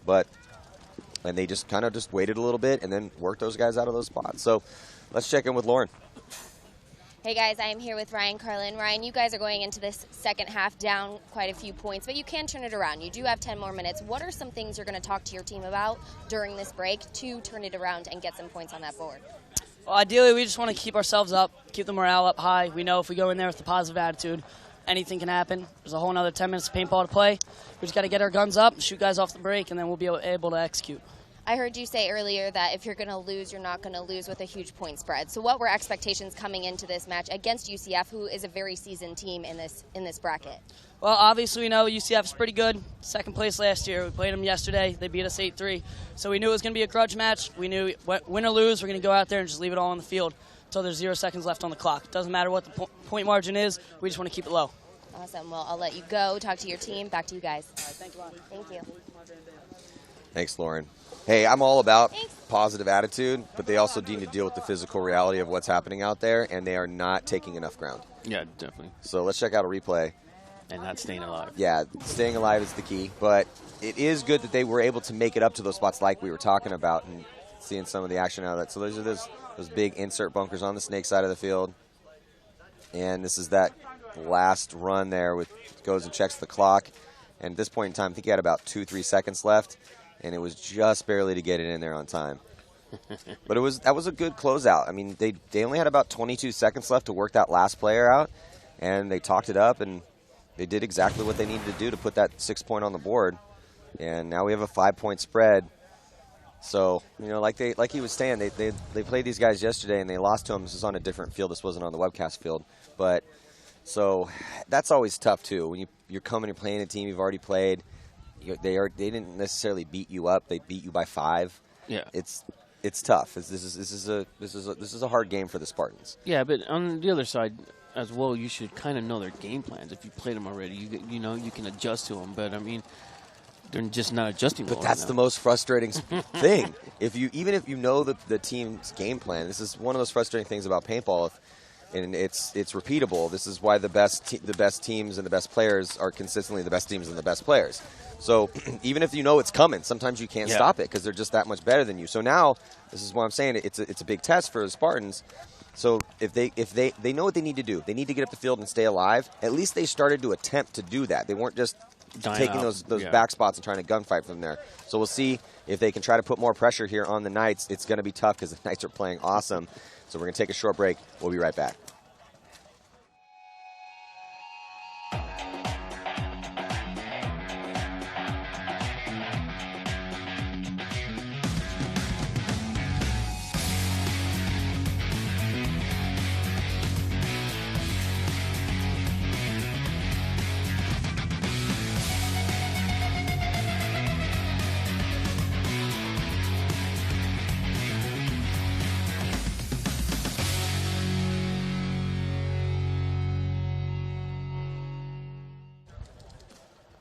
And they just kind of just waited a little bit and then worked those guys out of those spots. So let's check in with Lauren. Hey guys, I am here with Ryan Carlin. Ryan, you guys are going into this second half down quite a few points, but you can turn it around. You do have 10 more minutes. What are some things you're going to talk to your team about during this break to turn it around and get some points on that board? Well, ideally, we just want to keep ourselves up, keep the morale up high. We know if we go in there with a positive attitude, anything can happen. There's a whole another 10 minutes of paintball to play. We just got to get our guns up, shoot guys off the break, and then we'll be able to execute. I heard you say earlier that if you're going to lose, you're not going to lose with a huge point spread. So what were expectations coming into this match against UCF, who is a very seasoned team in this bracket? Well, obviously we know UCF is pretty good. Second place last year. We played them yesterday. They beat us 8-3. So we knew it was going to be a grudge match. We knew win or lose, we're going to go out there and just leave it all on the field until there's 0 seconds left on the clock. Doesn't matter what the point margin is. We just want to keep it low. Awesome. Well, I'll let you go. Talk to your team. Back to you guys. All right, thank you, Lauren. Thank you. Thanks, Lauren. Hey, I'm all about positive attitude, but they also need to deal with the physical reality of what's happening out there, and they are not taking enough ground. Yeah, definitely. So let's check out a replay. And not staying alive. Yeah, staying alive is the key, but it is good that they were able to make it up to those spots like we were talking about and seeing some of the action out of that. So those are those big insert bunkers on the snake side of the field, and this is that last run there with goes and checks the clock, and at this point in time, I think he had about 2-3 seconds left. And it was just barely to get it in there on time. But that was a good closeout. I mean, they only had about 22 seconds left to work that last player out, and they talked it up, and they did exactly what they needed to do to put that 6 point on the board. And now we have a 5-point spread. So, you know, like he was saying, they played these guys yesterday, and they lost to them. This was on a different field. This wasn't on the webcast field. But so that's always tough, too. When you're coming, you're playing a team you've already played. They didn't necessarily beat you up. They beat you by 5. Yeah, it's tough. This is a hard game for the Spartans. Yeah, but on the other side as well, you should kind of know their game plans. If you played them already, you know you can adjust to them. But I mean, they're just not adjusting. But that's the most frustrating thing. Even if you know the team's game plan, this is one of those frustrating things about paintball. And it's repeatable. This is why the best teams and the best players are consistently the best teams and the best players. So even if you know it's coming, sometimes you can't stop it because they're just that much better than you. So now this is what I'm saying. It's a big test for the Spartans. So if they know what they need to do, they need to get up the field and stay alive. At least they started to attempt to do that. They weren't just taking those back spots and trying to gunfight from there. So we'll see if they can try to put more pressure here on the Knights. It's going to be tough because the Knights are playing awesome. So we're going to take a short break. We'll be right back.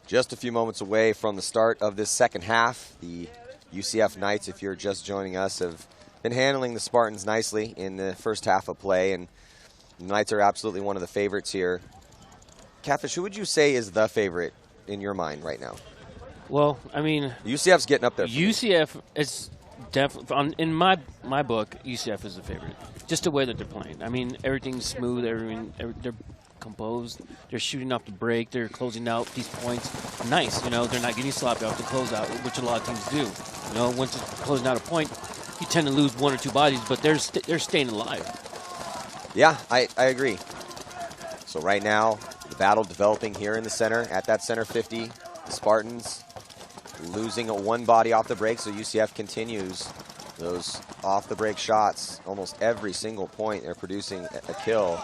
Just a few moments away from the start of this second half. The UCF Knights, if you're just joining us, have been handling the Spartans nicely in the first half of play, and the Knights are absolutely one of the favorites here. Catfish, who would you say is the favorite in your mind right now? Well, I mean, UCF's getting up there. UCF is definitely, in my book, UCF is the favorite. Just the way that they're playing. I mean, everything's smooth. They're composed. They're shooting off the break. They're closing out these points. Nice, you know. They're not getting sloppy off the closeout, which a lot of teams do. You know, once it's closing out a point, you tend to lose 1 or 2 bodies, but they're staying alive. Yeah, I agree. So right now, the battle developing here in the center at that center 50. The Spartans losing 1 body off the break, so UCF continues those off the break shots. Almost every single point they're producing a kill.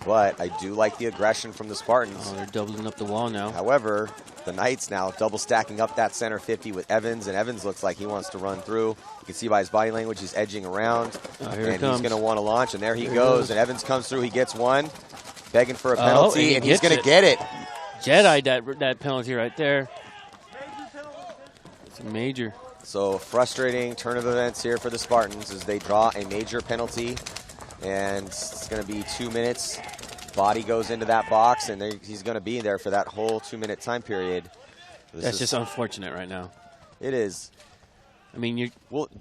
But I do like the aggression from the Spartans. Oh, they're doubling up the wall now. However, the Knights now double stacking up that center 50 with Evans, and Evans looks like he wants to run through. You can see by his body language he's edging around, and he's going to want to launch, and there he goes. And Evans comes through, he gets one, begging for a penalty, and he's going to get it. Jedi that penalty right there. It's a major. So frustrating turn of events here for the Spartans as they draw a major penalty. And it's going to be 2 minutes. Body goes into that box, and he's going to be there for that whole 2-minute time period. That's just unfortunate right now. It is. I mean,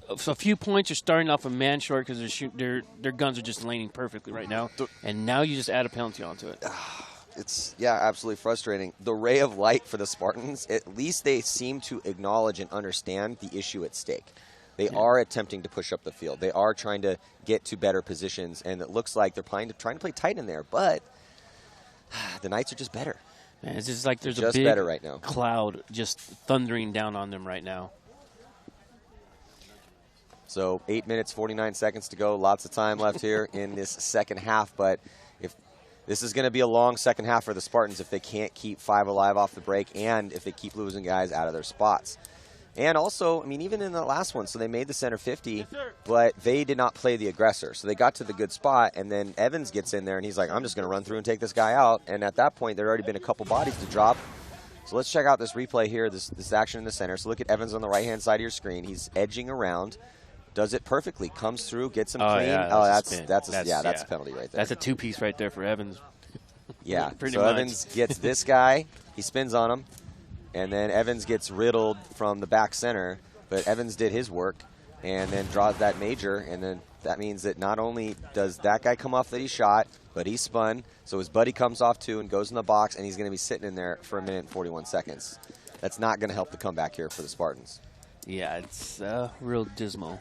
a few points. You're starting off a man short because their guns are just laning perfectly right now, and now you just add a penalty onto it. It's, absolutely frustrating. The ray of light for the Spartans, at least they seem to acknowledge and understand the issue at stake. They are attempting to push up the field. They are trying to get to better positions, and it looks like they're trying to play tight in there, but the Knights are just better. Man, it's just like there's just a big better right now. Cloud just thundering down on them right now. So 8 minutes, 49 seconds to go. Lots of time left here in this second half. But if this is going to be a long second half for the Spartans if they can't keep 5 alive off the break and if they keep losing guys out of their spots. And also, I mean, even in the last one, so they made the center 50, but they did not play the aggressor. So they got to the good spot, and then Evans gets in there, and he's like, I'm just going to run through and take this guy out. And at that point, there had already been a couple bodies to drop. So let's check out this replay here, this action in the center. So look at Evans on the right-hand side of your screen. He's edging around. Does it perfectly. Comes through, gets him clean. Yeah, that's a penalty right there. That's a two-piece right there for Evans. Yeah. Pretty so much. Evans gets this guy. He spins on him. And then Evans gets riddled from the back center. But Evans did his work and then draws that major. And then that means that not only does that guy come off that he shot, but he spun. So his buddy comes off too and goes in the box, and he's going to be sitting in there for 1 minute and 41 seconds. That's not going to help the comeback here for the Spartans. Yeah, it's real dismal.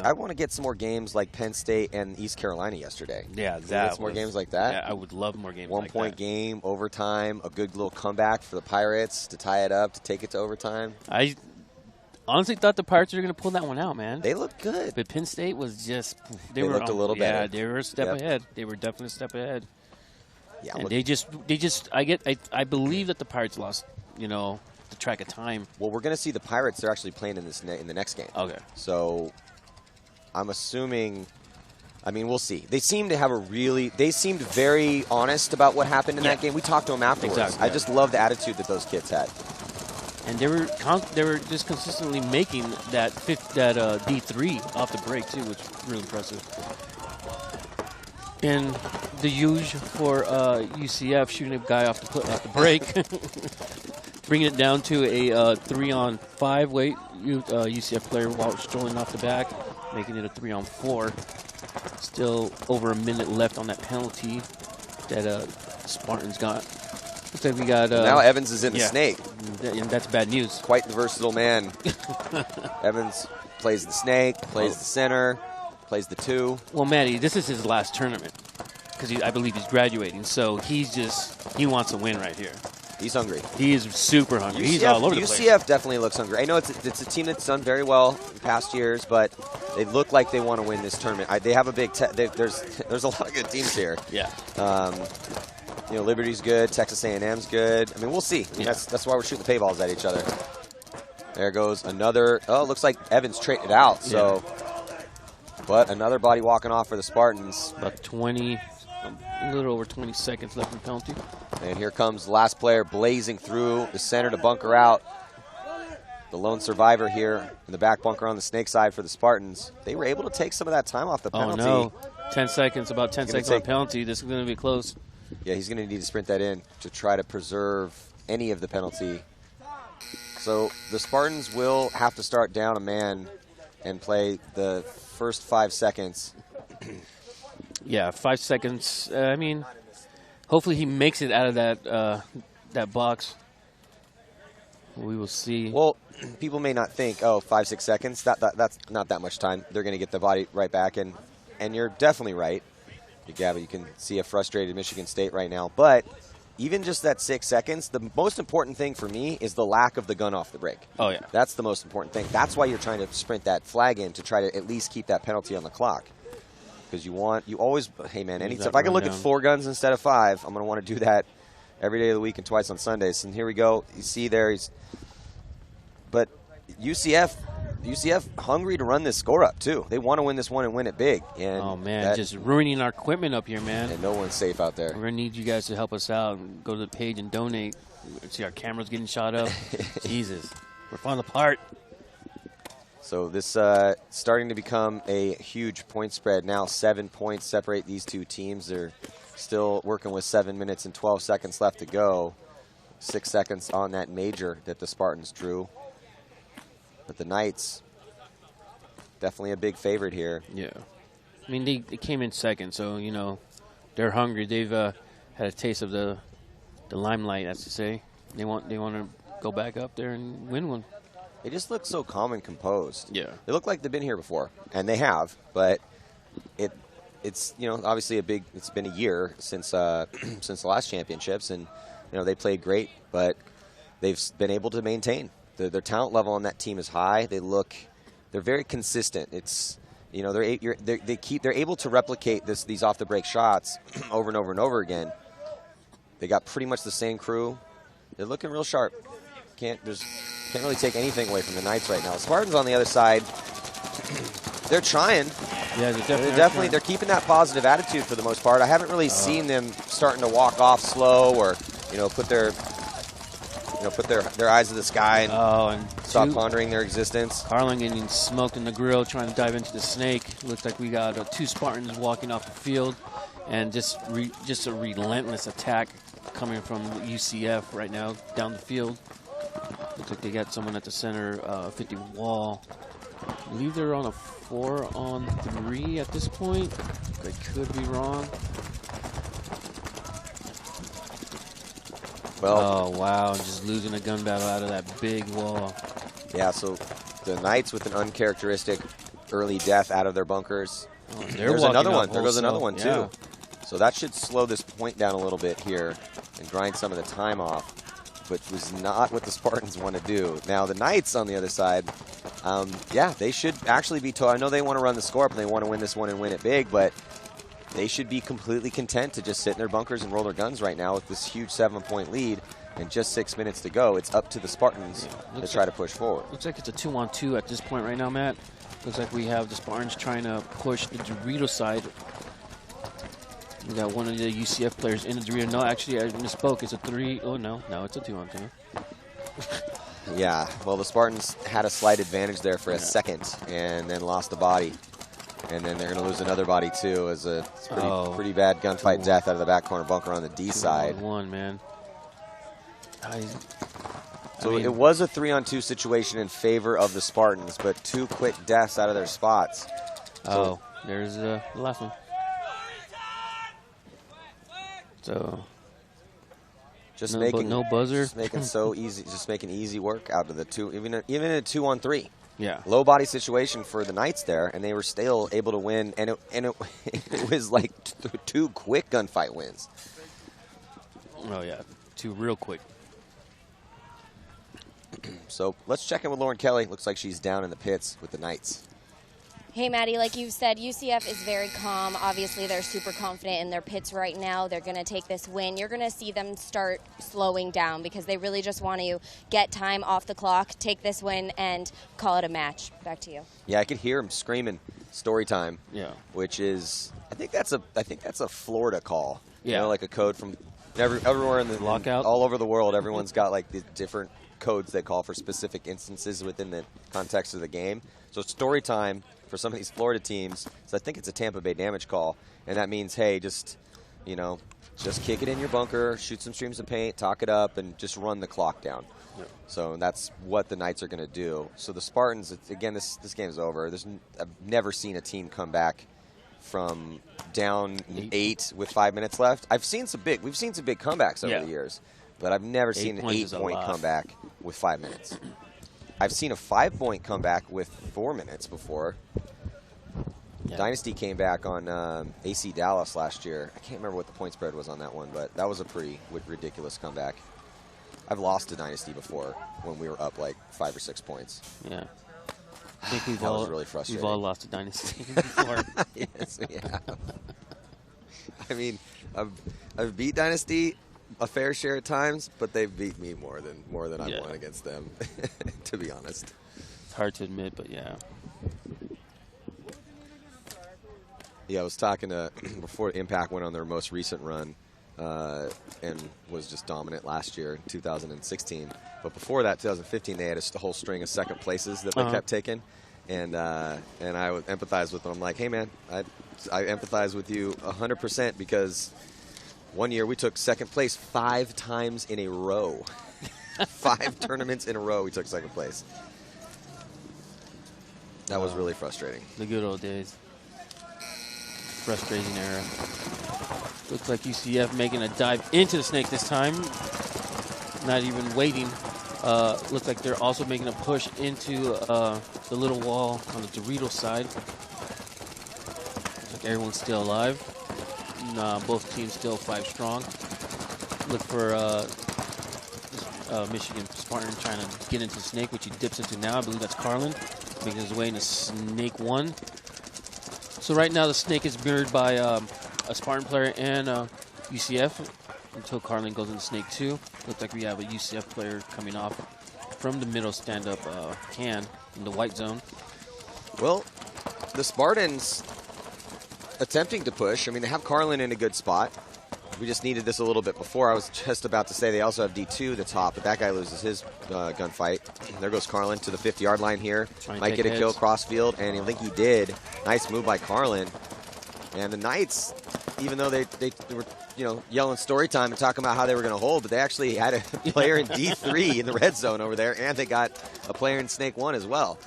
I want to get some more games like Penn State and East Carolina yesterday. Yeah, Can we get some more games like that? Yeah, I would love more games like that. 1 point game, overtime, a good little comeback for the Pirates to tie it up, to take it to overtime. I honestly thought the Pirates were going to pull that one out, man. They looked good. But Penn State was just they looked a little better. Yeah, they were a step ahead. They were definitely a step ahead. Yeah, and I believe that the Pirates lost, the track of time. Well, we're going to see the Pirates. They're actually playing in the next game. Okay. So I'm assuming. I mean, we'll see. They seem to have they seemed very honest about what happened in that game. We talked to them afterwards. Exactly. I just love the attitude that those kids had. And they were just consistently making that D3 off the break too, which is really impressive. And the huge for UCF shooting a guy off the break, bringing it down to a 3-on-5 weight UCF player while strolling off the back, making it a 3-on-4. Still over a minute left on that penalty that Spartans got. Looks like we got. Now Evans is in the snake. And that's bad news. Quite the versatile man. Evans plays the snake, plays the center, plays the 2. Well, Maddie, this is his last tournament because I believe he's graduating. So he wants a win right here. He's hungry. He is super hungry. He's all over the place. UCF definitely looks hungry. I know it's a team that's done very well in past years, but they look like they want to win this tournament. They have a big there's a lot of good teams here. Yeah. Liberty's good. Texas A&M's good. I mean, we'll see. I mean, that's why we're shooting the paintballs at each other. There goes another. Oh, it looks like Evans traded out. So, but another body walking off for the Spartans. About 20. A little over 20 seconds left in the penalty. And here comes the last player blazing through the center to bunker out. The lone survivor here in the back bunker on the snake side for the Spartans. They were able to take some of that time off the penalty. Oh, no. 10 seconds, about 10 seconds on penalty. This is going to be close. Yeah, he's going to need to sprint that in to try to preserve any of the penalty. So the Spartans will have to start down a man and play the first 5 seconds. Yeah, 5 seconds. I mean, hopefully he makes it out of that box. We will see. Well, people may not think, 5-6 seconds. That's not that much time. They're going to get the body right back, and you're definitely right. Gabby, you can see a frustrated Michigan State right now. But even just that 6 seconds, the most important thing for me is the lack of the gun off the break. Oh, yeah. That's the most important thing. That's why you're trying to sprint that flag in to try to at least keep that penalty on the clock. Because you always, hey, man, if I can look at 4 guns instead of 5, I'm going to want to do that every day of the week and twice on Sundays. And here we go. You see there, but UCF hungry to run this score up, too. They want to win this one and win it big. And oh, man, just ruining our equipment up here, man. And no one's safe out there. We're going to need you guys to help us out and go to the page and donate. See our cameras getting shot up. Jesus. We're falling apart. So this starting to become a huge point spread. Now 7 points separate these two teams. They're still working with 7 minutes and 12 seconds left to go. 6 seconds on that major that the Spartans drew. the Knights, definitely a big favorite here. Yeah. I mean, they came in second, so, you know, they're hungry. They've had a taste of the limelight, as to say. They want to go back up there and win one. They just look so calm and composed. Yeah. They look like they've been here before, and they have, but it's, you know, obviously it's been a year since since the last championships, and, you know, they played great, but they've been able to maintain. Their talent level on that team is high. They're very consistent. It's, you know, they're able to replicate these off the break shots over and over and over again. They got pretty much the same crew. They're looking real sharp. Can't really take anything away from the Knights right now. The Spartans on the other side, they're trying. Yeah, they're keeping that positive attitude for the most part. I haven't really seen them starting to walk off slow or, you know, put their eyes to the sky and stop pondering their existence. Carlin getting smoked in the grill, trying to dive into the snake. Looks like we got 2 Spartans walking off the field, and just a relentless attack coming from UCF right now down the field. Looks like they got someone at the center 50 wall. I believe they're on a 4-on-3 at this point. I could be wrong. Well, oh, wow, just losing a gun battle out of that big wall. Yeah, so the Knights with an uncharacteristic early death out of their bunkers. Oh, There's another one. There goes also. another one, too. Yeah. So that should slow this point down a little bit here and grind some of the time off, which was not what the Spartans want to do. Now, the Knights on the other side, yeah, they should actually be told. I know they want to run the score up and they want to win this one and win it big, but they should be completely content to just sit in their bunkers and roll their guns right now with this huge 7-point lead and just 6 minutes to go. It's up to the Spartans to try to push forward. Looks like it's a 2-on-2 at this point right now, Matt. Looks like we have the Spartans trying to push the Dorito side. We got one of the UCF players in the Dorito. No, actually, I misspoke. It's a 3. Oh, no, it's a 2-on-2. Yeah, well, the Spartans had a slight advantage there for a second and then lost the body. And then they're going to lose another body, too, as a pretty bad gunfight death out of the back corner bunker on the D side. One, man. It was a 3-on-2 situation in favor of the Spartans, but 2 quick deaths out of their spots. So, there's the last one. So, just no, making no buzzer. Just making so easy, just making easy work out of the 2, even a 2-on-3. Yeah. Low body situation for the Knights there, and they were still able to win, and it was like 2 quick gunfight wins. Oh, yeah. 2 real quick. So let's check in with Lauren Kelly. Looks like she's down in the pits with the Knights. Hey, Maddie, like you said, UCF is very calm. Obviously, they're super confident in their pits right now. They're going to take this win. You're going to see them start slowing down because they really just want to get time off the clock, take this win, and call it a match. Back to you. Yeah, I could hear them screaming "story time." Yeah. Which is, I think that's a Florida call. Yeah. You know, like a code from everywhere in the lockout. All over the world. Everyone's got like the different codes they call for specific instances within the context of the game. So story time for some of these Florida teams, so I think it's a Tampa Bay damage call, and that means, hey, just kick it in your bunker, shoot some streams of paint, talk it up, and just run the clock down. Yep. So that's what the Knights are going to do. So the Spartans, again, this game's over. I've never seen a team come back from down 8 with 5 minutes left. We've seen some big comebacks over the years, but I've never seen an 8-point comeback with 5 minutes. I've seen a 5-point comeback with 4 minutes before. Yeah. Dynasty came back on AC Dallas last year. I can't remember what the point spread was on that one, but that was a pretty ridiculous comeback. I've lost to Dynasty before when we were up like 5 or 6 points. Yeah. I think that was really frustrating. We've all lost to Dynasty before. Yes, we have. I mean, I've beat Dynasty a fair share at times, but they've beat me more than I've won against them, to be honest. It's hard to admit, but yeah. Yeah, I was talking to before Impact went on their most recent run and was just dominant last year in 2016. But before that, 2015, they had a whole string of second places that they kept taking. And I would empathize with them. I'm like, hey, man, I empathize with you 100% because one year we took second place 5 times in a row. 5 tournaments in a row we took second place. That was really frustrating. The good old days. Frustrating era. Looks like UCF making a dive into the snake this time. Not even waiting. Looks like they're also making a push into the little wall on the Dorito side. Looks like everyone's still alive. Both teams still 5 strong. Look for Michigan Spartan trying to get into snake, which he dips into now. I believe that's Carlin, making his way into snake 1. So right now the snake is mirrored by a Spartan player and UCF until Carlin goes into snake 2. Looks like we have a UCF player coming off from the middle stand-up can in the white zone. Well, the Spartans attempting to push. I mean, they have Carlin in a good spot. We just needed this a little bit before. I was just about to say they also have D2 at the top, but that guy loses his gunfight. There goes Carlin to the 50-yard line here. Might get a kill cross field, and I think he did. Nice move by Carlin. And the Knights, even though they were yelling story time and talking about how they were going to hold, but they actually had a player in D3 in the red zone over there, and they got a player in snake 1 as well.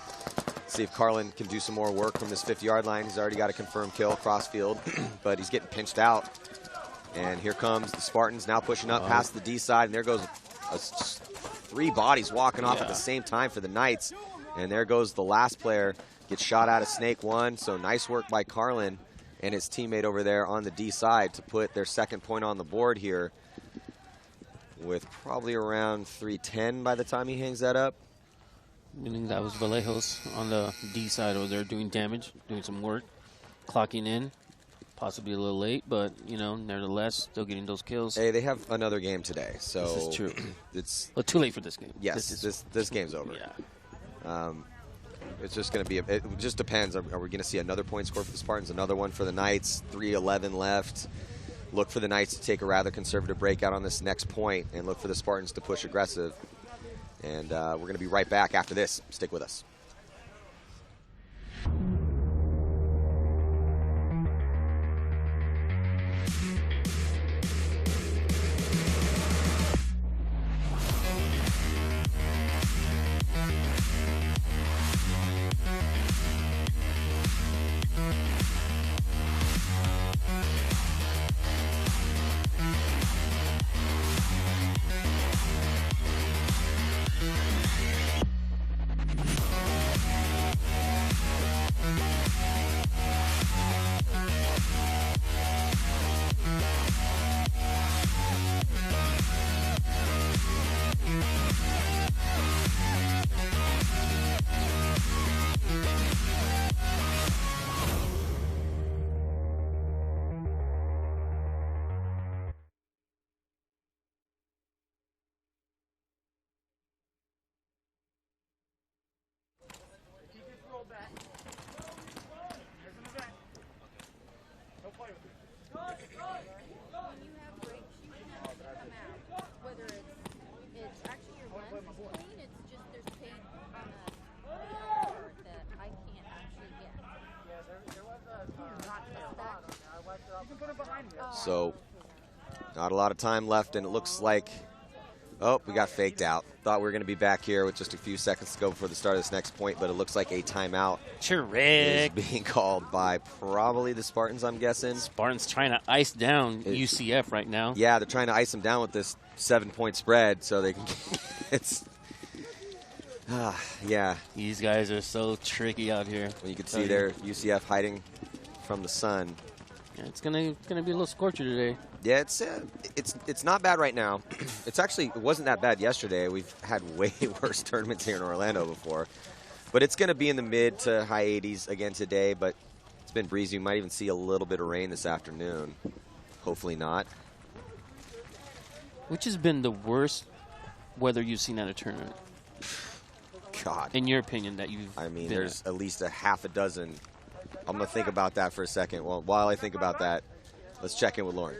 See if Carlin can do some more work from this 50-yard line. He's already got a confirmed kill cross field, but he's getting pinched out. And here comes the Spartans now pushing up past the D side, and there goes 3 bodies walking off at the same time for the Knights. And there goes the last player, gets shot out of snake 1. So nice work by Carlin and his teammate over there on the D side to put their second point on the board here with probably around 3:10 by the time he hangs that up. Meaning that was Vallejos on the D side over there doing damage, doing some work, clocking in. Possibly a little late, but, nevertheless, still getting those kills. Hey, they have another game today, so this is true. It's too late for this game. Yes, this game's over. Yeah. It's just going to be, it just depends. Are we going to see another point score for the Spartans, another one for the Knights, 3:11 left? Look for the Knights to take a rather conservative breakout on this next point and look for the Spartans to push aggressive. And we're going to be right back after this. Stick with us. So, not a lot of time left, and it looks like, we got faked out. Thought we were going to be back here with just a few seconds to go before the start of this next point, but it looks like a timeout is being called by probably the Spartans, I'm guessing. Spartans trying to ice down UCF right now. Yeah, they're trying to ice them down with this 7-point spread so they can yeah. These guys are so tricky out here. Well, you can see there UCF hiding from the sun. Yeah, it's gonna be a little scorcher today. Yeah, it's not bad right now. It wasn't that bad yesterday. We've had way worse tournaments here in Orlando before. But it's going to be in the mid to high 80s again today, but it's been breezy. We might even see a little bit of rain this afternoon. Hopefully not. Which has been the worst weather you've seen at a tournament? God. In your opinion, that you've there's at least a half a dozen. I'm going to think about that for a second. Well, while I think about that, let's check in with Lauren.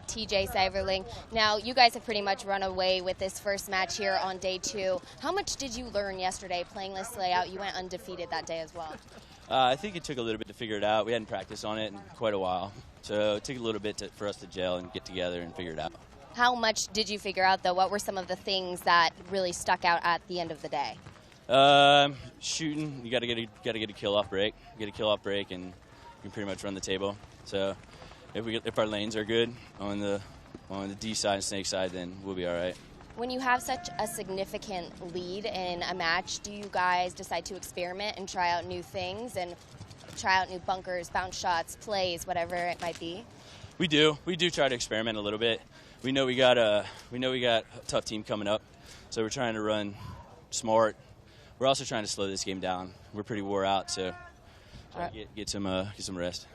TJ Seiverling. Now, you guys have pretty much run away with this first match here on day 2. How much did you learn yesterday playing this layout? You went undefeated that day as well. I think it took a little bit to figure it out. We hadn't practiced on it in quite a while. So it took a little bit for us to gel and get together and figure it out. How much did you figure out, though? What were some of the things that really stuck out at the end of the day? Shooting, you got to get a kill off break. Get a kill off break, and you can pretty much run the table. So if our lanes are good on the D side and snake side, then we'll be all right. When you have such a significant lead in a match, do you guys decide to experiment and try out new things and try out new bunkers, bounce shots, plays, whatever it might be? We do try to experiment a little bit. We know we got a tough team coming up, so we're trying to run smart. We're also trying to slow this game down. We're pretty wore out, so try to get some rest.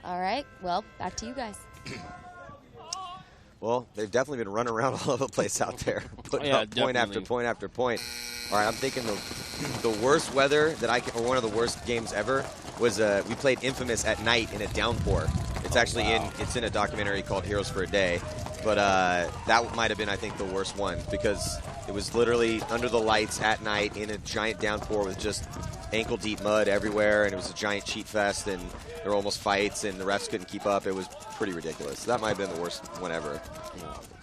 All right. Well, back to you guys. Well, they've definitely been running around all over the place out there, putting up point after point after point. All right, I'm thinking the worst weather that or one of the worst games ever was we played Infamous at night in a downpour. It's actually it's in a documentary called Heroes for a Day, but that might have been, I think, the worst one because it was literally under the lights at night in a giant downpour with just ankle-deep mud everywhere, and it was a giant cheat fest, and there were almost fights, and the refs couldn't keep up. It was pretty ridiculous. That might have been the worst one ever.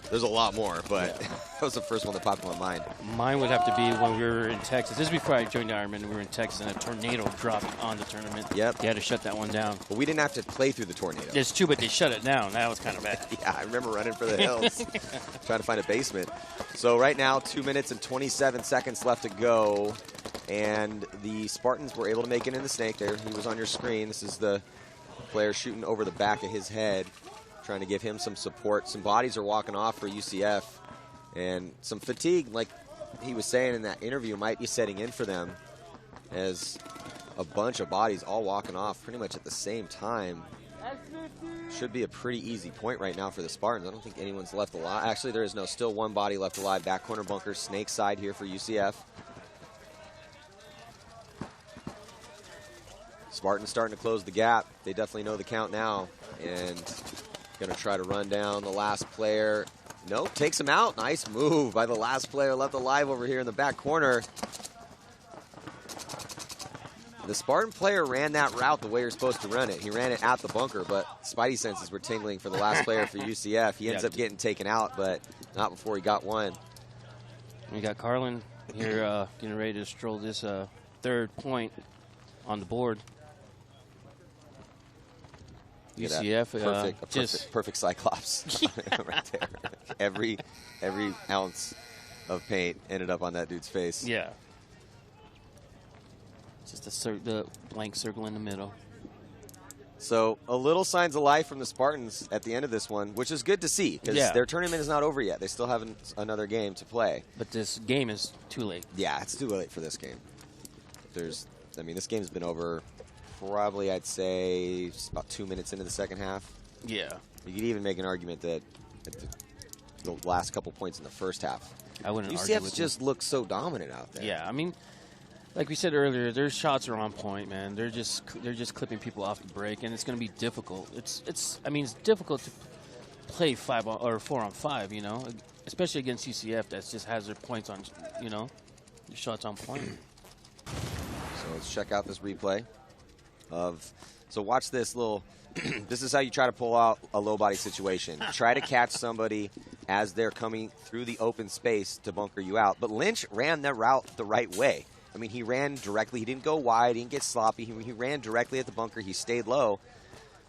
There's a lot more, but that was the first one that popped in my mind. Mine would have to be when we were in Texas. This is before I joined the Ironman. We were in Texas, and a tornado dropped on the tournament. Yep. They had to shut that one down. But we didn't have to play through the tornado. There's two, but they shut it down. That was kind of bad. Yeah, I remember running for the hills, trying to find a basement. So right now, 2 minutes and 27 seconds left to go, and the Spartans were able to make it in the snake there. He was on your screen. This is the player shooting over the back of his head, trying to give him some support. Some bodies are walking off for UCF, and some fatigue, like he was saying in that interview, might be setting in for them as a bunch of bodies all walking off pretty much at the same time. Should be a pretty easy point right now for the Spartans. I don't think anyone's left alive. Actually, there is still one body left alive. Back corner bunker, snake side here for UCF. Spartans starting to close the gap. They definitely know the count now, and going to try to run down the last player. Nope, takes him out. Nice move by the last player left alive over here in the back corner. The Spartan player ran that route the way you're supposed to run it. He ran it at the bunker, but Spidey senses were tingling for the last player for UCF. He ends up getting taken out, but not before he got one. We got Carlin here getting ready to stroll this third point on the board. UCF, perfect Cyclops right there. Every ounce of paint ended up on that dude's face. Yeah. Just the blank circle in the middle. So a little signs of life from the Spartans at the end of this one, which is good to see because their tournament is not over yet. They still have another game to play. But this game is too late. Yeah, it's too late for this game. This game's been over probably, I'd say, about 2 minutes into the second half. Yeah. You could even make an argument that at the last couple points in the first half. I wouldn't argue with UCF just looks so dominant out there. Yeah, I mean, like we said earlier, their shots are on point, man. They're just clipping people off the break, and it's going to be difficult. It's difficult to play 4 on 5, you know, especially against UCF that just has their points on, their shots on point. So let's check out this replay. So watch this little, this is how you try to pull out a low body situation. Try to catch somebody as they're coming through the open space to bunker you out. But Lynch ran that route the right way. I mean, he ran directly. He didn't go wide. He didn't get sloppy. He ran directly at the bunker. He stayed low.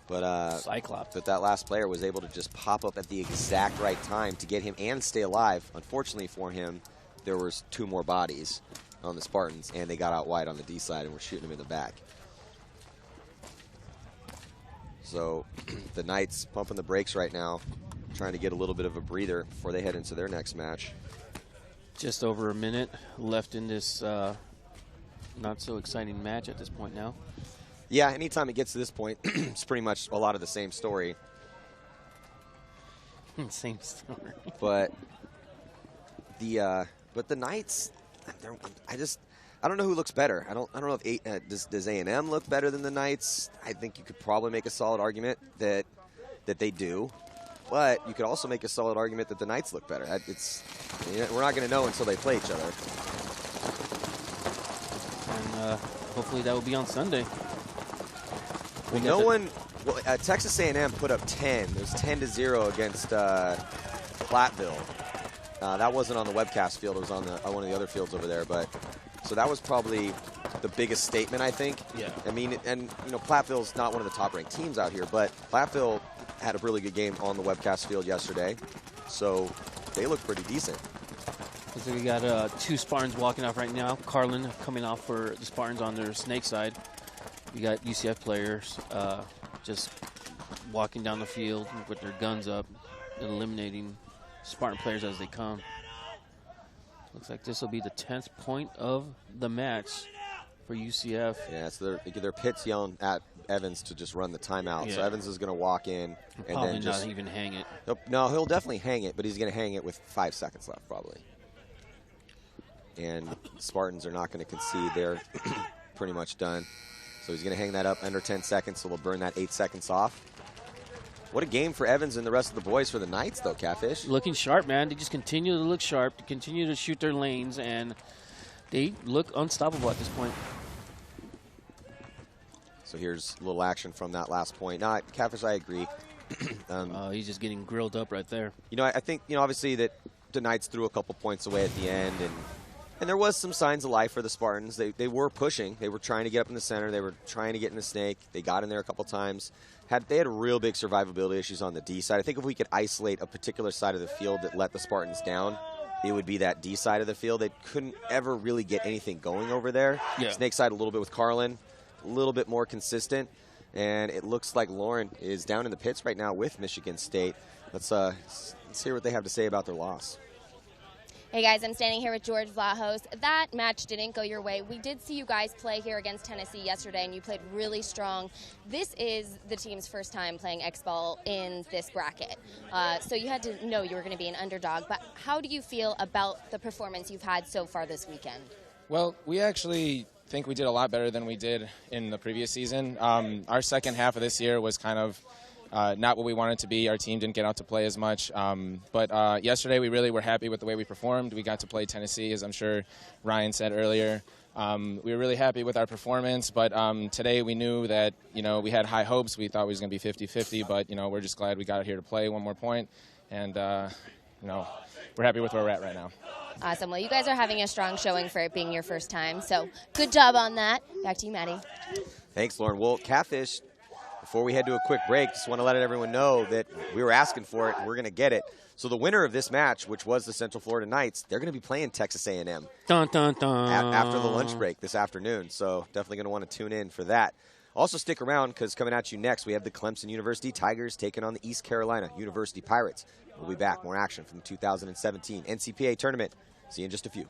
But Cyclops. But that last player was able to just pop up at the exact right time to get him and stay alive. Unfortunately for him, there was 2 more bodies on the Spartans, and they got out wide on the D side and were shooting him in the back. So the Knights pumping the brakes right now, trying to get a little bit of a breather before they head into their next match. Just over a minute left in this not so exciting match at this point now. Yeah, anytime it gets to this point, it's pretty much a lot of the same story. Same story. But the Knights, I don't know who looks better. I don't know if does A&M look better than the Knights. I think you could probably make a solid argument that they do, but you could also make a solid argument that the Knights look better. We're not going to know until they play each other. And hopefully that will be on Sunday. Texas A&M put up 10. It was 10-0 against Platteville. That wasn't on the webcast field. It was on one of the other fields over there. But So that was probably the biggest statement, I think. Yeah. I mean, and Platteville's not one of the top-ranked teams out here, but Platteville had a really good game on the webcast field yesterday, so they look pretty decent. So we got 2 Spartans walking off right now. Carlin coming off for the Spartans on their snake side. We got UCF players just walking down the field with their guns up, eliminating Spartan players as they come. Looks like this will be the 10th point of the match for UCF. Yeah, so their Pitt's yelling at Evans to just run the timeout. Yeah. So Evans is going to walk in and Probably then just not even hang it. No, he'll definitely hang it, but he's going to hang it with 5 seconds left probably. And Spartans are not going to concede. They're pretty much done. So he's going to hang that up under 10 seconds, so they'll burn that 8 seconds off. What a game for Evans and the rest of the boys for the Knights, though, Catfish. Looking sharp, man. They just continue to look sharp, to continue to shoot their lanes, and they look unstoppable at this point. So here's a little action from that last point. Now, Catfish, I agree. He's just getting grilled up right there. I think, obviously that the Knights threw a couple points away at the end, and there was some signs of life for the Spartans. They were pushing. They were trying to get up in the center. They were trying to get in the snake. They got in there a couple times. They had real big survivability issues on the D side. I think if we could isolate a particular side of the field that let the Spartans down, it would be that D side of the field. They couldn't ever really get anything going over there. Yeah. Snake side a little bit with Carlin, a little bit more consistent. And it looks like Lauren is down in the pits right now with Michigan State. Let's hear what they have to say about their loss. Hey guys, I'm standing here with George Vlahos. That match didn't go your way. We did see you guys play here against Tennessee yesterday, and you played really strong. This is the team's first time playing X-Ball in this bracket. So you had to know you were going to be an underdog. But how do you feel about the performance you've had so far this weekend? Well, we actually think we did a lot better than we did in the previous season. Our second half of this year was kind of not what we wanted to be. Our team didn't get out to play as much. But yesterday we really were happy with the way we performed. We got to play Tennessee, as I'm sure Ryan said earlier. We were really happy with our performance, but today we knew that, we had high hopes. We thought we was going to be 50-50, but, we're just glad we got here to play one more point. And, we're happy with where we're at right now. Awesome. Well, you guys are having a strong showing for it being your first time, so good job on that. Back to you, Maddie. Thanks, Lauren. Well, Catfish, before we head to a quick break, just want to let everyone know that we were asking for it, and we're going to get it. So the winner of this match, which was the Central Florida Knights, they're going to be playing Texas A&M Dun, dun, dun. after the lunch break this afternoon. So definitely going to want to tune in for that. Also stick around, because coming at you next, we have the Clemson University Tigers taking on the East Carolina University Pirates. We'll be back. More action from the 2017 NCPA tournament. See you in just a few.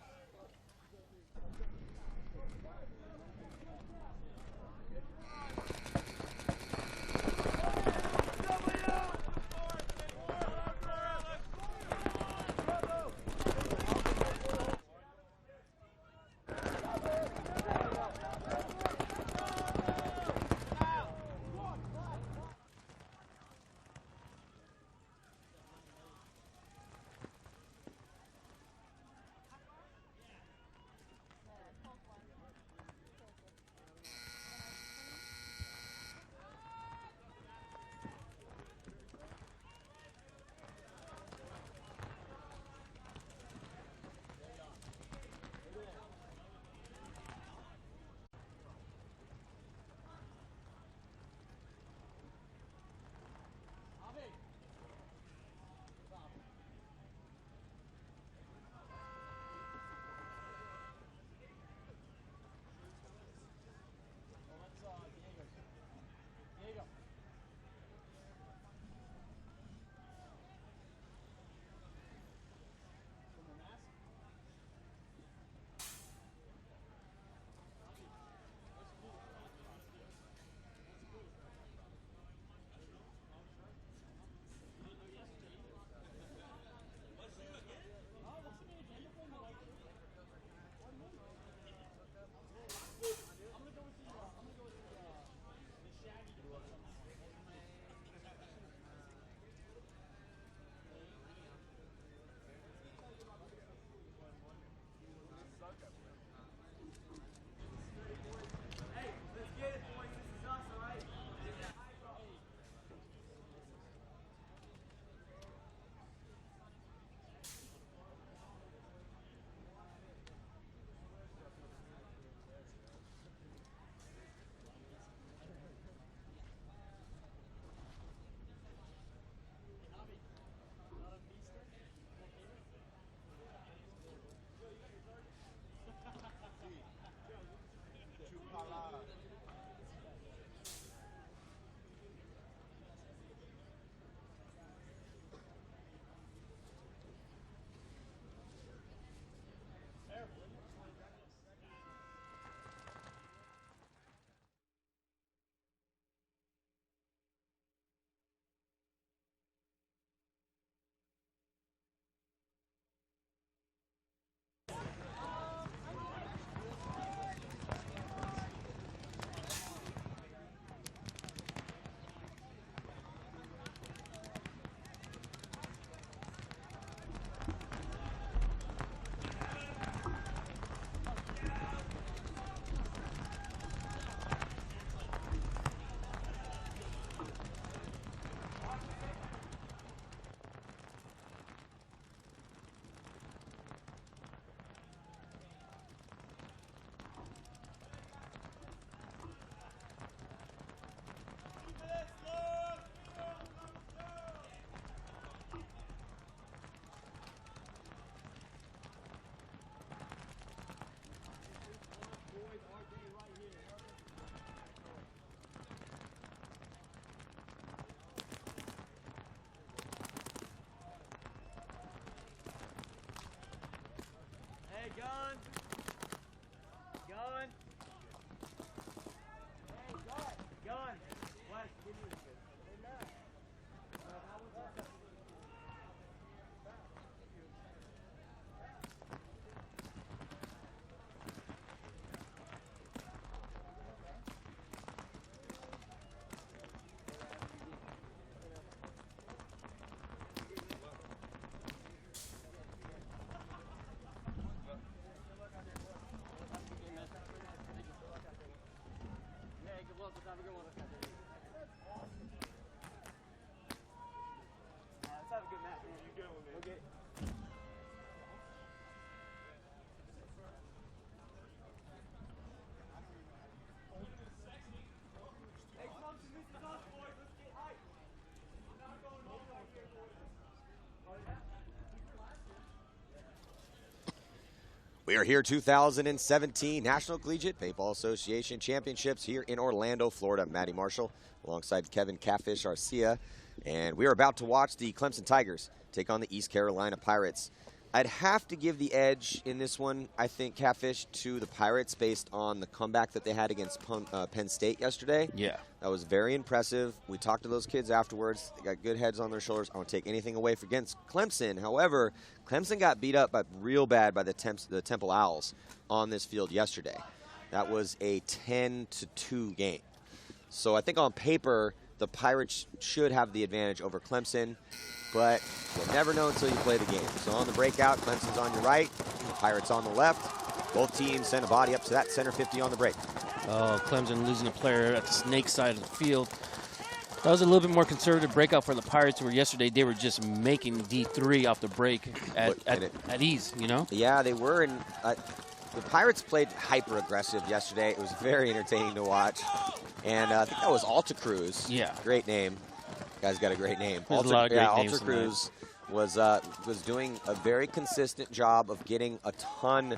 We are here 2017 National Collegiate Paintball Association Championships here in Orlando, Florida. Maddie Marshall alongside Kevin Catfish Arcia. And we are about to watch the Clemson Tigers take on the East Carolina Pirates. I'd have to give the edge in this one, I think, Catfish, to the Pirates based on the comeback that they had against Penn State yesterday. Yeah. That was very impressive. We talked to those kids afterwards. They got good heads on their shoulders. I don't take anything away from against Clemson. However, Clemson got beat up real bad by the Temple Owls on this field yesterday. That was a 10-2 game. So I think on paper, the Pirates should have the advantage over Clemson, but you'll never know until you play the game. So on the breakout, Clemson's on your right, Pirates on the left. Both teams send a body up to that center 50 on the break. Oh, Clemson losing a player at the snake side of the field. That was a little bit more conservative breakout for the Pirates, where yesterday they were just making D3 off the break at ease, you know? Yeah, they were. And the Pirates played hyper-aggressive yesterday. It was very entertaining to watch. And I think that was Alta Cruz. Yeah. Great name. Guy's got a great name. There's a lot of great names Alta Cruz was doing a very consistent job of taking a ton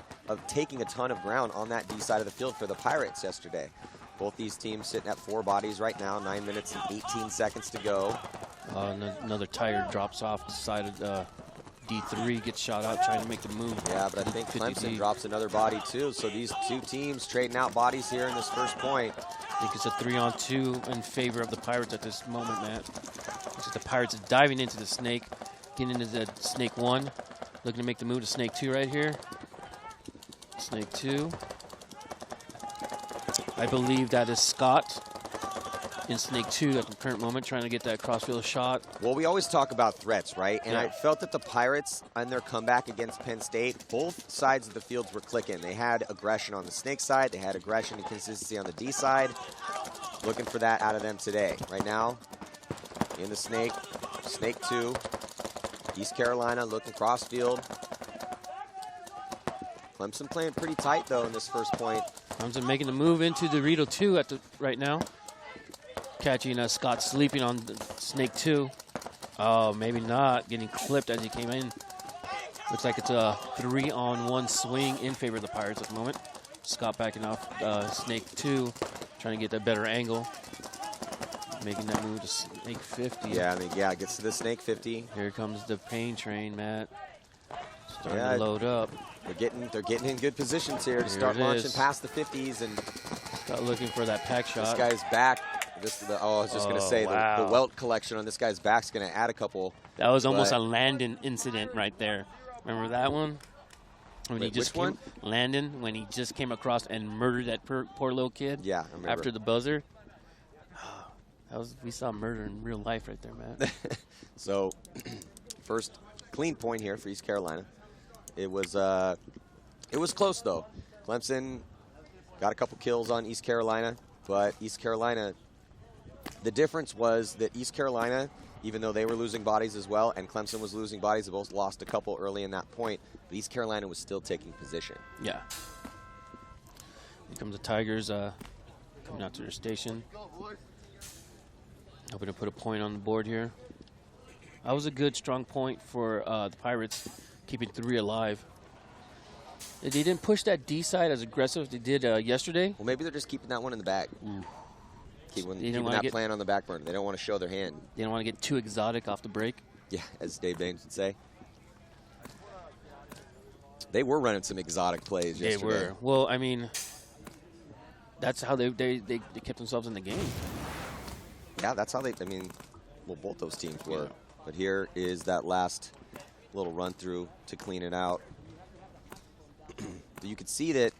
of ground on that D side of the field for the Pirates yesterday. Both these teams sitting at 4 bodies right now, 9 minutes and 18 seconds to go. Another Tiger drops off the side of D3, gets shot out trying to make the move. Yeah, but I think Clemson drops another body too. So these two teams trading out bodies here in this first point. I think it's a 3-on-2 in favor of the Pirates at this moment, Matt. So the Pirates are diving into the snake, getting into the snake 1, looking to make the move to snake 2 right here. Snake 2. I believe that is Scott in snake 2 at the current moment, trying to get that crossfield shot. Well, we always talk about threats, right? And yeah. I felt that the Pirates, on their comeback against Penn State, both sides of the fields were clicking. They had aggression on the snake side. They had aggression and consistency on the D side. Looking for that out of them today. Right now, in the snake 2, East Carolina looking crossfield. Clemson playing pretty tight, though, in this first point. Clemson making the move into Dorito 2 right now. Catching Scott sleeping on the snake 2. Oh, maybe not. Getting clipped as he came in. Looks like it's a 3-on-1 swing in favor of the Pirates at the moment. Scott backing off snake 2, trying to get that better angle. Making that move to snake 50. Yeah, I mean, yeah, gets to the snake 50. Here comes the pain train, Matt. Starting to load up. They're getting in good positions here to start launching past the 50s and start looking for that pack shot. This guy's back. I was just going to say the welt collection on this guy's back is going to add a couple. That was almost a Landon incident right there. Remember that one? When Wait, he just which one? Landon, when he just came across and murdered that poor little kid. Yeah, I remember. After the buzzer. We saw murder in real life right there, Matt. So, first clean point here for East Carolina. It was close though. Clemson got a couple kills on East Carolina, but East Carolina, the difference was that East Carolina, even though they were losing bodies as well, and Clemson was losing bodies, they both lost a couple early in that point, but East Carolina was still taking position. Yeah. Here comes the Tigers coming out to their station. Hoping to put a point on the board here. That was a good, strong point for the Pirates, keeping 3 alive. They didn't push that D side as aggressive as they did yesterday. Well, maybe they're just keeping that one in the bag. Keeping that plan on the back burner. They don't want to show their hand. They don't want to get too exotic off the break. Yeah, as Dave Baines would say. They were running some exotic plays yesterday. They were. Well, I mean, that's how they kept themselves in the game. Yeah, that's how they. I mean, well, both those teams were. Yeah. But here is that last little run through to clean it out. You could see that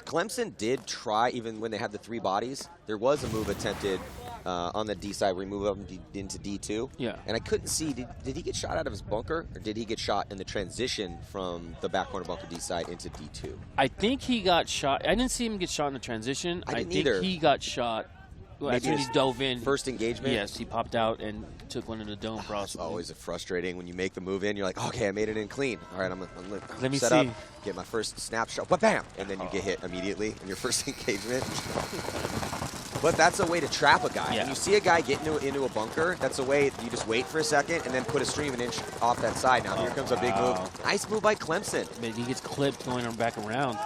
Clemson did try, even when they had the 3 bodies. There was a move attempted on the D side, where he moved up into D2. Yeah. And I couldn't see, did he get shot out of his bunker, or did he get shot in the transition from the back corner bunker D side into D2? I think he got shot. I didn't see him get shot in the transition. I didn't think either. He got shot. Well, as soon as he dove in. First engagement? Yes, he popped out and took one in the dome. It's always frustrating when you make the move in. You're like, okay, I made it in clean. All right, I'm Let me set see. up, get my first snapshot, bam! And then you get hit immediately in your first engagement. But that's a way to trap a guy. Yeah. When you see a guy get into a bunker, that's a way you just wait for a second and then put a stream an inch off that side. Now here comes a big move. Nice move by Clemson. But he gets clipped going back around.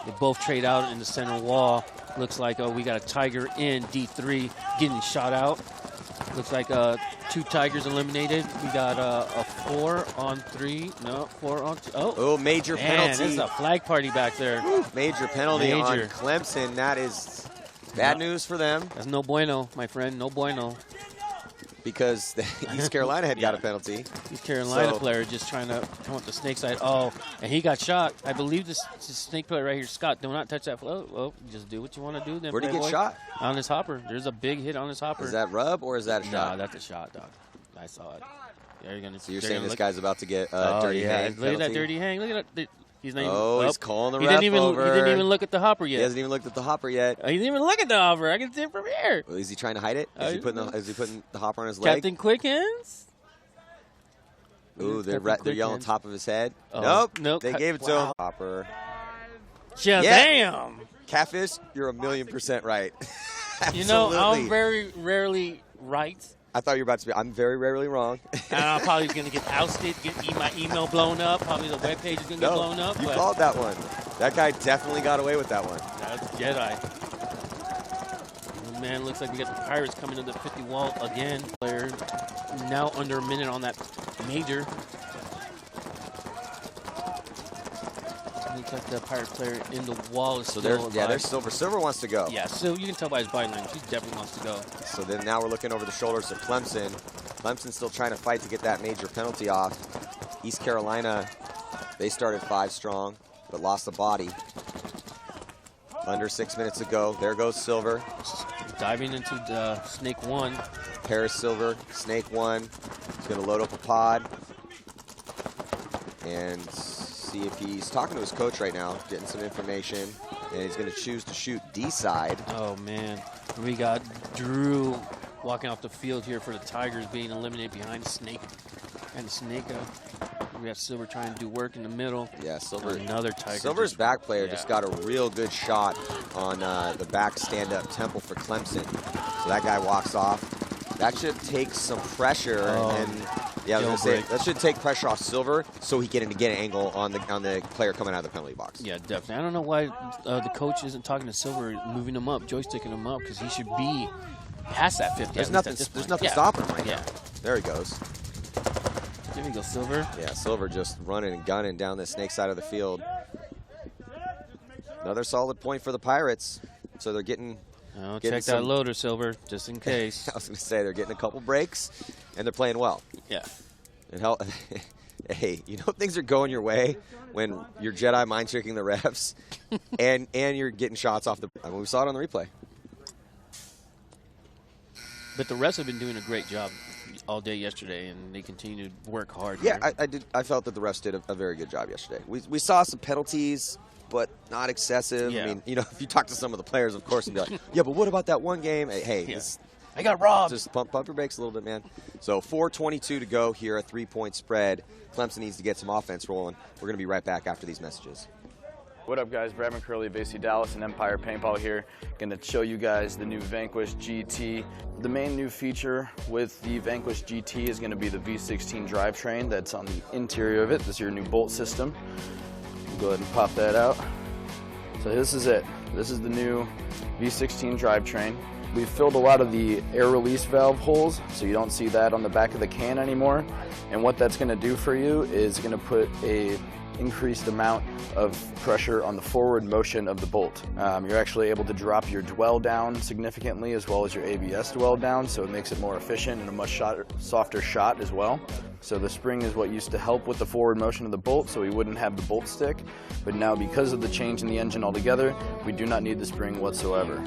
They both trade out in the center wall. Looks like we got a Tiger in D3 getting shot out. Looks like 2 Tigers eliminated. We got a 4 on 3. No, 4 on 2. Oh, major penalty. There's a flag party back there. Major penalty on Clemson. That is bad news for them. That's no bueno, my friend. No bueno. Because East Carolina had got a penalty. East Carolina player just trying to come up the snake side. Oh, and he got shot. I believe this snake player right here, Scott, do not touch that float. Well, just do what you want to do then. Where'd he get shot? On his hopper. There's a big hit on his hopper. Is that rub or is that a shot? No, that's a shot, dog. I saw it. Yeah, so you're saying this guy's about to get dirty hang? Look at that dirty hang. Look at that. He's not even, he's calling the ref over. He didn't even look at the hopper yet. He hasn't even looked at the hopper yet. He didn't even look at the hopper. I can see it from here. Well, is he trying to hide it? Is he putting the hopper on his leg? Captain Quick Hands? Ooh, they're yelling on top of his head. Nope. They gave it to him. Hopper. Damn. Catfish, you're 1,000,000% right. You know, I'm very rarely right. I thought you were about to be. I'm very rarely wrong. And I'm probably going to get ousted, get my email blown up. Probably the webpage is going to get blown up. You called that one. That guy definitely got away with that one. That's Jedi. Oh, man, looks like we got the Pirates coming to the 50 wall again. Player now under a minute on that major. Looks like the Pirate player in the wall is still alive. Yeah, there's Silver. Silver wants to go. Yeah, so you can tell by his body language. He definitely wants to go. So then now we're looking over the shoulders of Clemson. Clemson's still trying to fight to get that major penalty off. East Carolina, they started 5 strong, but lost a body. Under 6 minutes to go. There goes Silver. Diving into the Snake 1. Paris Silver, Snake 1. He's going to load up a pod. And see if he's talking to his coach right now, getting some information. And he's going to choose to shoot D side. Oh, man. We got Drew walking off the field here for the Tigers, being eliminated behind Snake. And Snake, we have Silver trying to do work in the middle. Yeah, Silver. Another Tiger. Silver's back player just got a real good shot on the back stand-up temple for Clemson. So that guy walks off. That should take some pressure. And yeah, I was going to say, that should take pressure off Silver so he can get an angle on the player coming out of the penalty box. Yeah, definitely. I don't know why the coach isn't talking to Silver, moving him up, joysticking him up, because he should be past that 50. There's nothing stopping him right now. There he goes. There you go, Silver. Yeah, Silver just running and gunning down the snake side of the field. Another solid point for the Pirates. So they're getting... check that loader, Silver, just in case. I was going to say, they're getting a couple breaks, and they're playing well. Yeah. Hey, you know things are going your way when you're Jedi mind-tricking the refs, and you're getting shots off the... I mean, we saw it on the replay. But the refs have been doing a great job all day yesterday, and they continue to work hard. Yeah, I felt that the refs did a very good job yesterday. We saw some penalties, but not excessive. Yeah. I mean, if you talk to some of the players, of course, and be like, yeah, but what about that one game? Hey, I got robbed. Just pump your brakes a little bit, man. So 4:22 to go here, a 3-point spread. Clemson needs to get some offense rolling. We're going to be right back after these messages. What up, guys? Brad McCurley, BC Dallas, and NXL Paintball here. Going to show you guys the new Vanquish GT. The main new feature with the Vanquish GT is going to be the V16 drivetrain that's on the interior of it. This is your new bolt system. Go ahead and pop that out. So this is it. This is the new V16 drivetrain. We've filled a lot of the air release valve holes, so you don't see that on the back of the can anymore. And what that's going to do for you is going to put a increased amount of pressure on the forward motion of the bolt. You're actually able to drop your dwell down significantly as well as your ABS dwell down, so it makes it more efficient and a much softer shot as well. So the spring is what used to help with the forward motion of the bolt, so we wouldn't have the bolt stick. But now, because of the change in the engine altogether, we do not need the spring whatsoever.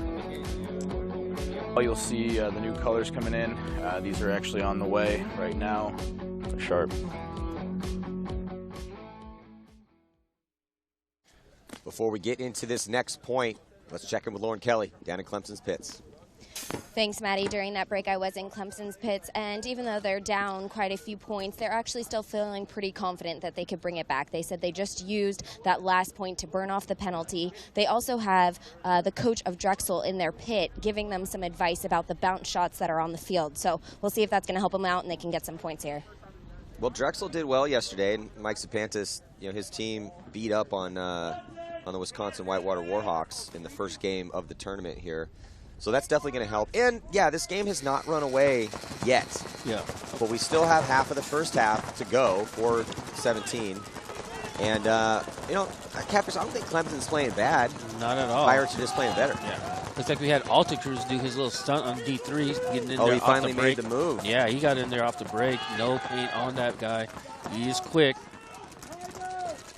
You'll see the new colors coming in. These are actually on the way right now. They're sharp. Before we get into this next point, let's check in with Lauren Kelly down in Clemson's pits. Thanks, Maddie. During that break, I was in Clemson's pits, and even though they're down quite a few points, they're actually still feeling pretty confident that they could bring it back. They said they just used that last point to burn off the penalty. They also have the coach of Drexel in their pit giving them some advice about the bounce shots that are on the field. So we'll see if that's going to help them out and they can get some points here. Well, Drexel did well yesterday, and Mike Sapantis, his team beat up on the Wisconsin Whitewater Warhawks in the first game of the tournament here. So that's definitely going to help. And, yeah, this game has not run away yet. Yeah. But we still have half of the first half to go for 17. And, Catfish, I don't think Clemson's playing bad. Not at all. Pirates are just playing better. Yeah. Looks like we had Alta Cruz do his little stunt on D3, getting in there. Oh, he off finally the break. made the move. Yeah, he got in there off the break. No paint on that guy. He is quick.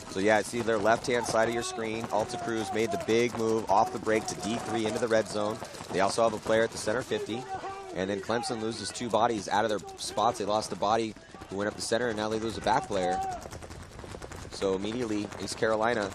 So, yeah, see their left-hand side of your screen. Alta Cruz made the big move off the break to D3 into the red zone. They also have a player at the center 50. And then Clemson loses two bodies out of their spots. They lost a body who went up the center, and now they lose a back player. So immediately, East Carolina.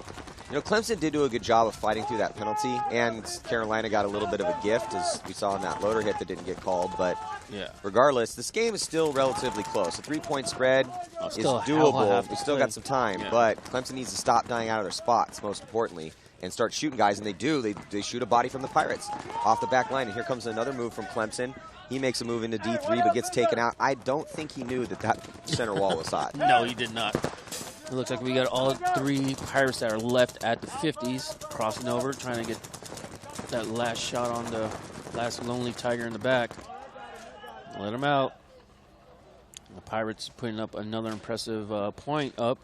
Clemson did do a good job of fighting through that penalty, and Carolina got a little bit of a gift, as we saw in that loader hit that didn't get called. But yeah, regardless, this game is still relatively close. A 3-point spread is doable. We still got some time, but Clemson needs to stop dying out of their spots, most importantly, and start shooting guys, and they do. They shoot a body from the Pirates off the back line, and here comes another move from Clemson. He makes a move into D3, but gets taken out. I don't think he knew that center wall was hot. No, he did not. It looks like we got all three Pirates that are left at the 50s, crossing over, trying to get that last shot on the last Lonely Tiger in the back. Let him out. The Pirates putting up another impressive point up.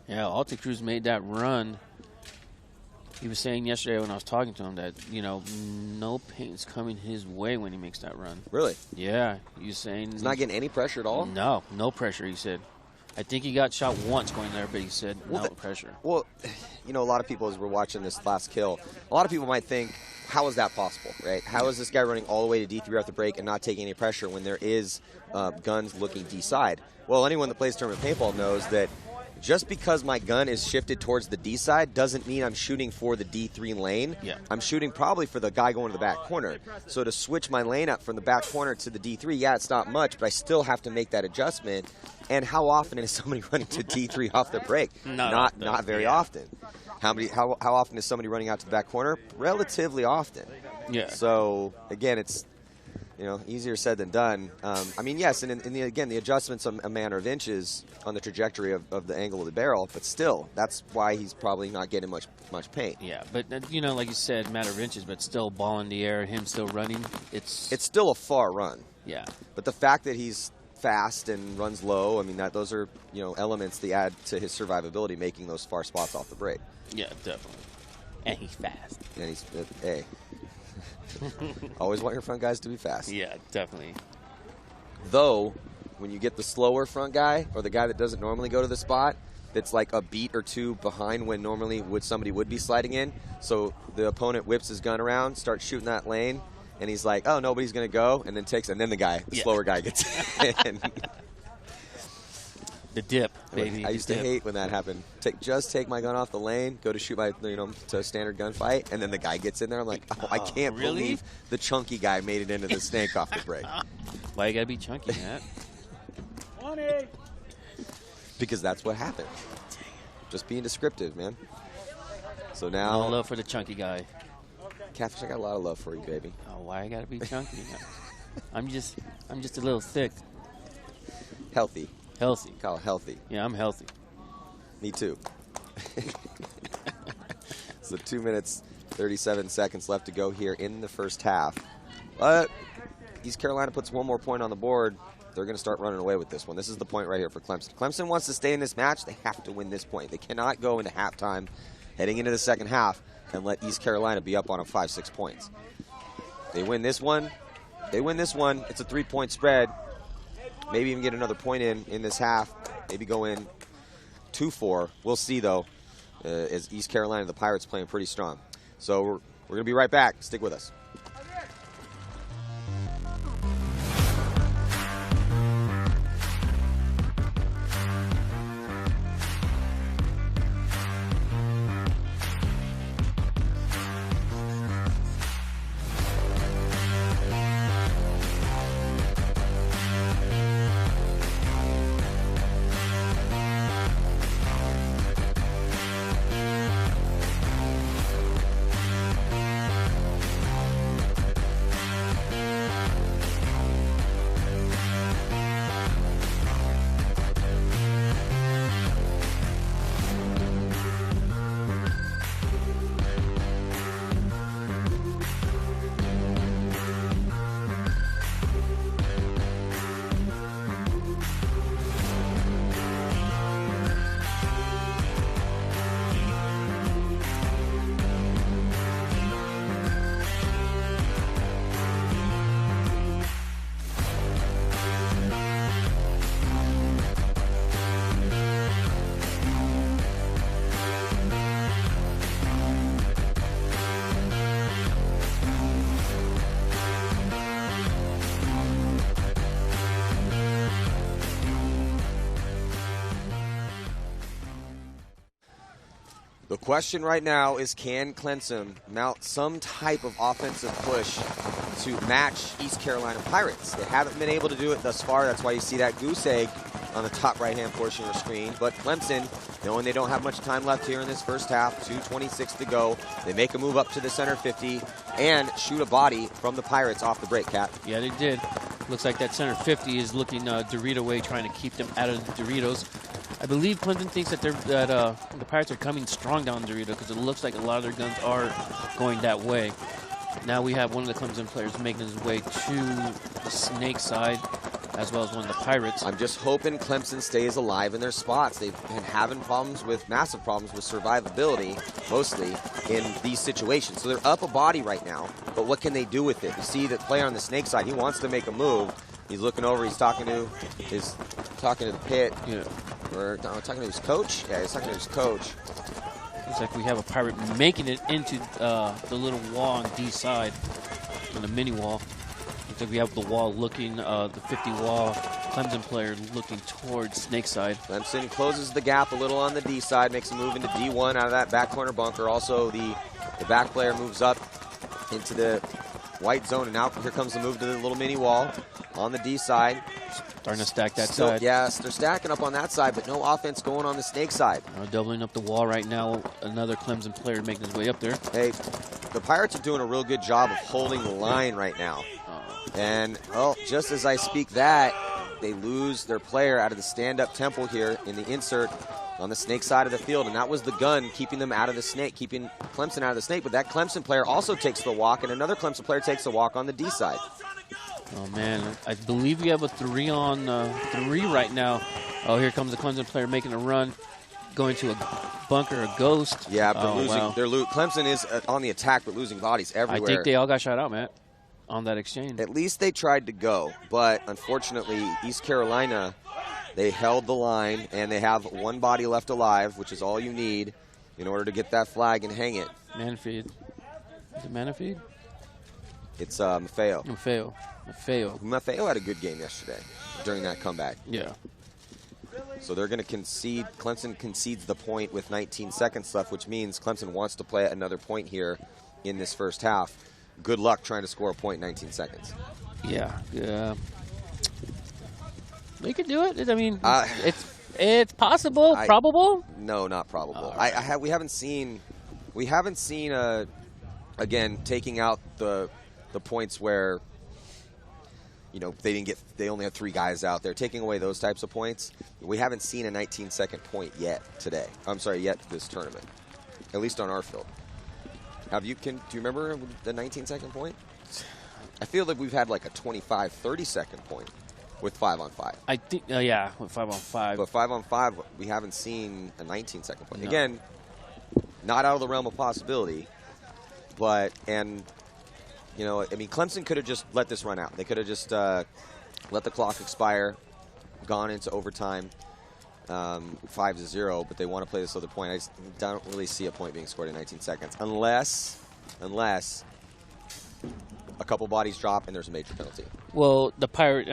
Yeah, Alta Cruz made that run. He was saying yesterday when I was talking to him that, no paint's coming his way when he makes that run. Really? Yeah. He was saying he's not getting any pressure at all? No, no pressure, he said. I think he got shot once going there, but he said no pressure. Well, a lot of people, as we're watching this last kill, a lot of people might think, how is that possible, right? How is this guy running all the way to D3 off the break and not taking any pressure when there is guns looking D-side? Well, anyone that plays tournament paintball knows that just because my gun is shifted towards the D side doesn't mean I'm shooting for the D3 lane. Yeah. I'm shooting probably for the guy going to the back corner. So to switch my lane up from the back corner to the D3, yeah, it's not much, but I still have to make that adjustment. And how often is somebody running to D3 off the break? Not very often. How often is somebody running out to the back corner? Relatively often. Yeah. So again, it's easier said than done. Yes, and again, the adjustment's a matter of inches on the trajectory of the angle of the barrel, but still, that's why he's probably not getting much paint. Yeah, but, like you said, matter of inches, but still ball in the air, him still running, it's still a far run. Yeah. But the fact that he's fast and runs low, those are, elements that add to his survivability, making those far spots off the break. Yeah, definitely. And he's fast. And he's, hey. Always want your front guys to be fast. Yeah, definitely. Though, when you get the slower front guy or the guy that doesn't normally go to the spot, that's like a beat or two behind when normally somebody would be sliding in. So the opponent whips his gun around, starts shooting that lane, and he's like, "Oh, nobody's gonna go," and then the slower guy gets in. The dip, baby. I used to hate when that happened. Just take my gun off the lane, go to shoot my, to a standard gunfight, and then the guy gets in there. I'm like, I can't believe the chunky guy made it into the snake off the break. Why you gotta be chunky, Matt? Because that's what happened. Just being descriptive, man. So now, no love for the chunky guy. Catfish, I got a lot of love for you, baby. Oh, why I gotta be chunky? I'm just a little thick. Healthy. Healthy. Call it healthy. Yeah, I'm healthy. Me too. So 2 minutes, 37 seconds left to go here in the first half. But East Carolina puts one more point on the board. they're going to start running away with this one. This is the point right here for Clemson. Clemson wants to stay in this match. They have to win this point. They cannot go into halftime, heading into the second half, and let East Carolina be up on them 5-6 points. They win this one. They win this one. It's a 3-point spread. Maybe even get another point in this half. Maybe go in 2-4. We'll see, though, as East Carolina, the Pirates, playing pretty strong. So we're going to be right back. Stick with us. The question right now is, can Clemson mount some type of offensive push to match East Carolina Pirates? They haven't been able to do it thus far. That's why you see that goose egg on the top right-hand portion of your screen. But Clemson, knowing they don't have much time left here in this first half, 2:26 to go, they make a move up to the center 50 and shoot a body from the Pirates off the break, Cat. Yeah, they did. Looks like that center 50 is looking Dorito way, trying to keep them out of the Doritos. I believe Clemson thinks that the Pirates are coming strong down Dorito, because it looks like a lot of their guns are going that way. Now we have one of the Clemson players making his way to the Snake side, as well as one of the Pirates. I'm just hoping Clemson stays alive in their spots. They've been having massive problems with survivability, mostly in these situations. So they're up a body right now, but what can they do with it? You see the player on the Snake side, he wants to make a move. He's looking over, he's talking to the pit. Yeah. Or talking to his coach? Yeah, he's talking to his coach. Looks like we have a Pirate making it into the little wall on D side, on the mini wall. Looks like we have the wall looking, the 50 wall, Clemson player looking towards Snake side. Clemson closes the gap a little on the D side, makes a move into D1 out of that back corner bunker. Also, the back player moves up into the white zone, and now here comes the move to the little mini wall on the D side. Starting to stack that side. Yes, they're stacking up on that side, but no offense going on the Snake side. Doubling up the wall right now. Another Clemson player making his way up there. Hey, the Pirates are doing a real good job of holding the line right now. And, well, just as I speak that, they lose their player out of the stand-up temple here in the insert on the Snake side of the field, and that was the gun keeping them out of the Snake, keeping Clemson out of the Snake. But that Clemson player also takes the walk, and another Clemson player takes the walk on the D side. Oh, man. I believe we have a 3-on-3 right now. Oh, here comes the Clemson player making a run, going to a bunker, a ghost. Yeah, but Clemson is on the attack, but losing bodies everywhere. I think they all got shot out, Matt, on that exchange. At least they tried to go, but unfortunately, East Carolina, they held the line, and they have one body left alive, which is all you need in order to get that flag and hang it. Manafeed. Is it Manafeed? It's Maffeo. Maffeo had a good game yesterday during that comeback. Yeah. So they're going to concede. Clemson concedes the point with 19 seconds left, which means Clemson wants to play another point here in this first half. Good luck trying to score a point in 19 seconds. Yeah. They could do it. I mean, it's possible. Probable? No, not probable. Right. We haven't seen again, taking out the points where, you know, they only had 3 guys out there. Taking away those types of points, we haven't seen a 19-second point yet this tournament, at least on our field. Do you remember the 19-second point? I feel like we've had like a 25, 30-second point. with 5-on-5. I think, yeah, with 5-on-5. But 5-on-5, we haven't seen a 19-second play. No. Again, not out of the realm of possibility, but, and, you know, I mean, Clemson could have just let this run out. They could have just let the clock expire, gone into overtime, 5-0, but they want to play this other point. I just don't really see a point being scored in 19 seconds, unless a couple bodies drop and there's a major penalty. Well, the Pirates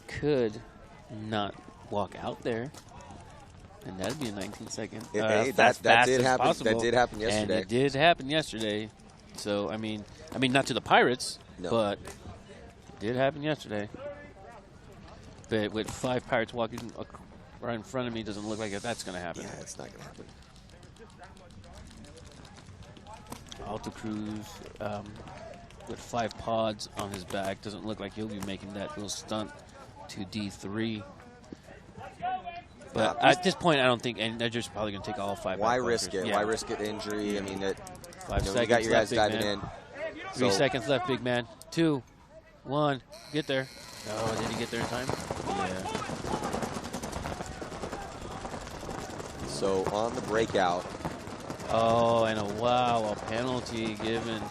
could not walk out there, and that'd be a 19-second. Hey, that did happen. That did happen yesterday. And it did happen yesterday. So I mean, not to the Pirates, no. But it did happen yesterday. But with 5 Pirates walking right in front of me, it doesn't look like that's going to happen. Yeah, it's not going to happen. Alta Cruz with 5 pods on his back. Doesn't look like he'll be making that little stunt to D3. But at this point, I don't think, and they're just probably going to take all 5. Why risk it? Yeah. Why risk it injury? I mean, 5 seconds you got your guys left, diving in. 3 seconds left, big man. 2, 1, get there. Oh, did he get there in time? Yeah. So on the breakout. Oh, and a penalty given.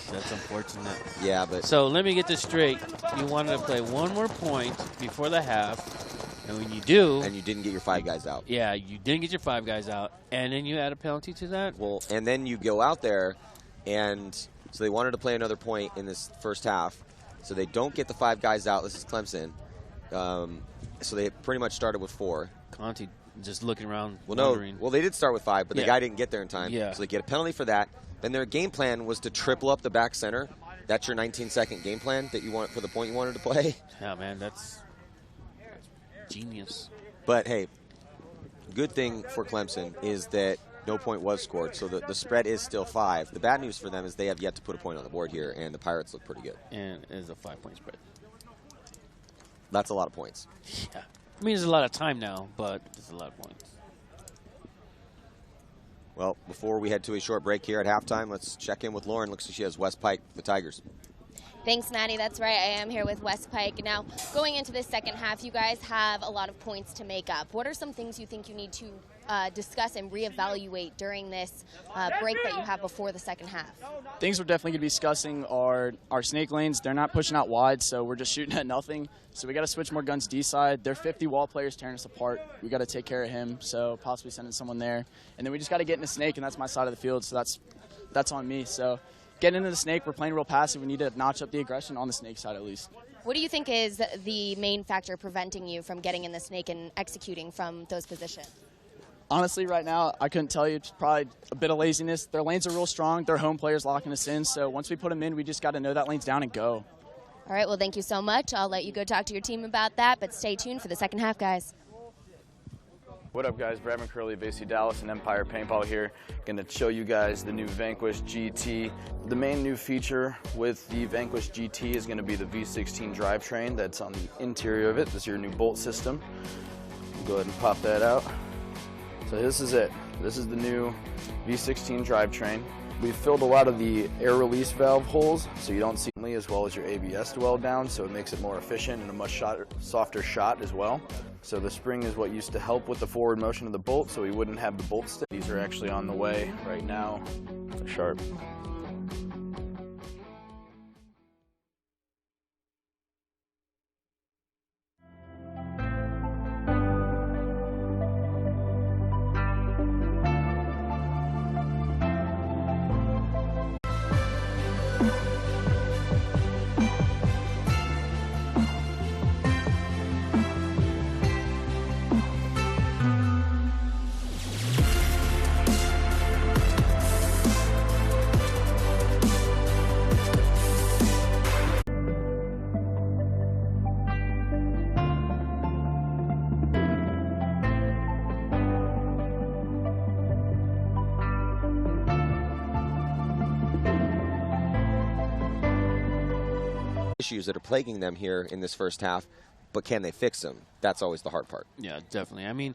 That's unfortunate. Yeah, but. So let me get this straight. You wanted to play 1 more point before the half, and when you do. And you didn't get your 5 guys out. Yeah, you didn't get your 5 guys out, and then you add a penalty to that? Well, and then you go out there, and so they wanted to play another point in this first half. So they don't get the 5 guys out. This is Clemson. So they pretty much started with 4. Conti just looking around, wondering. Well, they did start with 5, but the guy didn't get there in time. Yeah. So they get a penalty for that. Then their game plan was to triple up the back center. That's your 19-second game plan that you want for the point you wanted to play. Yeah, man, that's genius. But, hey, good thing for Clemson is that no point was scored, so the spread is still 5. The bad news for them is they have yet to put a point on the board here, and the Pirates look pretty good. And it is a 5-point spread. That's a lot of points. Yeah. I mean, there's a lot of time now, but it's a lot of points. Well, before we head to a short break here at halftime, let's check in with Lauren. Looks like she has West Pike, the Tigers. Thanks, Maddie. That's right. I am here with West Pike. Now, going into this second half, you guys have a lot of points to make up. What are some things you think you need to discuss and reevaluate during this break that you have before the second half? Things we're definitely going to be discussing are our snake lanes. They're not pushing out wide, so we're just shooting at nothing. So we got to switch more guns D-side. They're 50 wall players tearing us apart. We got to take care of him, so possibly sending someone there. And then we just got to get in the snake, and that's my side of the field, so that's on me. So getting into the snake, we're playing real passive. We need to notch up the aggression on the snake side at least. What do you think is the main factor preventing you from getting in the snake and executing from those positions? Honestly, right now, I couldn't tell you. It's probably a bit of laziness. Their lanes are real strong. Their home players locking us in. So once we put them in, we just got to know that lane's down and go. All right, well, thank you so much. I'll let you go talk to your team about that, but stay tuned for the second half, guys. What up, guys? Brad McCurley, BC Dallas, and Empire Paintball here. Going to show you guys the new Vanquish GT. The main new feature with the Vanquish GT is going to be the V16 drivetrain that's on the interior of it. This is your new bolt system. Go ahead and pop that out. So this is it. This is the new V16 drivetrain. We've filled a lot of the air release valve holes so you don't see as well as your ABS dwell down, so it makes it more efficient and a much softer shot as well. So the spring is what used to help with the forward motion of the bolt, so we wouldn't have the bolt stick. These are actually on the way right now. They're sharp. Issues that are plaguing them here in this first half, but can they fix them? That's always the hard part. Yeah, definitely. I mean,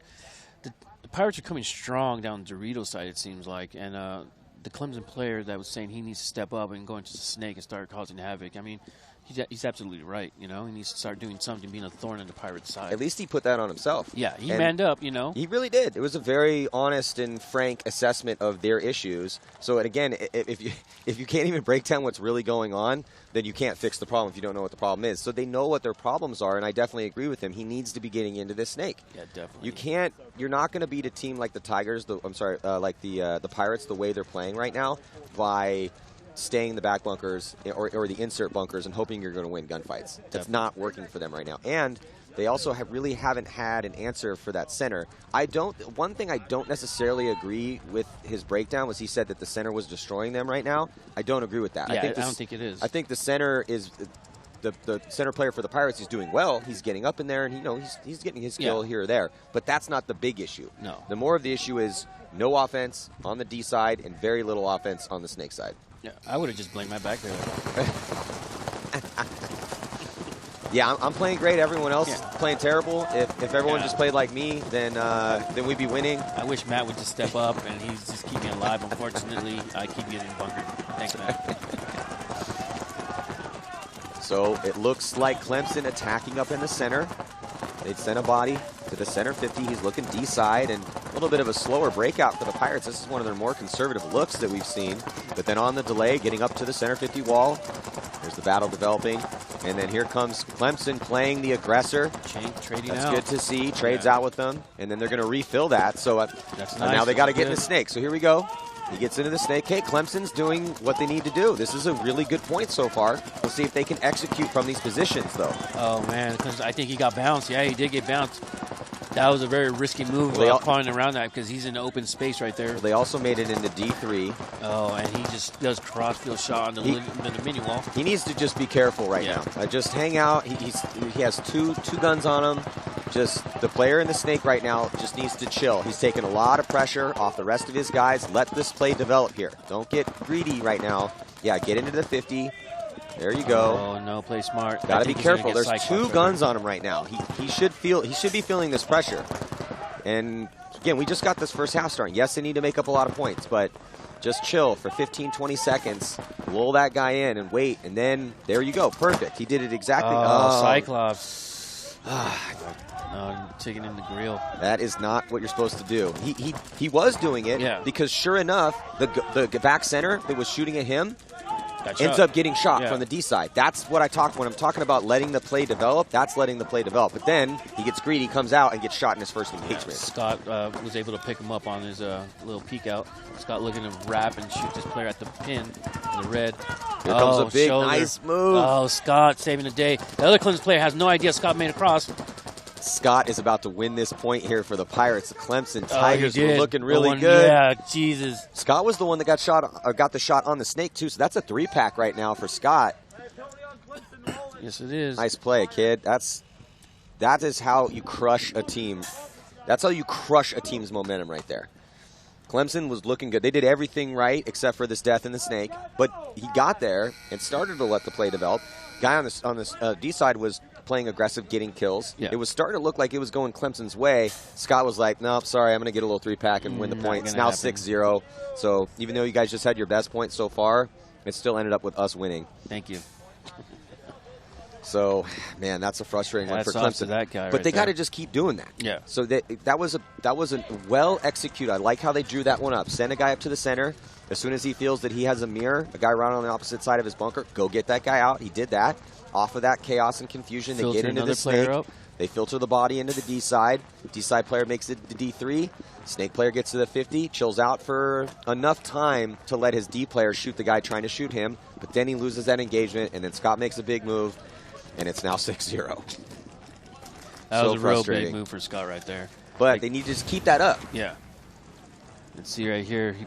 the Pirates are coming strong down Dorito's side, it seems like, and the Clemson player that was saying he needs to step up and go into the snake and start causing havoc. I mean, He's absolutely right. You know, he needs to start doing something, being a thorn in the Pirates' side. At least he put that on himself. Yeah, he And manned up, you know. He really did. It was a very honest and frank assessment of their issues. So, and again, if you can't even break down what's really going on, then you can't fix the problem if you don't know what the problem is. So they know what their problems are, and I definitely agree with him. He needs to be getting into this snake. Yeah, definitely. You're not going to beat a team like the Tigers, like the Pirates, the way they're playing right now, by staying in the back bunkers or the insert bunkers and hoping you're going to win gunfights. That's not working for them right now. And they also really haven't had an answer for that center. One thing I don't necessarily agree with his breakdown was he said that the center was destroying them right now. I don't agree with that. Yeah, I don't think it is. I think the center is the center player for the Pirates is doing well. He's getting up in there, and he's getting his skill here or there. But that's not the big issue. No. The more of the issue is no offense on the D side and very little offense on the snake side. Yeah, I would have just blamed my back there. Yeah, I'm playing great. Everyone else is playing terrible. If everyone just played like me, then we'd be winning. I wish Matt would just step up and he's just keep me alive. Unfortunately, I keep getting bunkered. Thanks, Matt. So it looks like Clemson attacking up in the center. They'd sent a body to the center 50. He's looking D side, and a little bit of a slower breakout for the Pirates. This is one of their more conservative looks that we've seen. But then on the delay, getting up to the center 50 wall. There's the battle developing. And then here comes Clemson playing the aggressor. Trading That's out. good to see. Trades out with them. And then they're going to refill that. So That's now nice. they got to get in Good. the snake. So here we go. He gets into the snake. Hey, Clemson's doing what they need to do. This is a really good point so far. We'll see if they can execute from these positions, though. Oh, man, because I think he got bounced. Yeah, he did get bounced. That was a very risky move pawing around that because he's in open space right there. They also made it into D3. Oh, and he just does crossfield shot on the mini wall. He needs to just be careful right now. Just hang out. He has two guns on him. Just the player in the snake right now just needs to chill. He's taking a lot of pressure off the rest of his guys. Let this play develop here. Don't get greedy right now. Yeah, get into the 50. There you go. Oh, no, play smart. Got to be careful. There's two guns on him right now. He should be feeling this pressure. And again, we just got this first half starting. Yes, they need to make up a lot of points, but just chill for 15, 20 seconds. Lull that guy in and wait, and then there you go. Perfect. He did it exactly. Oh, Cyclops. Taking in the grill. That is not what you're supposed to do. He was doing it because sure enough, the back center that was shooting at him ends up getting shot from the D side. That's what when I'm talking about letting the play develop, that's letting the play develop. But then he gets greedy, comes out, and gets shot in his first engagement. Scott was able to pick him up on his little peek out. Scott looking to wrap and shoot this player at the pin in the red. Here comes a big, nice move. Oh, Scott saving the day. The other Clemson player has no idea Scott made a cross. Scott is about to win this point here for the Pirates. The Clemson Tigers were looking really good. Yeah, Jesus. Scott was the one that got the shot on the snake, too. So that's a 3-pack right now for Scott. Yes, it is. Nice play, kid. That is how you crush a team. That's how you crush a team's momentum right there. Clemson was looking good. They did everything right except for this death in the snake. But he got there and started to let the play develop. Guy on this D side was playing aggressive, getting kills. Yeah. It was starting to look like it was going Clemson's way. Scott was like, nope, sorry, I'm going to get a little 3-pack and win the point. It's now 6-0. So even though you guys just had your best point so far, it still ended up with us winning. Thank you. So, man, that's a frustrating one for Clemson. That guy but they got to just keep doing that. Yeah. So that was a well executed. I like how they drew that one up. Send a guy up to the center. As soon as he feels that he has a mirror, a guy right on the opposite side of his bunker, go get that guy out. He did that. Off of that chaos and confusion, they get into the snake. They filter the body into the D side. D side player makes it to D3. Snake player gets to the 50, chills out for enough time to let his D player shoot the guy trying to shoot him. But then he loses that engagement, and then Scott makes a big move, and it's now 6-0. That was a real big move for Scott right there. But they need to just keep that up. Yeah. Let's see right here. He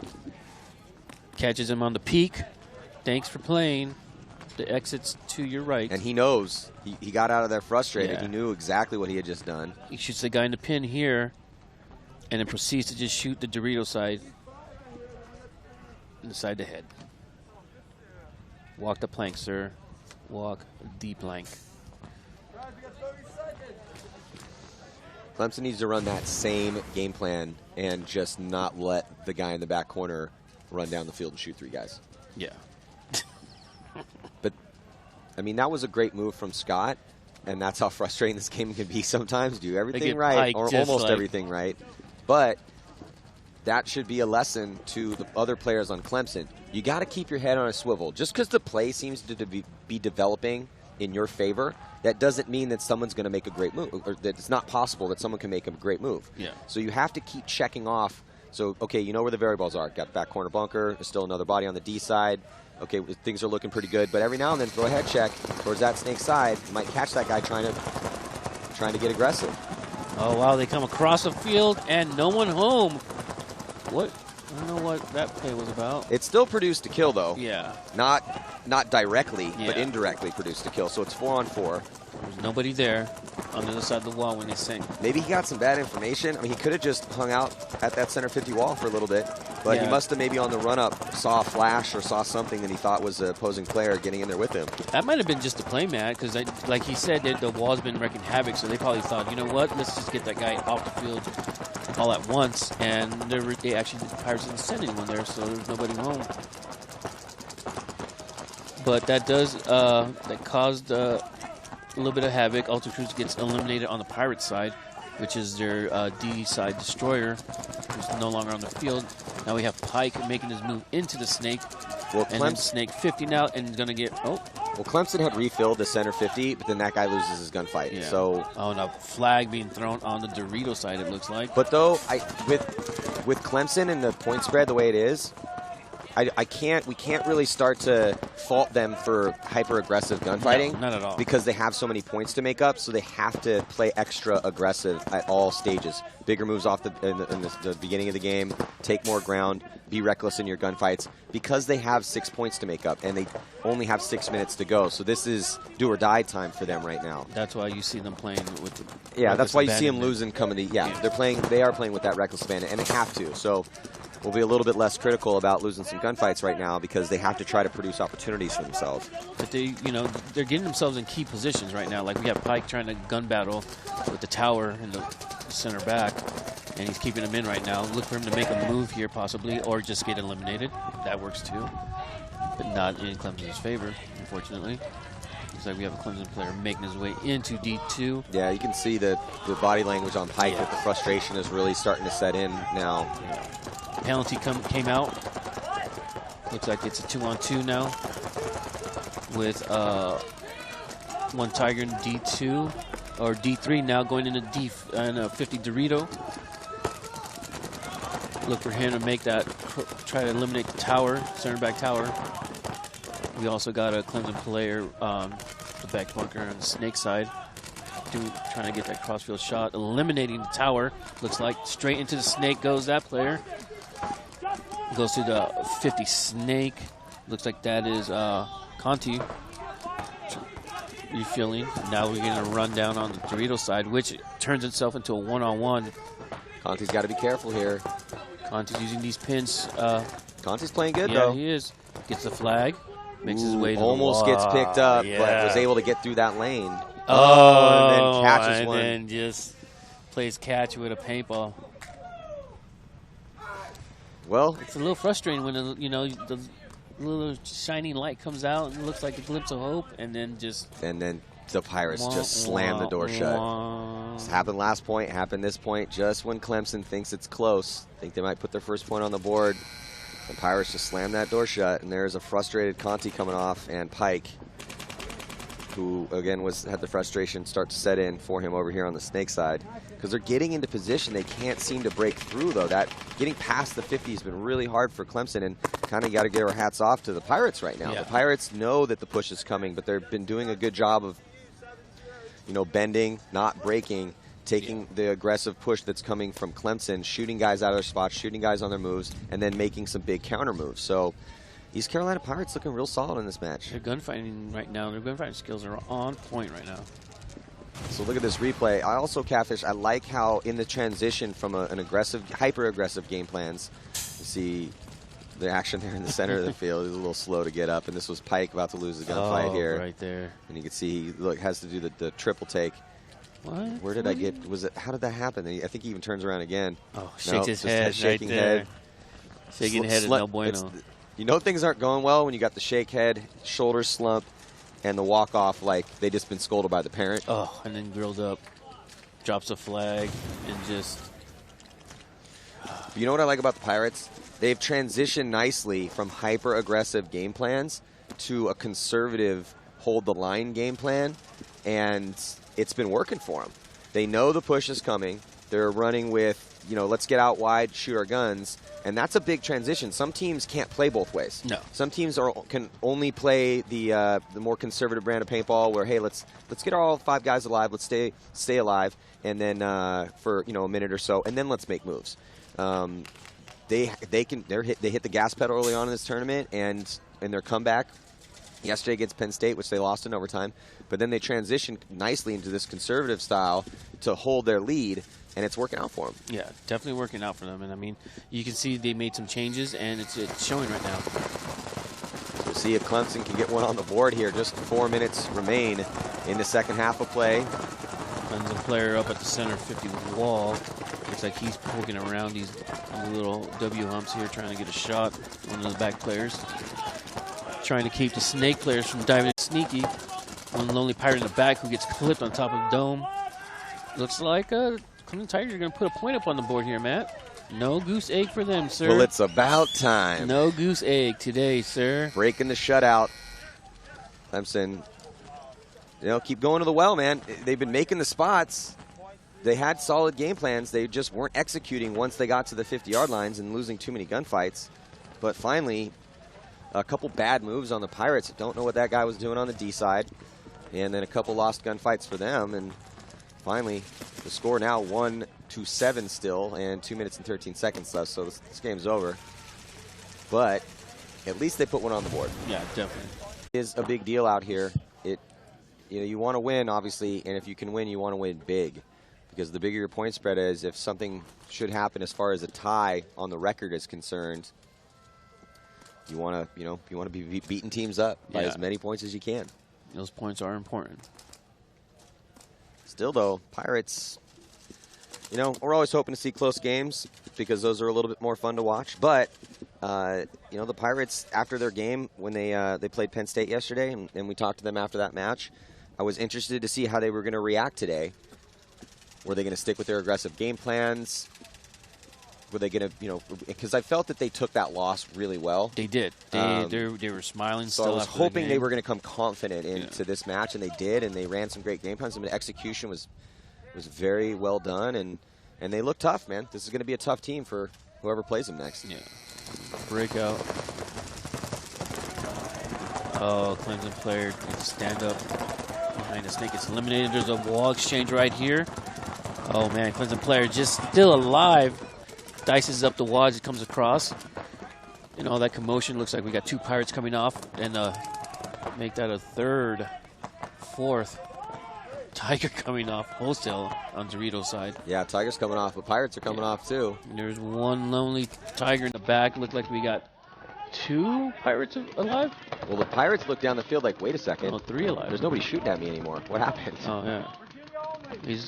catches him on the peak. Thanks for playing. The exit's to your right. And he knows. He got out of there frustrated. Yeah. He knew exactly what he had just done. He shoots the guy in the pin here and then proceeds to just shoot the Dorito side inside the head. Walk the plank, sir. Walk the plank. Clemson needs to run that same game plan and just not let the guy in the back corner run down the field and shoot 3 guys. Yeah. But I mean, that was a great move from Scott, and that's how frustrating this game can be sometimes. Do everything right, or almost like everything right. But that should be a lesson to the other players on Clemson. You got to keep your head on a swivel. Just because the play seems to be developing in your favor, that doesn't mean that someone's going to make a great move, or that it's not possible that someone can make a great move. Yeah. So you have to keep checking off. So, okay, you know where the variables are. Got back corner bunker. There's still another body on the D side. Okay, things are looking pretty good. But every now and then, throw a head check towards that snake side. You might catch that guy trying to get aggressive. Oh, wow, they come across the field and no one home. What? I don't know what that play was about. It's still produced to kill, though. Yeah. Not directly, Yeah. but indirectly produced to kill. So it's 4-on-4. There's nobody there on the other side of the wall when they sink. Maybe he got some bad information. I mean, he could have just hung out at that center 50 wall for a little bit. But he must have maybe on the run-up saw a flash or saw something that he thought was an opposing player getting in there with him. That might have been just a play, Matt, because like he said, the wall's been wreaking havoc, so they probably thought, you know what, let's just get that guy off the field all at once. And the Pirates didn't send anyone there, so there's nobody home. But that that caused a little bit of havoc. Alta Cruz gets eliminated on the Pirates side, which is their D side destroyer, who's no longer on the field. Now we have Pike making his move into the snake. Well, and then snake 50 now and going to get, Well, Clemson had refilled the center 50, but then that guy loses his gunfight. Yeah. So, and a flag being thrown on the Dorito side, it looks like. But though, with Clemson and the point spread the way it is, we can't really start to fault them for hyper-aggressive gunfighting. No, not at all. Because they have so many points to make up, so they have to play extra aggressive at all stages. Bigger moves off in the beginning of the game, take more ground, be reckless in your gunfights, because they have 6 points to make up, and they only have 6 minutes to go. So this is do-or-die time for them right now. That's why you see them playing with the that's why you see them losing coming to, they are playing with that reckless abandon, and they have to. So we'll be a little bit less critical about losing some gunfights right now because they have to try to produce opportunities for themselves. But they're getting themselves in key positions right now. Like we have Pike trying to gun battle with the tower and the center back, and he's keeping him in right now. Look for him to make a move here possibly, or just get eliminated. That works too, but not in Clemson's favor, unfortunately. Looks like we have a Clemson player making his way into D2. Yeah, you can see the body language on Pike that the frustration is really starting to set in now. Penalty came out. Looks like it's a 2-on-2 now with one Tiger in D2 or D3 now going into a 50 Dorito. Look for him to make that, try to eliminate the tower, center back tower. We also got a Clemson player, the back bunker on the snake side, trying to get that crossfield shot, eliminating the tower. Looks like straight into the snake goes that player. Goes to the 50 snake. Looks like that is Conti refilling. Now we're going to run down on the Dorito side, which turns itself into a one-on-one. Conti's got to be careful here. Conti's using these pins. Conti's playing good, though. Yeah, he is. Gets the flag. Makes his way to almost the gets picked up, but was able to get through that lane. And then catches one. And then just plays catch with a paintball. Well, it's a little frustrating when the little shining light comes out and it looks like a glimpse of hope, and then the Pirates just slam the door shut. This happened last point, happened this point, just when Clemson thinks it's close, think they might put their first point on the board. The Pirates just slam that door shut, and there's a frustrated Conti coming off, and Pike, who again had the frustration start to set in for him over here on the snake side. Because they're getting into position, they can't seem to break through, though. That getting past the 50 has been really hard for Clemson, and kind of got to give our hats off to the Pirates right now. Yeah. The Pirates know that the push is coming, but they've been doing a good job of, bending, not breaking, taking the aggressive push that's coming from Clemson, shooting guys out of their spots, shooting guys on their moves, and then making some big counter moves. So East Carolina Pirates looking real solid in this match. Their gunfighting right now, their gunfighting skills are on point right now. So look at this replay. I also, Catfish, I like how in the transition from an aggressive, hyper-aggressive game plans, you see the action there in the center of the field. He's a little slow to get up, and this was Pike about to lose the gunfight here. Right there. And you can see he has to do the triple take. What? Where did I get? How did that happen? I think he even turns around again. Oh, shakes his head. Shaking right there. head. Shaking head is no bueno. Things aren't going well when you got the shake head, shoulders slump, and the walk-off like they just been scolded by the parent. Oh, and then grilled up, drops a flag, and just... You know what I like about the Pirates? They've transitioned nicely from hyper-aggressive game plans to a conservative hold-the-line game plan, and it's been working for them. They know the push is coming. They're running with, let's get out wide, shoot our guns, and that's a big transition. Some teams can't play both ways. No. Some teams can only play the more conservative brand of paintball, where hey, let's get all 5 guys alive, let's stay alive, and then for a minute or so, and then let's make moves. They hit the gas pedal early on in this tournament, and in their comeback yesterday against Penn State, which they lost in overtime, but then they transitioned nicely into this conservative style to hold their lead, and it's working out for them. Yeah, definitely working out for them. And I mean, you can see they made some changes, and it's showing right now. We'll see if Clemson can get one on the board here. Just 4 minutes remain in the second half of play. Clemson player up at the center 50 wall. Looks like he's poking around these little W humps here, trying to get a shot. One of the back players trying to keep the snake players from diving in sneaky. One lonely pirate in the back who gets clipped on top of the dome. Looks like Clemson Tigers are going to put a point up on the board here, Matt. No goose egg for them, sir. Well, it's about time. No goose egg today, sir. Breaking the shutout. Clemson, keep going to the well, man. They've been making the spots. They had solid game plans. They just weren't executing once they got to the 50-yard lines and losing too many gunfights. But finally, a couple bad moves on the Pirates. Don't know what that guy was doing on the D side. And then a couple lost gunfights for them. And finally, the score now 1-7 still, and 2 minutes and 13 seconds left. So this game's over. But at least they put one on the board. Yeah, definitely. It is a big deal out here. You want to win, obviously, and if you can win, you want to win big. Because the bigger your point spread is, if something should happen as far as a tie on the record is concerned, you want to be beating teams up by as many points as you can. Those points are important. Still, though, Pirates, we're always hoping to see close games because those are a little bit more fun to watch. But, the Pirates, after their game, when they played Penn State yesterday, and we talked to them after that match, I was interested to see how they were going to react today. Were they going to stick with their aggressive game plans? Were they going to, because I felt that they took that loss really well. They did. They were smiling still. So I was hoping they were going to come confident into this match, and they did, and they ran some great game plans. I mean, the execution was very well done, and they look tough, man. This is going to be a tough team for whoever plays them next. Yeah. Breakout. Oh, Clemson player needs to stand up behind the snake. It's eliminated. There's a wall exchange right here. Oh, man, Clemson player just still alive. Dices up the wall as it comes across. All that commotion. Looks like we got 2 Pirates coming off and make that a third, fourth. Tiger coming off wholesale on Dorito's side. Yeah, Tiger's coming off, but Pirates are coming off too. And there's one lonely Tiger in the back. Looked like we got 2 Pirates alive. Well, the Pirates look down the field like, wait a second. Oh, 3 alive. There's nobody shooting at me anymore. What happened? Oh,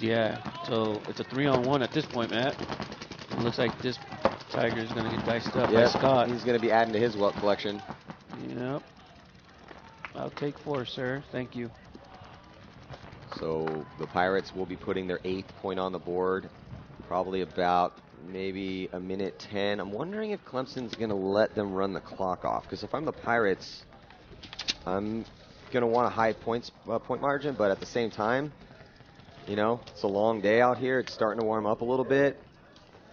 yeah. So it's a 3-on-1 at this point, Matt. It looks like this Tiger is going to get diced up by Scott. He's going to be adding to his wealth collection. Yep. I'll take 4, sir. Thank you. So the Pirates will be putting their 8th point on the board, probably about maybe a minute 10. I'm wondering if Clemson's going to let them run the clock off, because if I'm the Pirates, I'm going to want a high point margin, but at the same time, it's a long day out here. It's starting to warm up a little bit.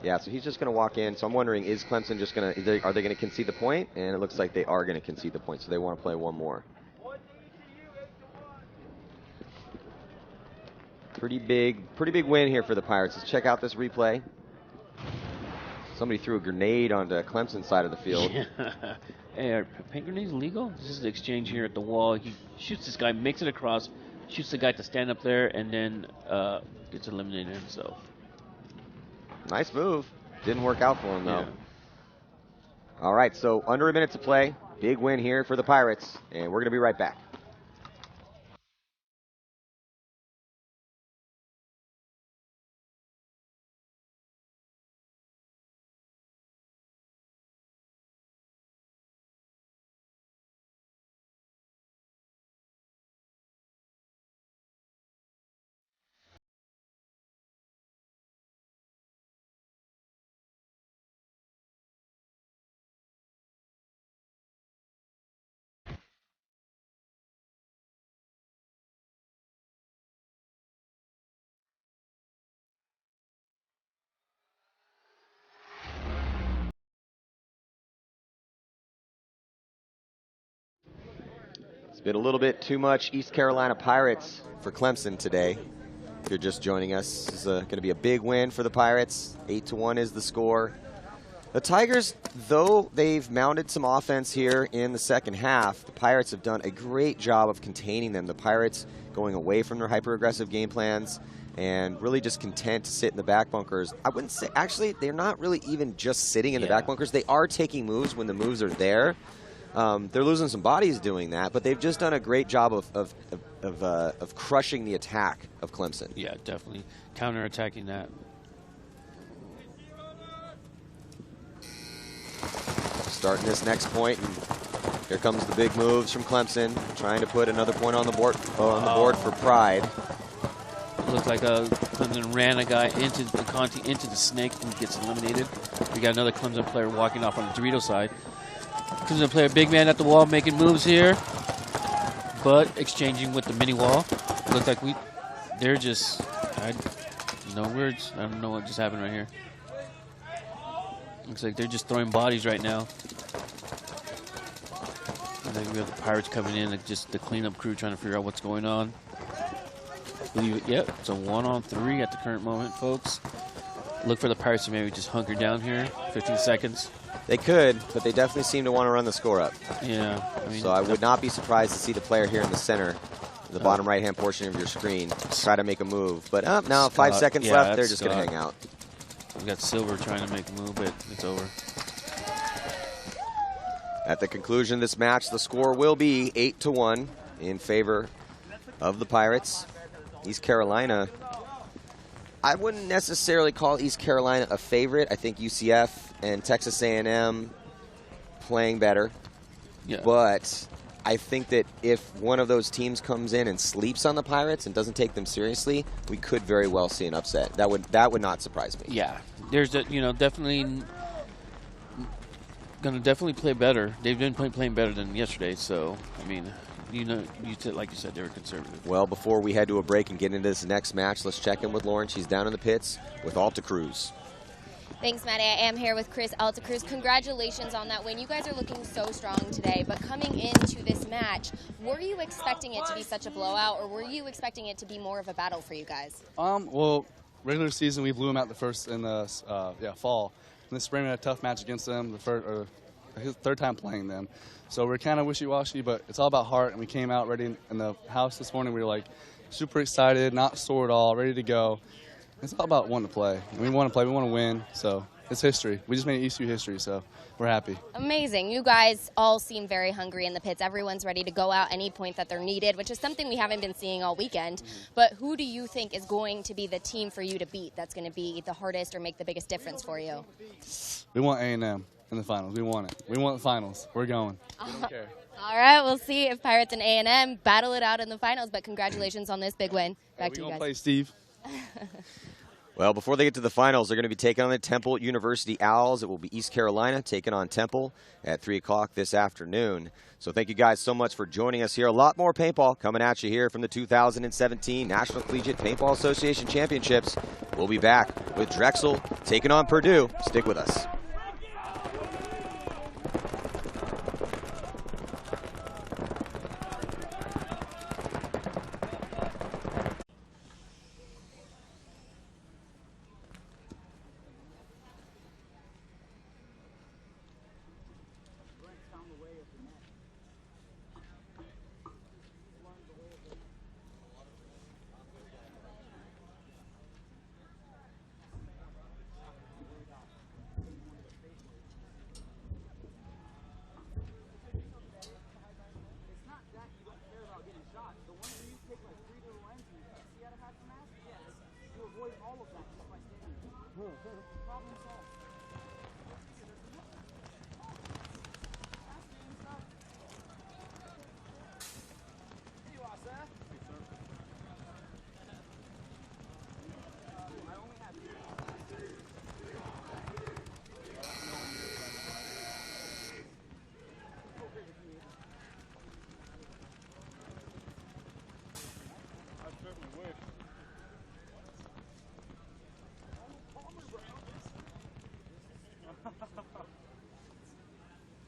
Yeah, so he's just going to walk in. So I'm wondering, is Clemson just going to, are they going to concede the point? And it looks like they are going to concede the point, so they want to play one more. Pretty big win here for the Pirates. Let's check out this replay. Somebody threw a grenade onto Clemson's side of the field. Yeah. Hey, are paint grenades legal? This is the exchange here at the wall. He shoots this guy, makes it across, shoots the guy to stand up there, and then gets eliminated himself. Nice move. Didn't work out for him, though. Yeah. All right, so under a minute to play. Big win here for the Pirates, and we're going to be right back. Been a little bit too much East Carolina Pirates for Clemson today. If you're just joining us, this is going to be a big win for the Pirates. 8-1 is the score. The Tigers, though they've mounted some offense here in the second half, the Pirates have done a great job of containing them. The Pirates going away from their hyper-aggressive game plans and really just content to sit in the back bunkers. I wouldn't say, actually, they're not really even just sitting in the back bunkers. They are taking moves when the moves are there. They're losing some bodies doing that, but they've just done a great job of crushing the attack of Clemson. Yeah, definitely counterattacking that. Starting this next point, and here comes the big moves from Clemson, trying to put another point on the board for Pride. It looked like Clemson ran a guy into the snake and gets eliminated. We got another Clemson player walking off on the Dorito side. Clemson player, big man at the wall, making moves here, but exchanging with the mini wall. Looked like they're just, no words. I don't know what just happened right here. Looks like they're just throwing bodies right now. And then we have the Pirates coming in and just the cleanup crew trying to figure out what's going on. Yep, it's a 1-on-3 at the current moment, folks. Look for the Pirates to maybe just hunker down here. 15 seconds. They could, but they definitely seem to want to run the score up. Yeah. So I would not be surprised to see the player here in the center, the bottom right-hand portion of your screen, try to make a move. But now 5 seconds left, they're just going to hang out. We got Silver trying to make a move, but it's over. At the conclusion of this match, the score will be 8-1 in favor of the Pirates. East Carolina, I wouldn't necessarily call East Carolina a favorite. I think UCF and Texas A&M playing better. Yeah. But I think that if one of those teams comes in and sleeps on the Pirates and doesn't take them seriously, we could very well see an upset. That would not surprise me. Yeah. There's definitely going to definitely play better. They've been playing better than yesterday, so I mean, like you said, they were conservative. Well, before we head to a break and get into this next match, let's check in with Lauren. She's down in the pits with Alta Cruz. Thanks, Maddie. I am here with Chris Alta Cruz. Congratulations on that win. You guys are looking so strong today, but coming into this match, were you expecting it to be such a blowout, or were you expecting it to be more of a battle for you guys? Well, regular season, we blew them out the first in the fall. In the spring, we had a tough match against them, his third time playing them. So we're kind of wishy-washy, but it's all about heart, and we came out ready in the house this morning. We were, super excited, not sore at all, ready to go. It's all about wanting to play. We want to play. We want to win. So it's history. We just made ECU history, so we're happy. Amazing. You guys all seem very hungry in the pits. Everyone's ready to go out any point that they're needed, which is something we haven't been seeing all weekend. But who do you think is going to be the team for you to beat that's going to be the hardest or make the biggest difference for you? We want A&M in the finals. We want it. We want the finals. We're going. We don't care. All right, we'll see if Pirates and A&M battle it out in the finals, but congratulations on this big win. Back to you guys. We're going to play, Steve. Well, before they get to the finals, they're going to be taking on the Temple University Owls. It will be East Carolina taking on Temple at 3 o'clock this afternoon. So thank you guys so much for joining us here. A lot more paintball coming at you here from the 2017 National Collegiate Paintball Association Championships. We'll be back with Drexel taking on Purdue. Stick with us.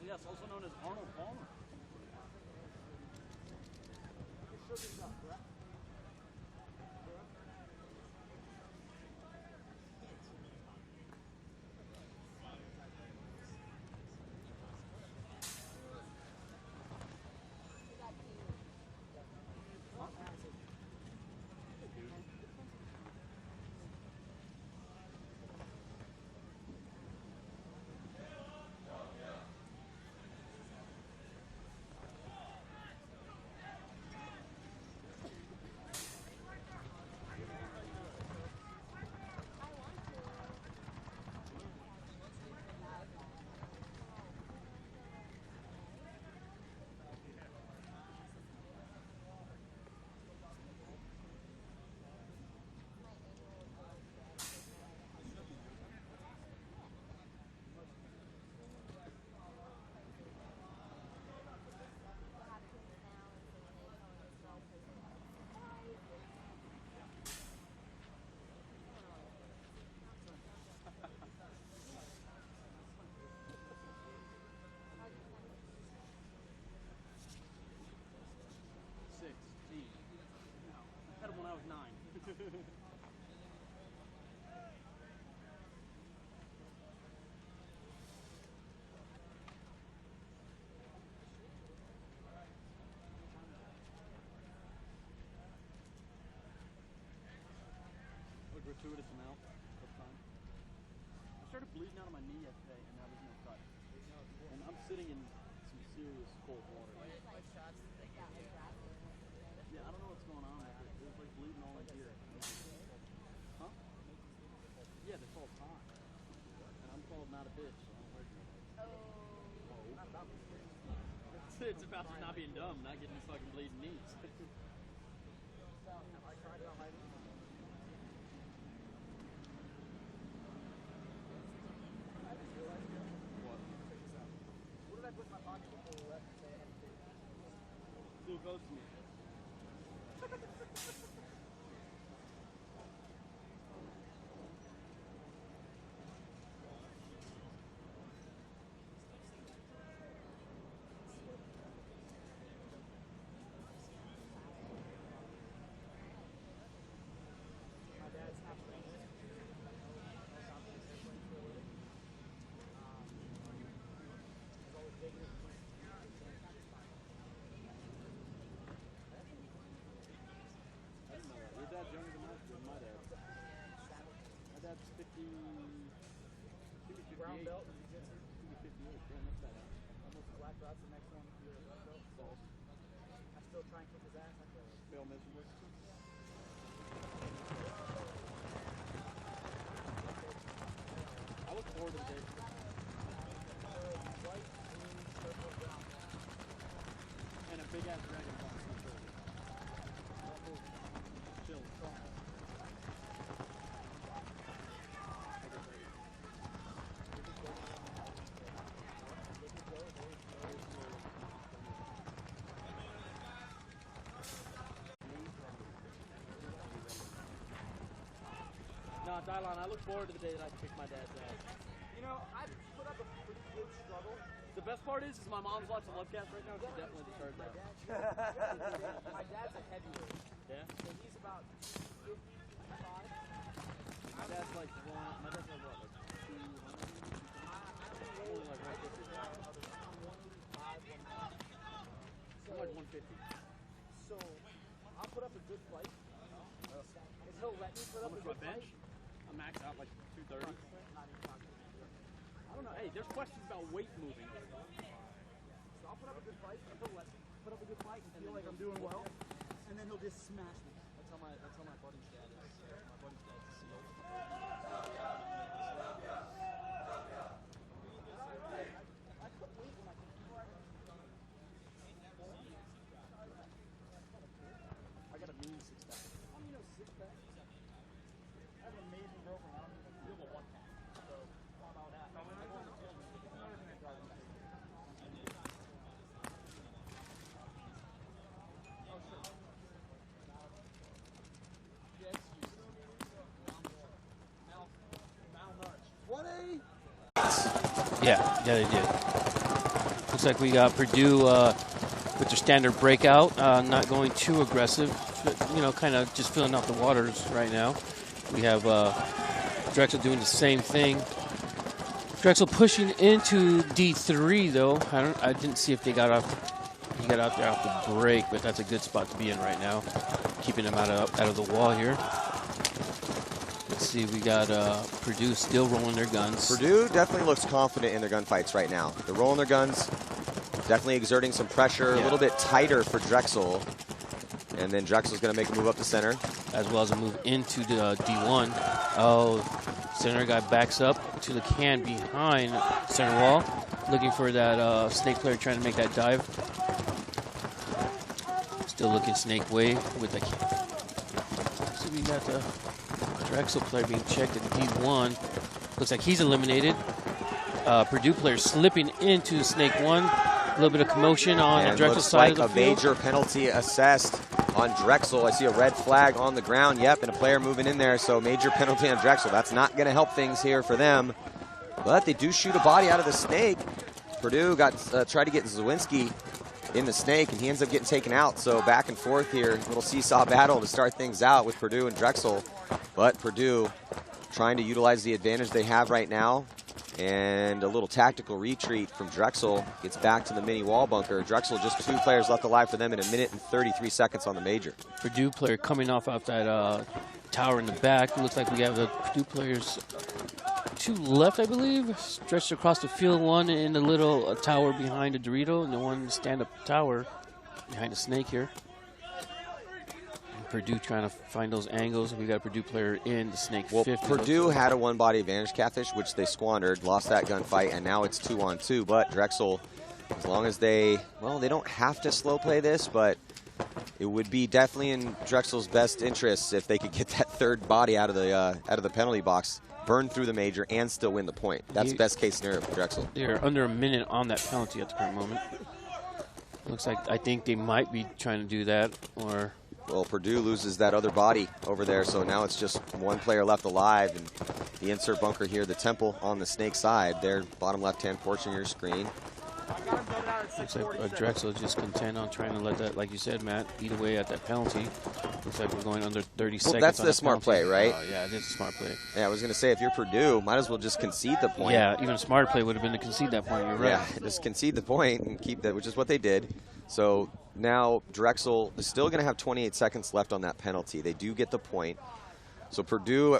Yes, also known as Arnold Palmer. Gratuitous amount of time. I started bleeding out of my knee yesterday, and now there's no cut. And I'm sitting in some serious cold water. Yeah, I don't know what's going on with it. It was like bleeding all in here. Huh? Yeah, they're called hot. And I'm called not a bitch, so I'm like, oh. Not about it's about you not being dumb, not getting these fucking bleeding knees. Have I tried to hide it? Still goes to me. Younger than my dad. My dad's 50. Brown belt. 58. Yeah, next that out. Almost black belt's the next one. You're a black belt. False. I still try and kick his ass. I fail miserably. I look forward to this. White, green, purple, brown. And a big ass dragon box on the shoulder. Chill. No, Dylon, I look forward to the day that I kick my dad's ass. You know, I've put up a pretty good struggle. The best part is my mom's watching Lovecast right now. She definitely just heard that. My dad's a heavyweight. Yeah? So he's about 55. My dad's like one. My dad's like what? Like 200? I'm like right there. I'm like 150. So I'll put up a good fight. If he'll let me put up a good fight. I max out like 230. I don't know. Hey, there's questions about weight moving. So I'll put up a good fight. He'll let me put up a good fight and feel like I'm doing well, and then he'll just smash me. That's how my buddy's dad is. My buddy's dad's a SEAL. I put weight when I can. I got a mean six-pack. I don't need no six-pack. I have an amazing girlfriend. I don't even feel a one-pack. So, how about that? Yeah, they did. Looks like we got Purdue with their standard breakout, not going too aggressive, kind of just filling out the waters right now. We have Drexel doing the same thing. Drexel pushing into D3 though. I didn't see if they got off. He got out there off the break, but that's a good spot to be in right now, keeping him out of the wall here. Let's see, we got Purdue still rolling their guns. Purdue definitely looks confident in their gunfights right now. They're rolling their guns, definitely exerting some pressure, a little bit tighter for Drexel. And then Drexel's going to make a move up the center. As well as a move into the D1. Oh, center guy backs up to the can behind center wall, looking for that snake player trying to make that dive. Still looking snake way with the. So we got the Drexel player being checked at D1. Looks like he's eliminated. Purdue player slipping into snake one. A little bit of commotion on the Drexel side of the field. field. Looks like a major penalty assessed on Drexel. I see a red flag on the ground. Yep, and a player moving in there. So major penalty on Drexel. That's not going to help things here for them. But they do shoot a body out of the snake. Purdue tried to get Zawinski in the snake, and he ends up getting taken out. So back and forth here, little seesaw battle to start things out with Purdue and Drexel. But Purdue trying to utilize the advantage they have right now. And a little tactical retreat from Drexel gets back to the mini wall bunker. Drexel just 2 players left alive for them in 1 minute and 33 seconds on the major. Purdue player coming off that tower in the back. It looks like we have the Purdue players 2 left, I believe. Stretched across the field, one in the little tower behind the Dorito, and the one stand-up tower behind the snake here. Purdue trying to find those angles. We got a Purdue player in the snake 50. Purdue had a 1-body advantage, Catfish, which they squandered, lost that gunfight, and now it's 2-on-2. But Drexel, as long as they don't have to slow play this, but it would be definitely in Drexel's best interests if they could get that 3rd body out of the penalty box, burn through the major, and still win the point. That's best case scenario for Drexel. They're under a minute on that penalty at the current moment. Looks like I think they might be trying to do that, or. Well, Purdue loses that other body over there, so now it's just 1 player left alive. And the insert bunker here, the temple on the snake side, there, bottom left-hand portion of your screen. Looks like Drexel just content on trying to let that, like you said, Matt, eat away at that penalty. Looks like we're going under 30 seconds. That's the smart play, right? Yeah, it is a smart play. Yeah, I was going to say, if you're Purdue, might as well just concede the point. Yeah, even a smarter play would have been to concede that point. You're right. Yeah, just concede the point and keep that, which is what they did. So now Drexel is still going to have 28 seconds left on that penalty. They do get the point. So Purdue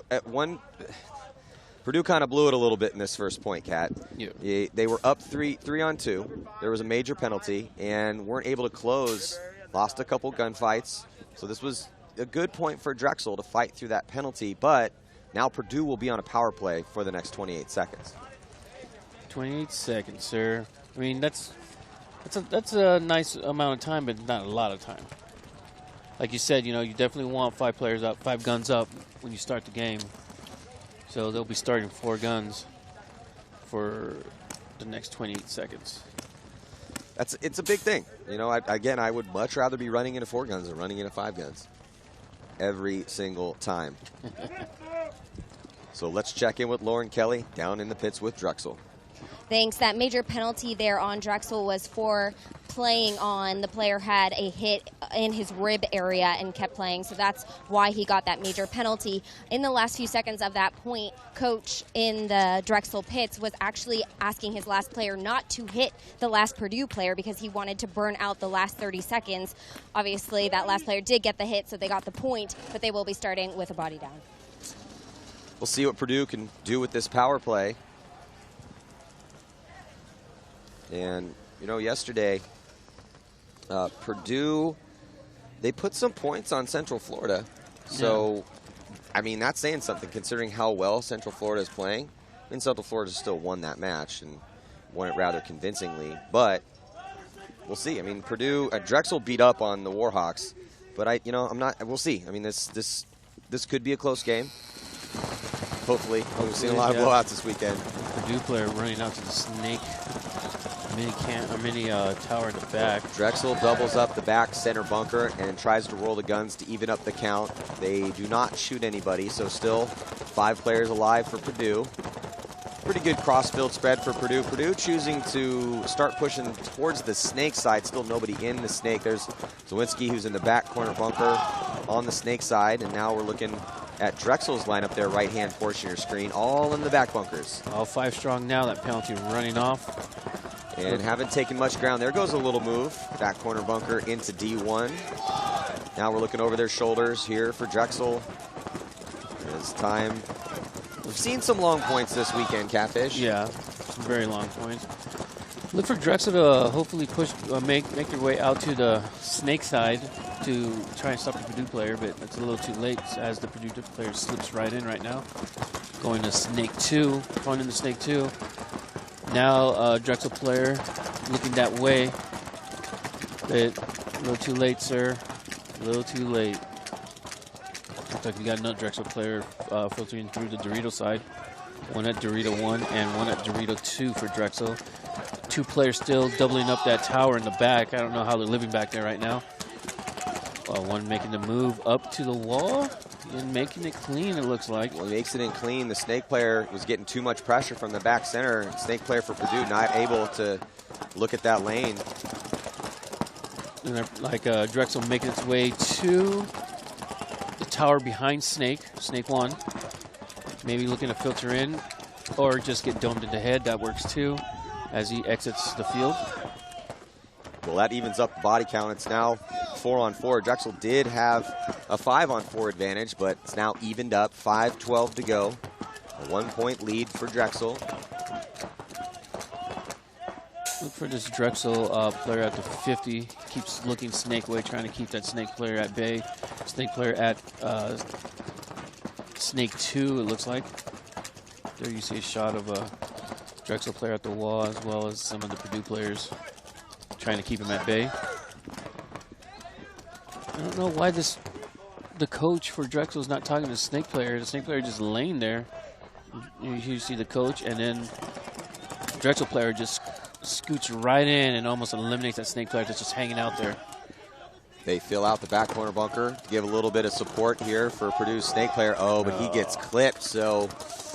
Purdue kind of blew it a little bit in this first point, Kat. Yeah. They were up 3-on-2. There was a major penalty and weren't able to close. Lost a couple gunfights. So this was a good point for Drexel to fight through that penalty. But now Purdue will be on a power play for the next 28 seconds. 28 seconds, sir. I mean, that's a nice amount of time, but not a lot of time. Like you said, you know, you definitely want 5 players up, 5 guns up when you start the game. So they'll be starting 4 guns for the next 28 seconds. It's a big thing. You know, again, I would much rather be running into 4 guns than running into 5 guns every single time. So let's check in with Lauren Kelly down in the pits with Drexel. Thanks. That major penalty there on Drexel was for playing on. The player had a hit in his rib area and kept playing, so that's why he got that major penalty. In the last few seconds of that point, coach in the Drexel pits was actually asking his last player not to hit the last Purdue player because he wanted to burn out the last 30 seconds. Obviously, that last player did get the hit, so they got the point, but they will be starting with a body down. We'll see what Purdue can do with this power play. And, you know, yesterday, Purdue, they put some points on Central Florida. So, yeah. I mean, that's saying something considering how well Central Florida is playing. I mean, Central Florida still won that match and won it rather convincingly. But we'll see. I mean, Purdue, Drexel beat up on the Warhawks. But, we'll see. I mean, this could be a close game. Hopefully. We've seen a lot of blowouts this weekend. Purdue player running out to the snake. Mini tower in the back. Drexel doubles up the back center bunker and tries to roll the guns to even up the count. They do not shoot anybody, so still 5 players alive for Purdue. pretty good cross-field spread for Purdue. Purdue choosing to start pushing towards the snake side. Still nobody in the snake. There's Zawinski, who's in the back corner bunker on the snake side. And now we're looking at Drexel's lineup there, right-hand portion of your screen, all in the back bunkers. All 5 strong now. That penalty running off. And haven't taken much ground. There goes a little move. Back corner bunker into D1. Now we're looking over their shoulders here for Drexel. It's time. We've seen some long points this weekend, Catfish. Yeah, some very long points. Look for Drexel to hopefully push, make their way out to the snake side to try and stop the Purdue player, but it's a little too late as the Purdue player slips right in right now. Going to snake 2, going into snake 2. Now Drexel player looking that way. But a little too late, sir. A little too late. Looks like we got another Drexel player filtering through the Dorito side. One at Dorito 1 and one at Dorito 2 for Drexel. 2 players still doubling up that tower in the back. I don't know how they're living back there right now. One making the move up to the wall and making it clean, it looks like. Well, he makes it in clean. The snake player was getting too much pressure from the back center. Snake player for Purdue not able to look at that lane. And like Drexel making its way to the tower behind Snake 1. Maybe looking to filter in or just get domed in the head. That works too as he exits the field. Well, that evens up the body count. It's now 4-on-4. Drexel did have a 5-on-4 advantage, but it's now evened up. 5:12 to go. A 1-point lead for Drexel. Look for this Drexel player at the 50. Keeps looking snake way, trying to keep that snake player at bay. Snake player at snake 2, it looks like. There you see a shot of a Drexel player at the wall, as well as some of the Purdue players trying to keep him at bay. I don't know why the coach for Drexel is not talking to the snake player. The snake player just laying there. You see the coach, and then Drexel player just scoots right in and almost eliminates that snake player that's just hanging out there. They fill out the back corner bunker to give a little bit of support here for Purdue's snake player. Oh, but he gets clipped, so.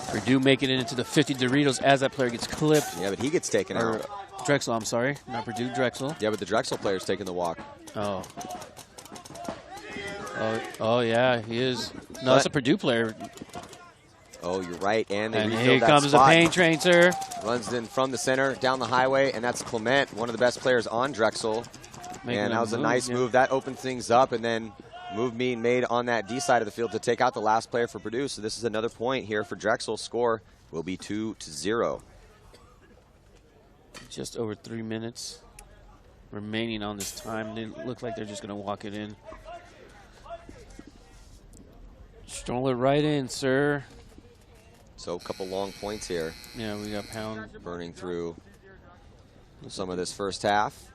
Purdue making it into the 50 Doritos as that player gets clipped. Yeah, but he gets taken out. Drexel, I'm sorry. Not Purdue, Drexel. Yeah, but the Drexel player's taking the walk. Oh. Oh, yeah, he is. No, it's a Purdue player. Oh, you're right. And here comes the paint train, sir. Runs in from the center, down the highway, and that's Clement, one of the best players on Drexel. And that was a nice move. That opened things up, and then move being made on that D side of the field to take out the last player for Purdue. So this is another point here for Drexel. Score will be 2-0. Just over 3 minutes remaining on this time. They look like they're just going to walk it in. Stroll it right in, sir. So a couple long points here. Yeah, we got Pound burning through some of this first half.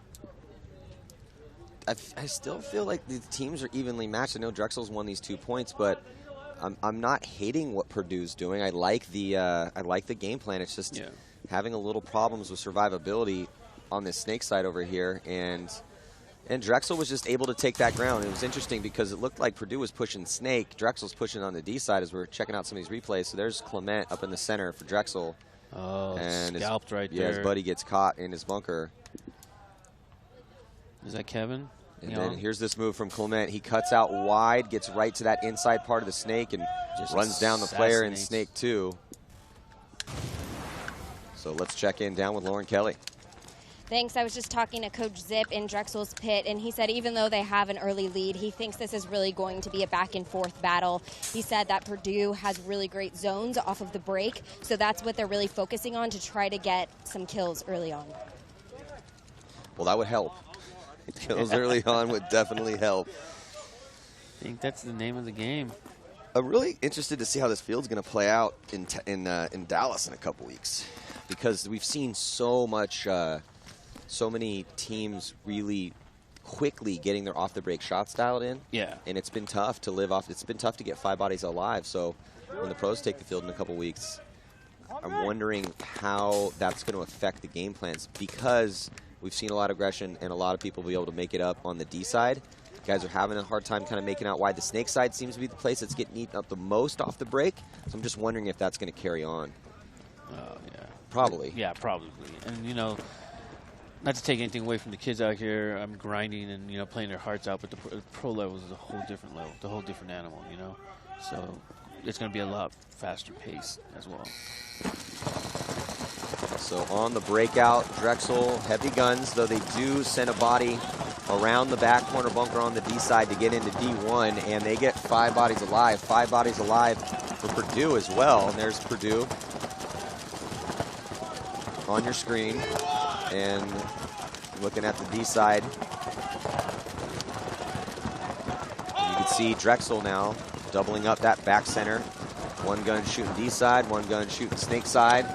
I still feel like the teams are evenly matched. I know Drexel's won these 2 points, but I'm not hating what Purdue's doing. I like the game plan. It's just having a little problems with survivability on this snake side over here, and Drexel was just able to take that ground. It was interesting because it looked like Purdue was pushing snake. Drexel's pushing on the D side as we're checking out some of these replays. So there's Clement up in the center for Drexel. Oh, and scalped right there. Yeah, his buddy gets caught in his bunker. Is that Kevin? And then here's this move from Clement. He cuts out wide, gets right to that inside part of the snake, and just runs down the player in snake 2. So let's check in down with Lauren Kelly. Thanks. I was just talking to Coach Zip in Drexel's pit, and he said even though they have an early lead, he thinks this is really going to be a back-and-forth battle. He said that Purdue has really great zones off of the break, so that's what they're really focusing on to try to get some kills early on. Well, that would help. Kills early on would definitely help. I think that's the name of the game. I'm really interested to see how this field's going to play out in Dallas in a couple weeks, because we've seen so many teams really quickly getting their off-the-break shots dialed in. Yeah. And it's been tough to live off. It's been tough to get 5 bodies alive. So when the pros take the field in a couple weeks, I'm wondering how that's going to affect the game plans, because we've seen a lot of aggression and a lot of people be able to make it up on the D side. Guys are having a hard time kind of making out wide. The snake side seems to be the place that's getting eaten up the most off the break. So I'm just wondering if that's going to carry on. Yeah. Probably. Yeah, probably. And, you know, not to take anything away from the kids out here, I'm grinding and, you know, playing their hearts out, but the pro level is a whole different level, the whole different animal, you know. So it's going to be a lot faster pace as well. So on the breakout, Drexel, heavy guns, though they do send a body around the back corner bunker on the D side to get into D1, and they get 5 bodies alive. 5 bodies alive for Purdue as well. And there's Purdue on your screen. And looking at the D side, you can see Drexel now doubling up that back center. 1 gun shooting D side, 1 gun shooting snake side.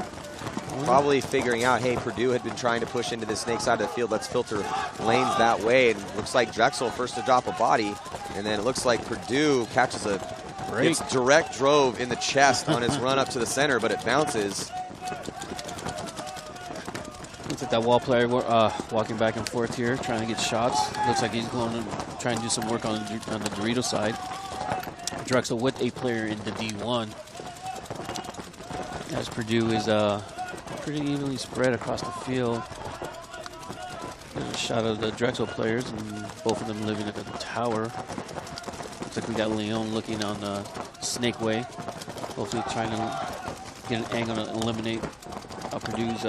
Probably figuring out, hey, Purdue had been trying to push into the snake side of the field. Let's filter lanes that way. And looks like Drexel first to drop a body. And then it looks like Purdue catches gets direct drove in the chest on his run up to the center, but it bounces. Looks like that wall player walking back and forth here, trying to get shots. Looks like he's going to try and do some work on the Dorito side. Drexel with a player in the D1. As Purdue is pretty evenly spread across the field. There's a shot of the Drexel players, and both of them living at the tower. Looks like we got Leon looking on the snake way, hopefully trying to get an angle to eliminate Purdue's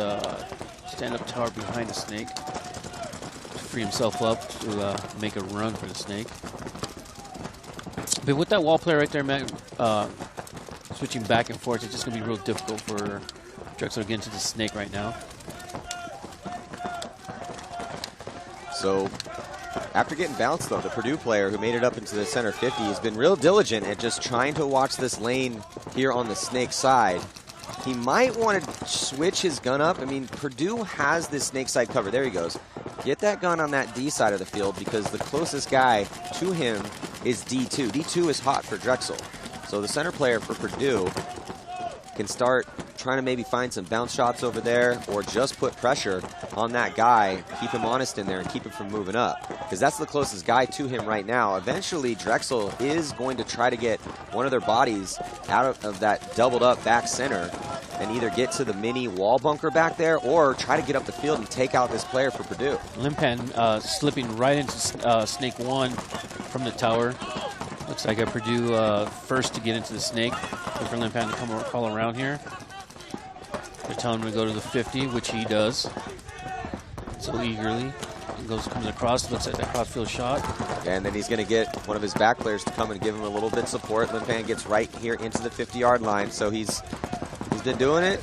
stand-up tower behind the snake, to free himself up to make a run for the snake. But with that wall player right there, Matt, switching back and forth, it's just going to be real difficult for Drexel to get into the snake right now. So after getting bounced, though, the Purdue player who made it up into the center 50 has been real diligent at just trying to watch this lane here on the snake side. He might want to switch his gun up. I mean, Purdue has this snake side cover. There he goes. Get that gun on that D side of the field because the closest guy to him is D2. D2 is hot for Drexel. So the center player for Purdue can start trying to maybe find some bounce shots over there or just put pressure on that guy, keep him honest in there and keep him from moving up because that's the closest guy to him right now. Eventually, Drexel is going to try to get one of their bodies out of that doubled up back center and either get to the mini wall bunker back there or try to get up the field and take out this player for Purdue. Limpan slipping right into snake 1 from the tower. Looks like a Purdue first to get into the snake. Look for Limpan to come all around here. They're telling him to go to the 50, which he does so eagerly. He comes across, looks at that crossfield shot. And then he's going to get one of his back players to come and give him a little bit of support. Limpan gets right here into the 50-yard line, so he's been doing it.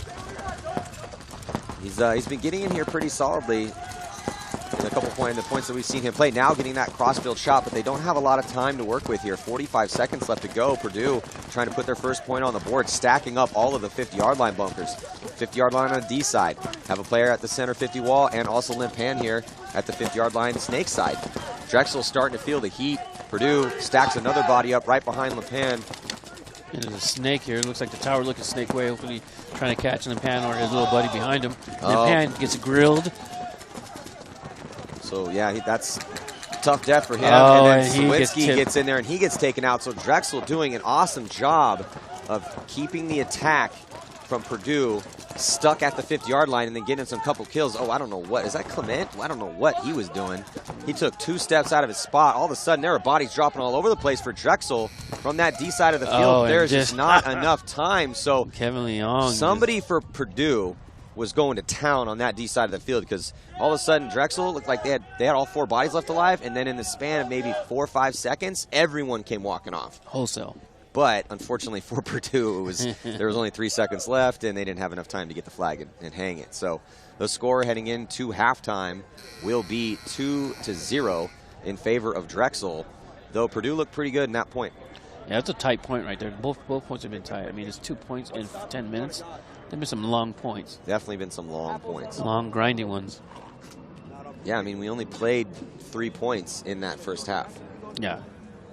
He's been getting in here pretty solidly in a couple the points that we've seen him play. Now getting that crossfield shot, but they don't have a lot of time to work with here. 45 seconds left to go. Purdue trying to put their first point on the board, stacking up all of the 50-yard line bunkers. 50-yard line on the D side. Have a player at the center 50 wall and also Limpan here at the 50-yard line snake side. Drexel starting to feel the heat. Purdue stacks another body up right behind Limpan. And there's a snake here. It looks like the tower looking snake way, hopefully trying to catch Limpan or his little buddy behind him. Limpan gets grilled. So, yeah, that's tough death for him. Oh, and then Sawinski gets in there and he gets taken out. So Drexel doing an awesome job of keeping the attack from Purdue stuck at the 50-yard line and then getting some couple kills. Oh, I don't know what. Is that Clement? I don't know what he was doing. He took 2 steps out of his spot. All of a sudden, there are bodies dropping all over the place for Drexel from that D side of the field. There's just not enough time. So Kevin Leong, somebody for Purdue was going to town on that D side of the field because all of a sudden Drexel looked like they had all 4 bodies left alive, and then in the span of maybe 4 or 5 seconds, everyone came walking off. Wholesale. But unfortunately for Purdue, there was only 3 seconds left, and they didn't have enough time to get the flag and hang it. So the score heading into halftime will be 2-0 in favor of Drexel, though Purdue looked pretty good in that point. Yeah, that's a tight point right there. Both points have been tight. I mean, it's 2 points in 10 minutes. There have been some long points. Definitely been some long points. Long, grinding ones. Yeah, I mean, we only played 3 points in that first half. Yeah.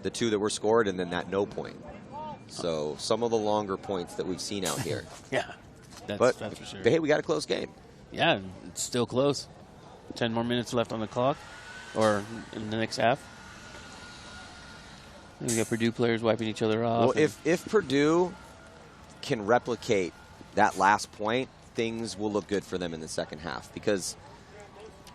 The 2 that were scored and then that no point. So some of the longer points that we've seen out here. Yeah, that's for sure. But hey, we got a close game. Yeah, it's still close. 10 more minutes left on the clock, or in the next half. We got Purdue players wiping each other off. Well, if Purdue can replicate that last point things will look good for them in the second half because,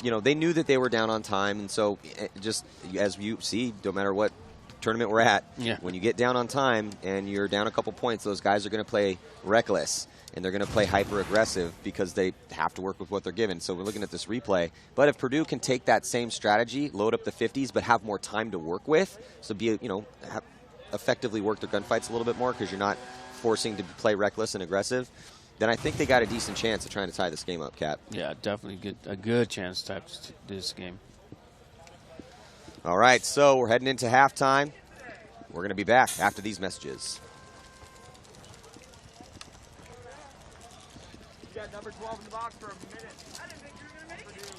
you know, they knew that they were down on time. And so just as you see, no matter what tournament we're at, when you get down on time and you're down a couple points, those guys are going to play reckless. And they're going to play hyper-aggressive because they have to work with what they're given. So we're looking at this replay. But if Purdue can take that same strategy, load up the 50s, but have more time to work with, so be, you know, effectively work their gunfights a little bit more because you're not forcing to play reckless and aggressive, then I think they got a decent chance of trying to tie this game up, Cap. Yeah, definitely a good chance to tie this game. All right, so we're heading into halftime. We're going to be back after these messages. Number 12 in the box for a minute. I didn't think you were going to make it.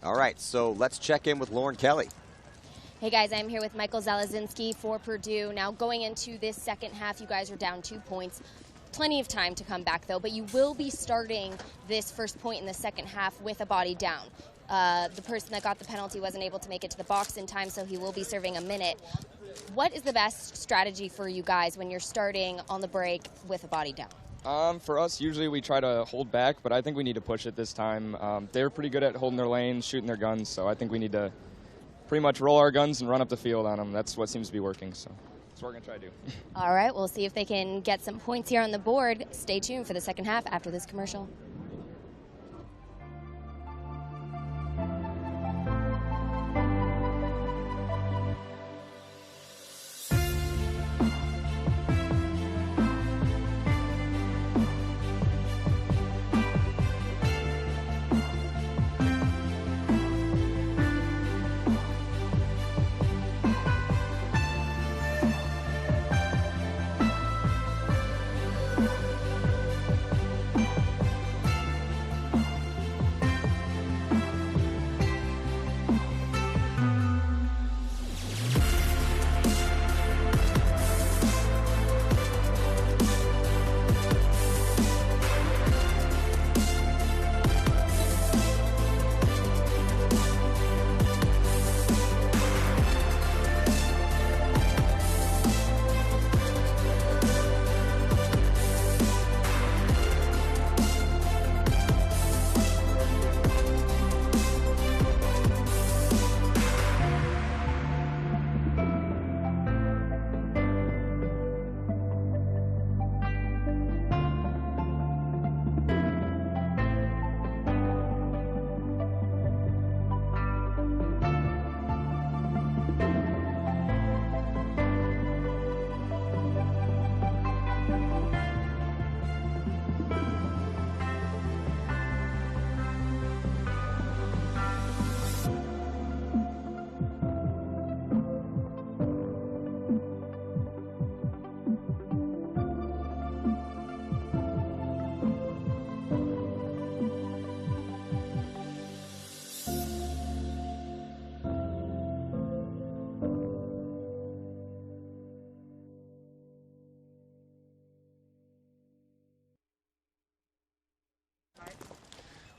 All right, so let's check in with Lauren Kelly. Hey guys, I'm here with Michael Zalazinski for Purdue. Now going into this second half, you guys are down 2 points. Plenty of time to come back, though, but you will be starting this first point in the second half with a body down. The person that got the penalty wasn't able to make it to the box in time, so he will be serving a minute. What is the best strategy for you guys when you're starting on the break with a body down? For us, usually we try to hold back, but I think we need to push it this time. They're pretty good at holding their lanes, shooting their guns, so I think we need to pretty much roll our guns and run up the field on them. That's what seems to be working, so. That's what we're going to try to do. All right, we'll see if they can get some points here on the board. Stay tuned for the second half after this commercial.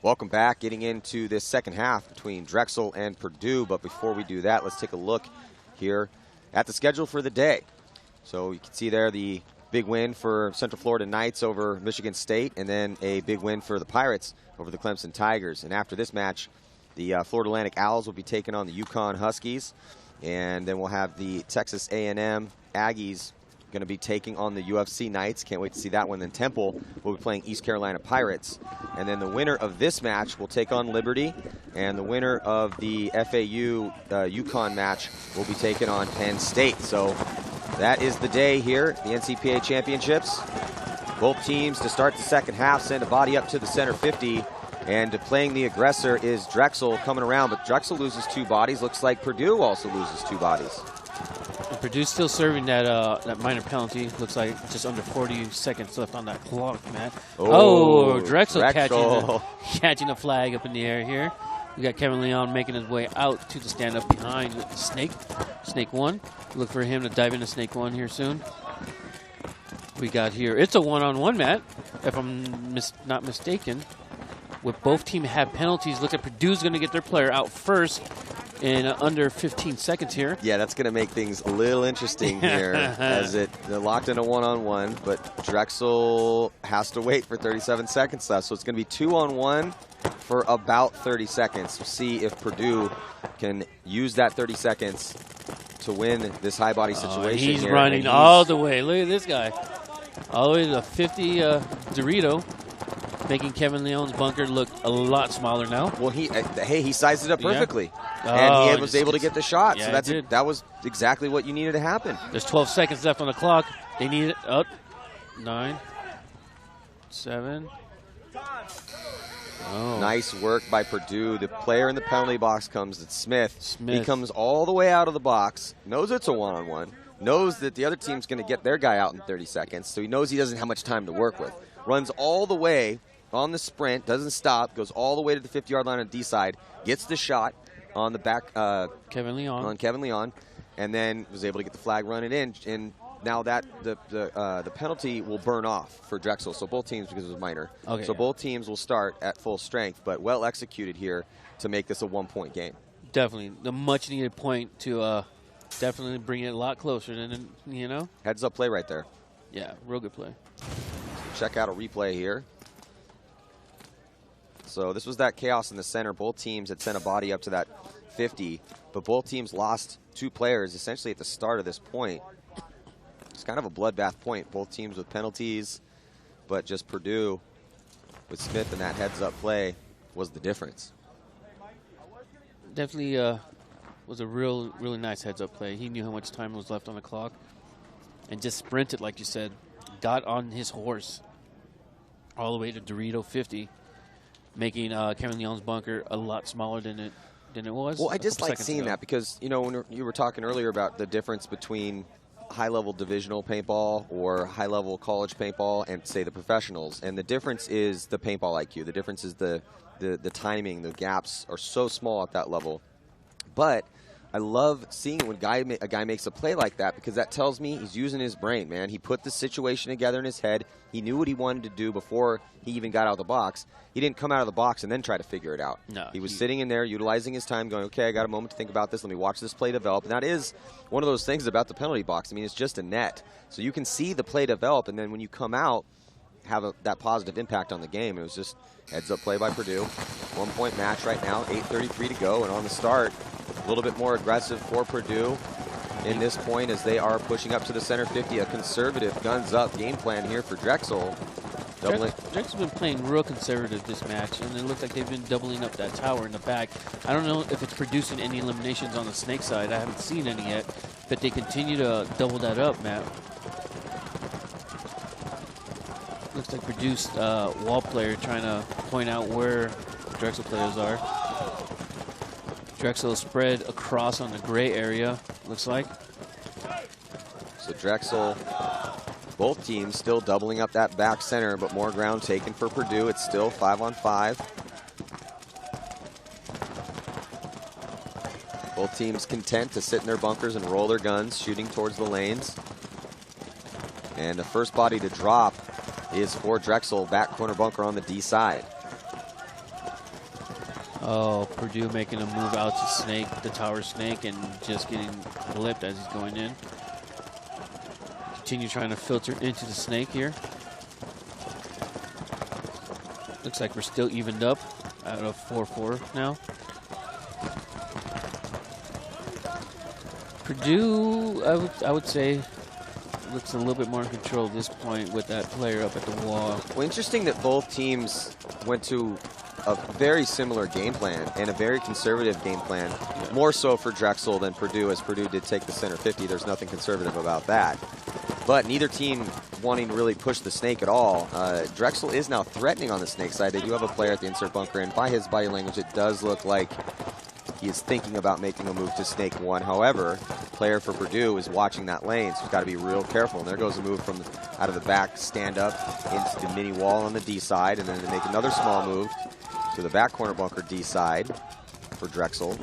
Welcome back, getting into this second half between Drexel and Purdue. But before we do that, let's take a look here at the schedule for the day. So you can see there the big win for Central Florida Knights over Michigan State, and then a big win for the Pirates over the Clemson Tigers. And after this match, the Florida Atlantic Owls will be taking on the UConn Huskies. And then we'll have the Texas A&M Aggies going to be taking on the UFC Knights. Can't wait to see that one. Then Temple will be playing East Carolina Pirates. And then the winner of this match will take on Liberty. And the winner of the FAU UConn match will be taking on Penn State. So that is the day here, the NCPA Championships. Both teams to start the second half send a body up to the center 50. And playing the aggressor is Drexel coming around. But Drexel loses 2 bodies. Looks like Purdue also loses 2 bodies. And Purdue's still serving that minor penalty. Looks like just under 40 seconds left on that clock, Matt. Drexel. Catching a flag up in the air here. We got Kevin Leon making his way out to the stand-up behind Snake. Snake 1. Look for him to dive into Snake 1 here soon. We got here. It's a one-on-one, Matt, if I'm not mistaken. with both teams have penalties. Look at Purdue's going to get their player out first in under 15 seconds here. Yeah, that's going to make things a little interesting here as they're locked in a one-on-one, but Drexel has to wait for 37 seconds left, so it's going to be 2-on-1 for about 30 seconds. We'll see if Purdue can use that 30 seconds to win this high body situation. He's here. running all the way. Look at this guy. All the way to the 50 Dorito, making Kevin Leon's bunker look a lot smaller now. Well, he sized it up perfectly. Yeah. And he was able to get the shot. Yeah, so that was exactly what you needed to happen. There's 12 seconds left on the clock. They need it up. 9, 7. Oh. Nice work by Purdue. The player in the penalty box comes, it's Smith. He comes all the way out of the box, knows it's a one-on-one, knows that the other team's going to get their guy out in 30 seconds, so he knows he doesn't have much time to work with. Runs all the way on the sprint, doesn't stop, goes all the way to the 50-yard line on the D side, gets the shot on the back Kevin Leon, and then was able to get the flag running in. And now that the penalty will burn off for Drexel, so both teams, because it was minor. Okay. So both teams will start at full strength, but well executed here to make this a one-point game. Definitely. The much-needed point to definitely bring it a lot closer than, you know. Heads-up play right there. Yeah, real good play. Check out a replay here. So this was that chaos in the center. Both teams had sent a body up to that 50, but both teams lost 2 players essentially at the start of this point. It's kind of a bloodbath point. Both teams with penalties, but just Purdue with Smith and that heads-up play was the difference. Definitely was a really nice heads-up play. He knew how much time was left on the clock and just sprinted, like you said, got on his horse all the way to Dorito 50, making Kevin Leon's bunker a lot smaller than it was. Well, I just like seeing that because, you know, when you were talking earlier about the difference between high-level divisional paintball or high-level college paintball and, say, the professionals, and the difference is the paintball IQ. The difference is the timing. The gaps are so small at that level. But I love seeing when a guy makes a play like that because that tells me he's using his brain, man. He put the situation together in his head. He knew what he wanted to do before he even got out of the box. He didn't come out of the box and then try to figure it out. No, he was sitting in there, utilizing his time, going, okay, I got a moment to think about this. Let me watch this play develop. And that is one of those things about the penalty box. I mean, it's just a net. So you can see the play develop, and then when you come out, have that positive impact on the game. It was just heads-up play by Purdue. 1-point match right now, 8:33 to go, and on the start, a little bit more aggressive for Purdue in this point as they are pushing up to the center 50. A conservative guns-up game plan here for Drexel. Drexel's been playing real conservative this match, and it looks like they've been doubling up that tower in the back. I don't know if it's producing any eliminations on the snake side. I haven't seen any yet, but they continue to double that up, Matt. Looks like Purdue's wall player trying to point out where Drexel players are. Drexel spread across on the gray area, looks like. So Drexel, both teams still doubling up that back center, but more ground taken for Purdue. It's still 5-on-5. Both teams content to sit in their bunkers and roll their guns, shooting towards the lanes. And the first body to drop is for Drexel, back corner bunker on the D side. Oh, Purdue making a move out to snake, the tower snake, and just getting blipped as he's going in. Continue trying to filter into the snake here. Looks like we're still evened up out of 4-4 now. Purdue, I would say, looks a little bit more in control at this point with that player up at the wall. Well, interesting that both teams went to a very similar game plan and a very conservative game plan. Yeah. More so for Drexel than Purdue, as Purdue did take the center 50. There's nothing conservative about that. But neither team wanting to really push the snake at all. Drexel is now threatening on the snake side. They do have a player at the insert bunker, and by his body language, it does look like he is thinking about making a move to snake one. However, player for Purdue is watching that lane, so he's got to be real careful. And there goes a move from out of the back, stand up into the mini wall on the D side, and then they make another small move to the back corner bunker D side for Drexel.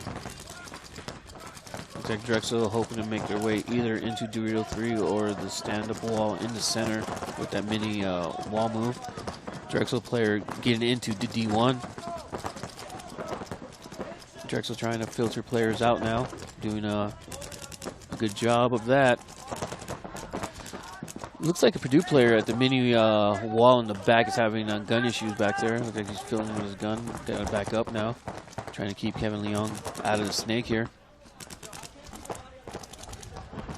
Looks like Drexel hoping to make their way either into Dorito 3 or the stand-up wall in the center with that mini wall move. Drexel player getting into the D1. Drexel trying to filter players out now, doing a good job of that. Looks like a Purdue player at the mini wall in the back is having gun issues back there. Looks like he's filling with his gun. Got to back up now, trying to keep Kevin Leong out of the snake here.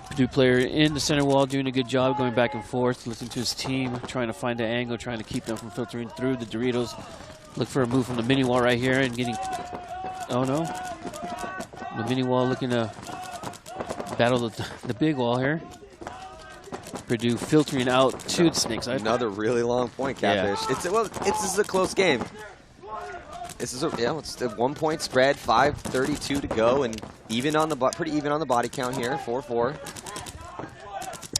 Purdue player in the center wall doing a good job going back and forth, listening to his team, trying to find the angle, trying to keep them from filtering through the Doritos. Look for a move from the mini wall right here and getting, oh no. The mini wall looking to battle the big wall here. Purdue filtering out to the snake side. Another really long point, Catfish. Yeah. This is a close game. This is it's a 1 point spread, 5:32 to go, and pretty even on the body count here, 4-4.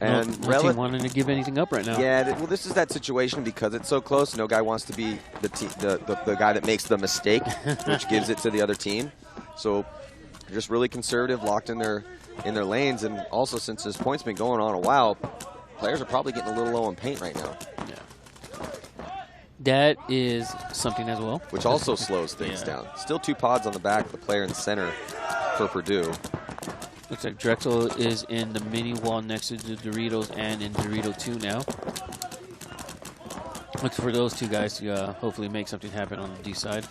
And no team wanting to give anything up right now. Yeah, well, this is that situation because it's so close. No guy wants to be the guy that makes the mistake, which gives it to the other team. So just really conservative, locked in their lanes, and also since this point's been going on a while, players are probably getting a little low on paint right now. Yeah. That is something as well. Which also slows things down. Still 2 pods on the back of the player in the center for Purdue. Looks like Drexel is in the mini wall next to the Doritos and in Dorito 2 now. Look for those two guys to hopefully make something happen on the D side.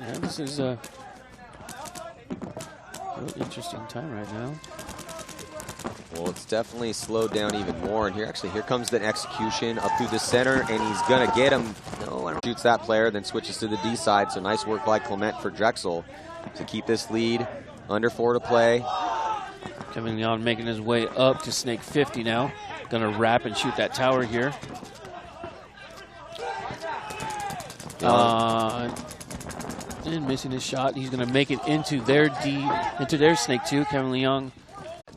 Yeah, this is a real interesting time right now. Well, it's definitely slowed down even more. And here comes the execution up through the center, and he's going to get him. No, shoots that player, then switches to the D side. So nice work by Clement for Drexel to keep this lead. Under 4 to play. Kevin Leon making his way up to snake 50 now. Going to wrap and shoot that tower here. And missing his shot. He's going to make it into their snake 2. Kevin Leon.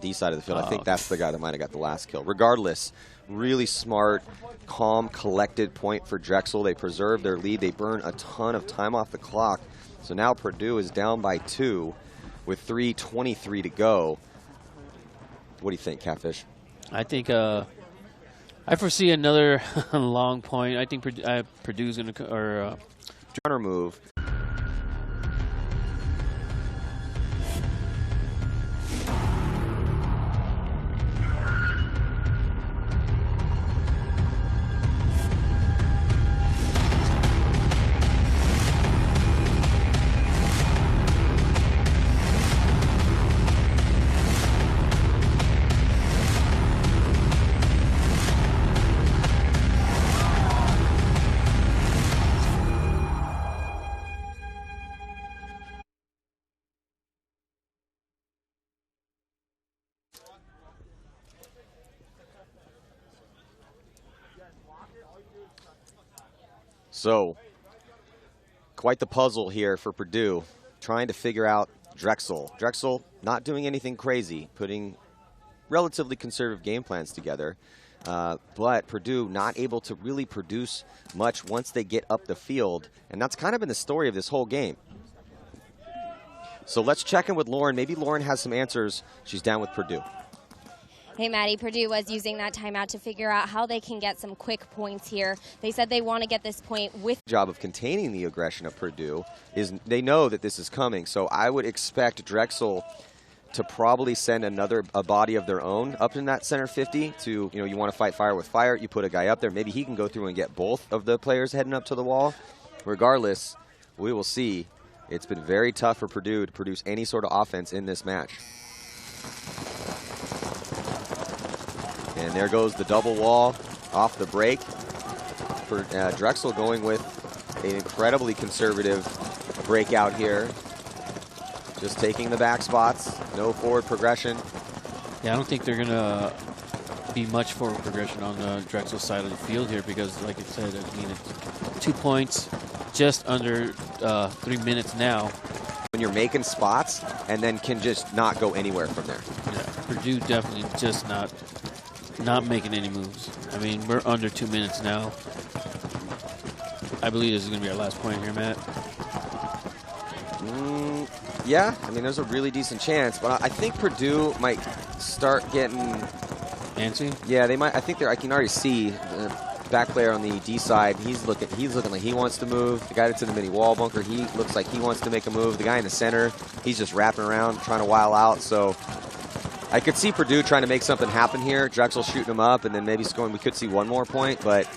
D side of the field. I think that's the guy that might have got the last kill. Regardless, really smart, calm, collected point for Drexel. They preserve their lead. They burn a ton of time off the clock. So now Purdue is down by 2 with 3:23 to go. What do you think, Catfish? I think I foresee another long point. I think Purdue's going to counter move. So, quite the puzzle here for Purdue, trying to figure out Drexel. Drexel not doing anything crazy, putting relatively conservative game plans together, but Purdue not able to really produce much once they get up the field, and that's kind of been the story of this whole game. So let's check in with Lauren. Maybe Lauren has some answers. She's down with Purdue. Hey, Maddie, Purdue was using that timeout to figure out how they can get some quick points here. They said they want to get this point with the job of containing the aggression of Purdue is they know that this is coming. So I would expect Drexel to probably send a body of their own up in that center 50 to, you want to fight fire with fire. You put a guy up there. Maybe he can go through and get both of the players heading up to the wall. Regardless, we will see. It's been very tough for Purdue to produce any sort of offense in this match. And there goes the double wall off the break. For Drexel going with an incredibly conservative breakout here. Just taking the back spots, no forward progression. Yeah, I don't think they're going to be much forward progression on the Drexel side of the field here because, like I said, it's 2 points, just under 3 minutes now. When you're making spots and then can just not go anywhere from there. Yeah, Purdue definitely just not making any moves. I mean, we're under 2 minutes now. I believe this is going to be our last point here, Matt. Yeah, I mean, there's a really decent chance, but I think Purdue might start getting Nancy? Yeah, they might. I think I can already see the back player on the D side. He's looking like he wants to move. The guy that's in the mini wall bunker, he looks like he wants to make a move. The guy in the center, he's just wrapping around, trying to while out. So I could see Purdue trying to make something happen here. Drexel shooting him up, and then maybe scoring. We could see one more point, but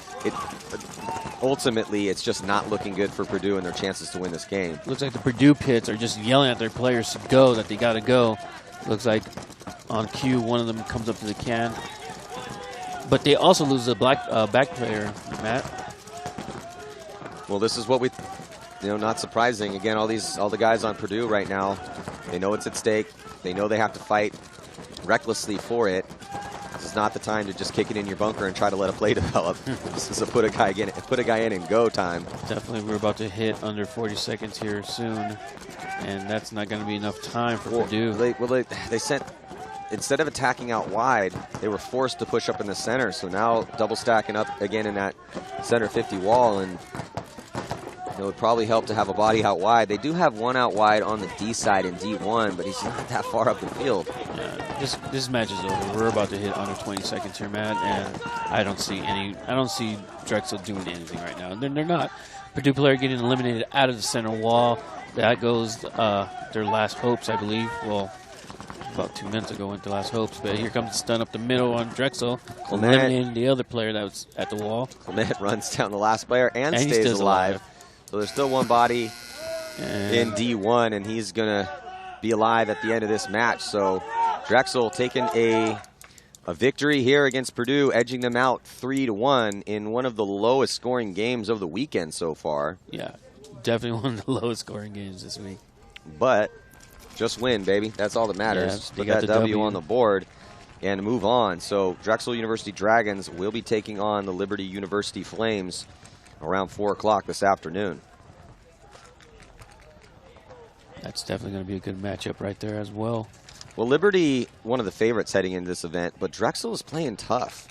ultimately, it's just not looking good for Purdue and their chances to win this game. Looks like the Purdue Pits are just yelling at their players to go, that they got to go. Looks like on cue, one of them comes up to the can. But they also lose the back player, Matt. Well, this is what we, not surprising. Again, all the guys on Purdue right now, they know it's at stake. They know they have to fight recklessly for it. This is not the time to just kick it in your bunker and try to let a play develop. This is a put a guy in and go time. Definitely, we're about to hit under 40 seconds here soon, and that's not going to be enough time for Purdue. They sent, instead of attacking out wide, they were forced to push up in the center. So now double stacking up again in that center 50 wall, and it would probably help to have a body out wide. They do have one out wide on the D side in D1, but he's not that far up the field. Yeah, this match is over. We're about to hit under 20 seconds here, Matt, and I don't see Drexel doing anything right now. They're not. Purdue player getting eliminated out of the center wall. That goes their last hopes, I believe. Well, about 2 minutes ago went to last hopes, but here comes the stun up the middle on Drexel, eliminating the other player that was at the wall. Clement runs down the last player and stays alive. So there's still one body in D1, and he's going to be alive at the end of this match. So Drexel taking a victory here against Purdue, edging them out 3-1 in one of the lowest scoring games of the weekend so far. Yeah, definitely one of the lowest scoring games this week. But just win, baby. That's all that matters. Yeah, Put that W on the board and move on. So Drexel University Dragons will be taking on the Liberty University Flames around 4 o'clock this afternoon. That's definitely going to be a good matchup right there as well. Well, Liberty, one of the favorites heading into this event, but Drexel is playing tough.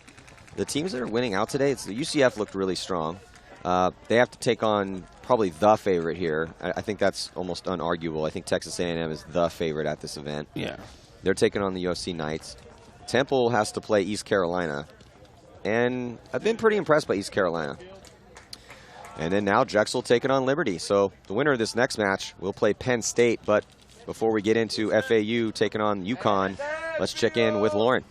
The teams that are winning out today, the UCF looked really strong. They have to take on probably the favorite here. I think that's almost unarguable. I think Texas A&M is the favorite at this event. Yeah. They're taking on the USC Knights. Temple has to play East Carolina. And I've been pretty impressed by East Carolina. And then now Drexel taking on Liberty. So the winner of this next match will play Penn State. But before we get into FAU taking on UConn, let's check in with Lauren.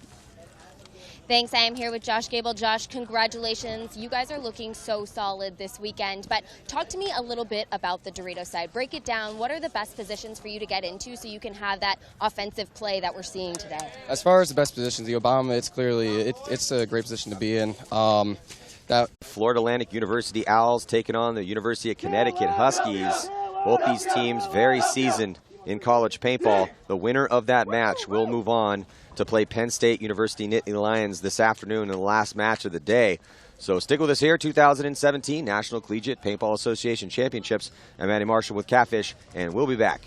Thanks. I am here with Josh Gable. Josh, congratulations. You guys are looking so solid this weekend. But talk to me a little bit about the Dorito side. Break it down. What are the best positions for you to get into so you can have that offensive play that we're seeing today? As far as the best positions, the Obama, it's clearly it's a great position to be in. Florida Atlantic University Owls taking on the University of Connecticut Huskies. Both these teams very seasoned in college paintball. The winner of that match will move on to play Penn State University Nittany Lions this afternoon in the last match of the day. So stick with us here, 2017 National Collegiate Paintball Association Championships. I'm Andy Marshall with Catfish, and we'll be back.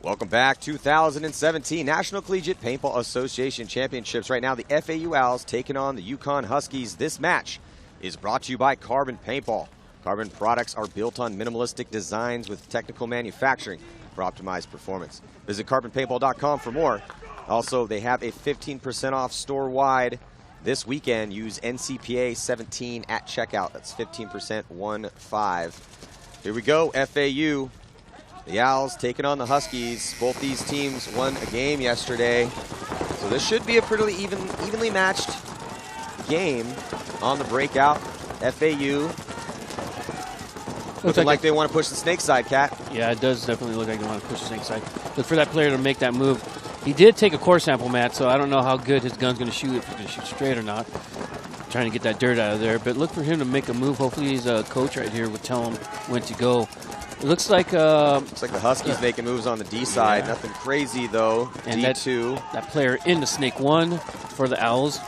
Welcome back. 2017 National Collegiate Paintball Association Championships. Right now, the FAU Owls taking on the UConn Huskies. This match is brought to you by Carbon Paintball. Carbon products are built on minimalistic designs with technical manufacturing for optimized performance. Visit carbonpaintball.com for more. Also, they have a 15% off store-wide this weekend. Use NCPA 17 at checkout. That's 15%, 1-5. Here we go, FAU. The Owls taking on the Huskies. Both these teams won a game yesterday. So this should be a pretty evenly matched game on the breakout. FAU looking like they want to push the snake side, Kat. Yeah, it does definitely look like they want to push the snake side. Look for that player to make that move. He did take a core sample, Matt, so I don't know how good his gun's going to shoot, if he's going to shoot straight or not. Trying to get that dirt out of there. But look for him to make a move. Hopefully his coach right here would tell him when to go. It looks like the Huskies making moves on the D side. Yeah. Nothing crazy, though. And D2. That player in the snake 1 for the Owls,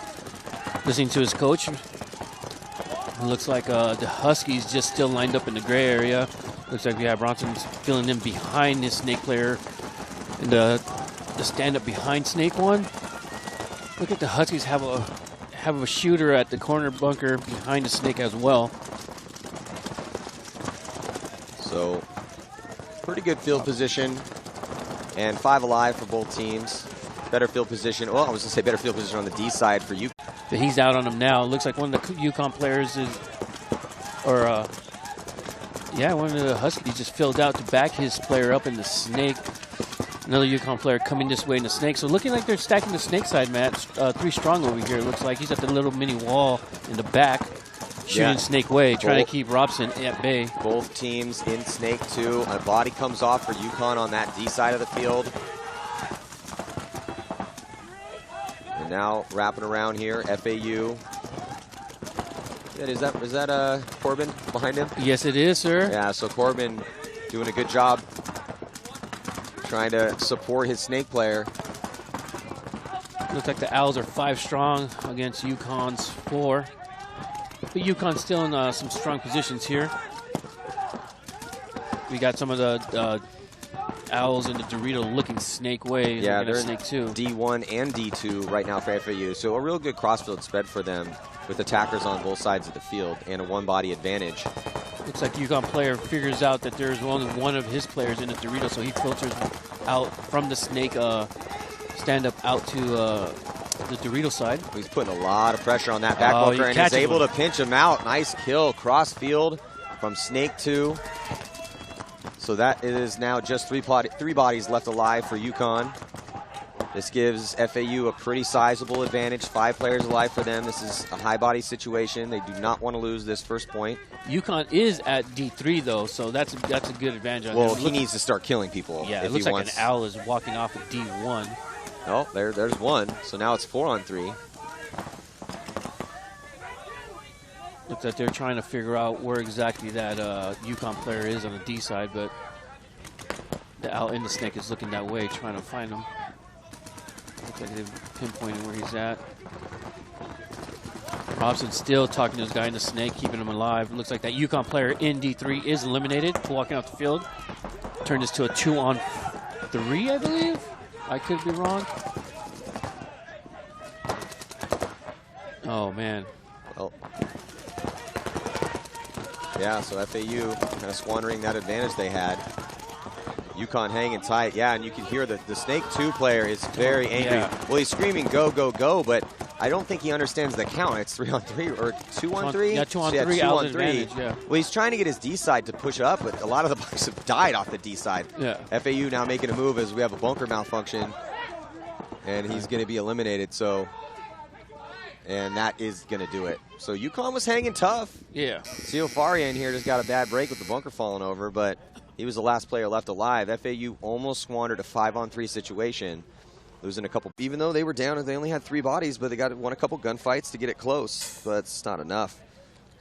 listening to his coach. It looks like the Huskies just still lined up in the gray area. Looks like we have Bronson's filling in behind this snake player. And the stand up behind snake 1. Look at the Huskies have a shooter at the corner bunker behind the snake as well. So, pretty good field position, and 5 alive for both teams. Better field position. Well, I was going to say better field position on the D side for you. But he's out on him now. Looks like one of the UConn players is, one of the Huskies just filled out to back his player up in the snake. Another UConn player coming this way in the snake. So looking like they're stacking the snake side, Matt. 3 strong over here. Looks like he's at the little mini wall in the back. Shooting snake way, trying to keep Robson at bay. Both teams in snake 2. A body comes off for UConn on that D side of the field. And now wrapping around here, FAU. Is that Corbin behind him? Yes, it is, sir. Yeah, so Corbin doing a good job trying to support his snake player. Looks like the Owls are 5 strong against UConn's 4. But UConn's still in some strong positions here. We got some of the Owls in the Dorito-looking snake way. Yeah, they're snake 2. D1 and D2 right now for FAU. So a real good crossfield spread for them with attackers on both sides of the field and a one-body advantage. Looks like UConn player figures out that there's only one of his players in the Dorito, so he filters out from the snake stand-up out to the Dorito side. He's putting a lot of pressure on that back bunker and is able to pinch him out. Nice kill, cross field from snake 2. So that is now just 3 bodies left alive for UConn. This gives FAU a pretty sizable advantage. 5 players alive for them. This is a high body situation. They do not want to lose this first point. UConn is at D3 though, so that's a good advantage on him. Well, he needs to start killing people. Yeah, it looks like an Owl is walking off of D1. Oh, there's one. So now it's 4-on-3. Looks like they're trying to figure out where exactly that UConn player is on the D side, but the Owl in the snake is looking that way, trying to find him. Looks like they're pinpointing where he's at. Robson still talking to this guy in the snake, keeping him alive. Looks like that UConn player in D3 is eliminated, walking off the field. Turned this to a 2-on-3, I believe. I could be wrong. Oh, man. Well, yeah, so FAU kind of squandering that advantage they had. UConn hanging tight. Yeah, and you can hear the Snake 2 player is very angry. Yeah. Well, he's screaming, go, go, go, but I don't think he understands the count. It's 3-on-3 or 2-on-3? Yeah, 2-on-3. So 2-on-3. Yeah. Well, he's trying to get his D side to push up, but a lot of the bucks have died off the D side. Yeah. FAU now making a move as we have a bunker malfunction, and he's going to be eliminated. So, and that is going to do it. So UConn was hanging tough. Yeah. Faria in here just got a bad break with the bunker falling over, but he was the last player left alive. FAU almost squandered a 5-on-3 situation, losing a couple. Even though they were down, they only had 3 bodies, but they won a couple gunfights to get it close. But it's not enough.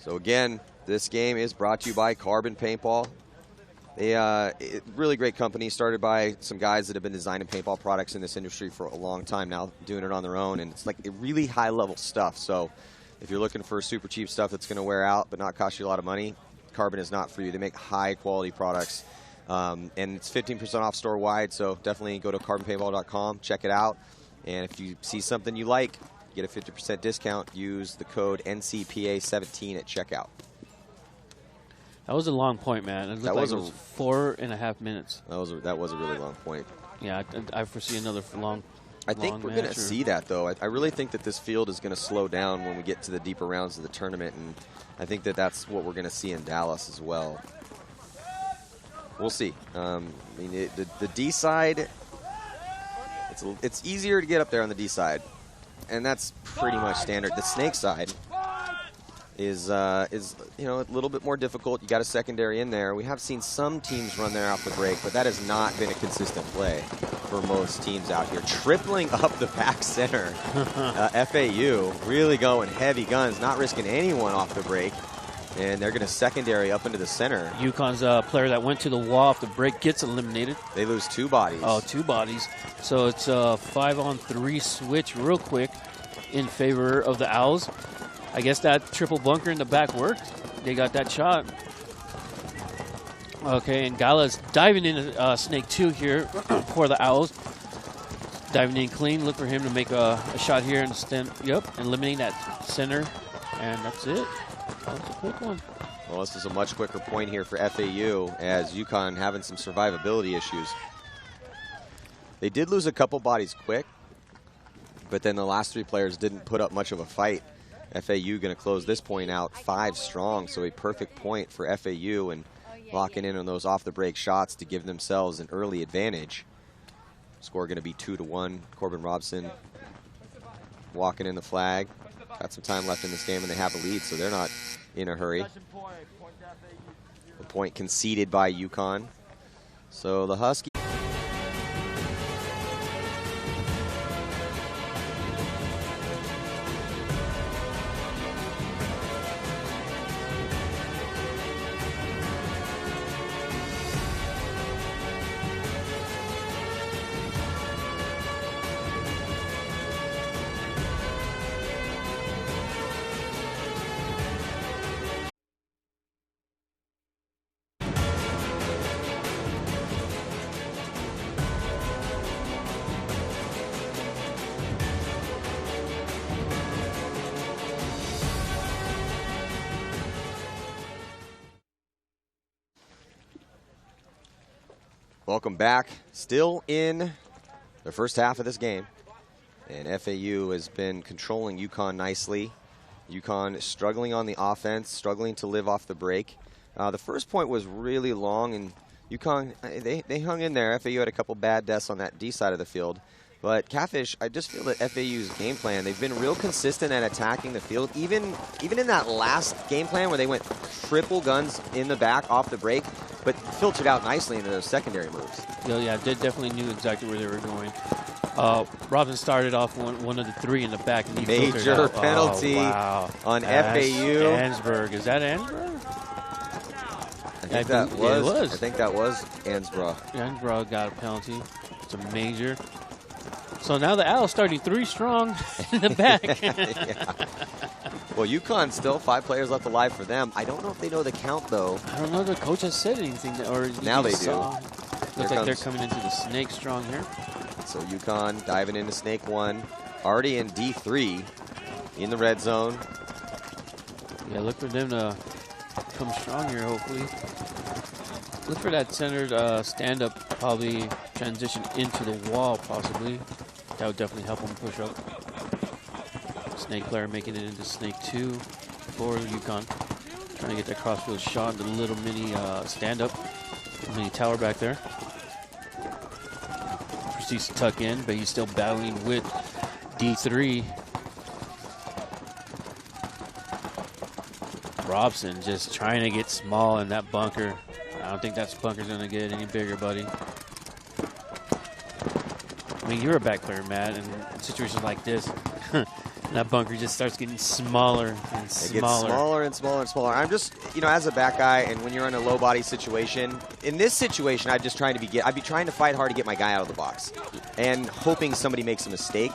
So again, this game is brought to you by Carbon Paintball. Really great company, started by some guys that have been designing paintball products in this industry for a long time now, doing it on their own, and it's like really high-level stuff. So if you're looking for super cheap stuff that's going to wear out but not cost you a lot of money, Carbon is not for you. They make high-quality products And it's 15% off store-wide, so definitely go to carbonpaintball.com, check it out. And if you see something you like, get a 50% discount. Use the code NCPA17 at checkout. That was a long point, man. It looked like it was 4.5 minutes. That was a really long point. Yeah, I foresee another long. I think we're going to see that, though. I really think that this field is going to slow down when we get to the deeper rounds of the tournament, and I think that that's what we're going to see in Dallas as well. We'll see. I mean, the D side, it's easier to get up there on the D side, and that's pretty much standard. The snake side is a little bit more difficult. You got a secondary in there. We have seen some teams run there off the break, but that has not been a consistent play for most teams out here. Tripling up the back center. FAU really going heavy guns, not risking anyone off the break. And they're going to secondary up into the center. UConn's player that went to the wall off the break gets eliminated. They lose 2 bodies. Oh, 2 bodies. So it's a 5-on-3 switch real quick in favor of the Owls. I guess that triple bunker in the back worked. They got that shot. Okay, and Gala's diving into Snake 2 here for the Owls. Diving in clean. Look for him to make a shot here and eliminating that center. And that's it. That was a quick one. Well, this is a much quicker point here for FAU as UConn having some survivability issues. They did lose a couple bodies quick, but then the last 3 players didn't put up much of a fight. FAU going to close this point out 5 strong, so a perfect point for FAU and locking in on those off-the-break shots to give themselves an early advantage. Score going to be 2-1. Corbin Robson walking in the flag. Got some time left in this game, and they have a lead, so they're not in a hurry. The point conceded by UConn. So the Huskies. Welcome back. Still in the first half of this game. And FAU has been controlling UConn nicely. UConn struggling on the offense, struggling to live off the break. The first point was really long, and UConn, they hung in there. FAU had a couple bad deaths on that D side of the field. But Catfish, I just feel that FAU's game plan, they've been real consistent at attacking the field. Even in that last game plan where they went triple guns in the back off the break, but filtered out nicely into those secondary moves. Yeah, they definitely knew exactly where they were going. Robin started off one of the 3 in the back. And he major penalty on FAU. Ansberg. Is that Ansberg? I think that was Ansbrough. Ansbrough got a penalty. It's a major. So now the Owls starting 3 strong in the back. Yeah. Well, UConn still 5 players left alive for them. I don't know if they know the count, though. I don't know if the coach has said anything. Or now they do. Looks like they're coming into the snake strong here. So UConn diving into snake 1. Already in D3 in the red zone. Yeah, look for them to come strong here, hopefully. Look for that centered stand-up, probably transition into the wall, possibly. That would definitely help them push up. Snake player making it into snake 2 for UConn. Trying to get that crossfield shot, the little mini stand-up, mini tower back there. Proceeds to tuck in, but he's still battling with D3. Robson just trying to get small in that bunker. I don't think that bunker's going to get any bigger, buddy. I mean, you're a back player, Matt, and in situations like this, that bunker just starts getting smaller and smaller. It gets smaller and smaller and smaller. I'm just, as a back guy, and when you're in a low body situation, in this situation, I'd be trying to fight hard to get my guy out of the box, and hoping somebody makes a mistake.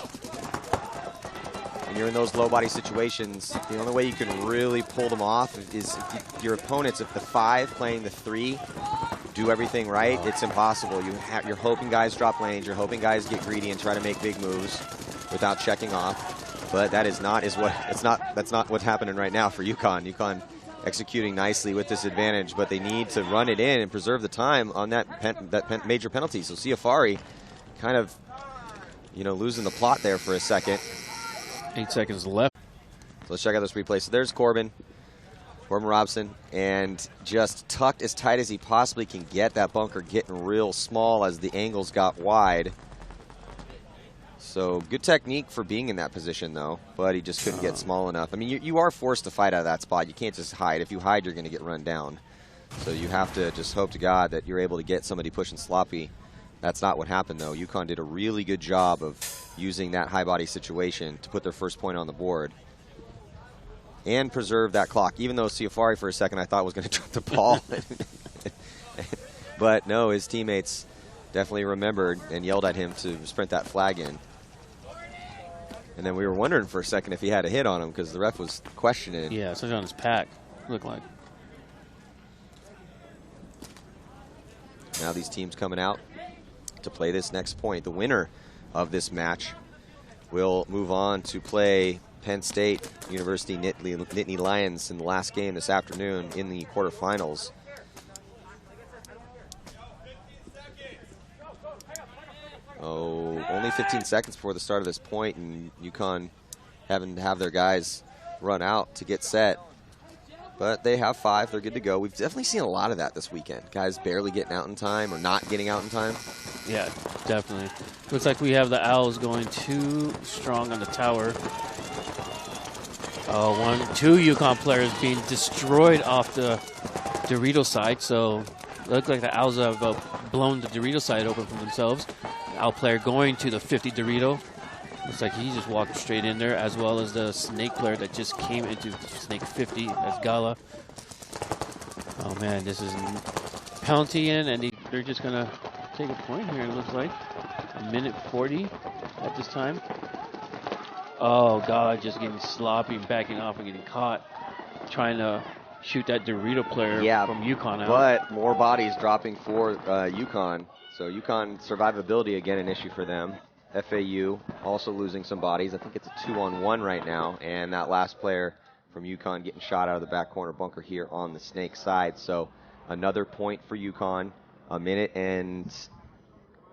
When you're in those low body situations, the only way you can really pull them off is if your opponent's at the 5 playing the 3. do everything right, it's impossible. You're hoping guys drop lanes, you're hoping guys get greedy and try to make big moves without checking off. But that's not what's happening right now for UConn. UConn executing nicely with this advantage, but they need to run it in and preserve the time on that major penalty. So Ciafari kind of, losing the plot there for a second. 8 seconds left. So let's check out this replay. So there's Corbin Robson, and just tucked as tight as he possibly can get. That bunker getting real small as the angles got wide. So good technique for being in that position, though, but he just couldn't get small enough. I mean, you are forced to fight out of that spot. You can't just hide. If you hide, you're going to get run down. So you have to just hope to God that you're able to get somebody pushing sloppy. That's not what happened, though. UConn did a really good job of using that high body situation to put their first point on the board and preserve that clock, even though Ciafari for a second I thought was going to drop the ball. But no, his teammates definitely remembered and yelled at him to sprint that flag in. And then we were wondering for a second if he had a hit on him because the ref was questioning. Yeah, something on his pack, looked like. Now these teams coming out to play this next point. The winner of this match will move on to play Penn State University Nittany Lions in the last game this afternoon in the quarterfinals. Oh, only 15 seconds before the start of this point, and UConn having to have their guys run out to get set. But they have 5. They're good to go. We've definitely seen a lot of that this weekend. Guys barely getting out in time or not getting out in time. Yeah, definitely. Looks like we have the Owls going too strong on the tower. Oh, 2 UConn players being destroyed off the Dorito side. So it looks like the Owls have blown the Dorito side open for themselves. Owl player going to the 50 Dorito. Looks like he just walked straight in there, as well as the Snake player that just came into Snake 50 as Gala. Oh man, this is penalty in, and they're just gonna take a point here. It looks like a minute 40 at this time. Oh, Gala just getting sloppy, backing off and getting caught, trying to shoot that Dorito player from UConn out. But more bodies dropping for UConn. So UConn survivability again an issue for them. FAU also losing some bodies. I think it's a 2-on-1 right now, and that last player from UConn getting shot out of the back corner bunker here on the Snake side. So another point for UConn. A minute and,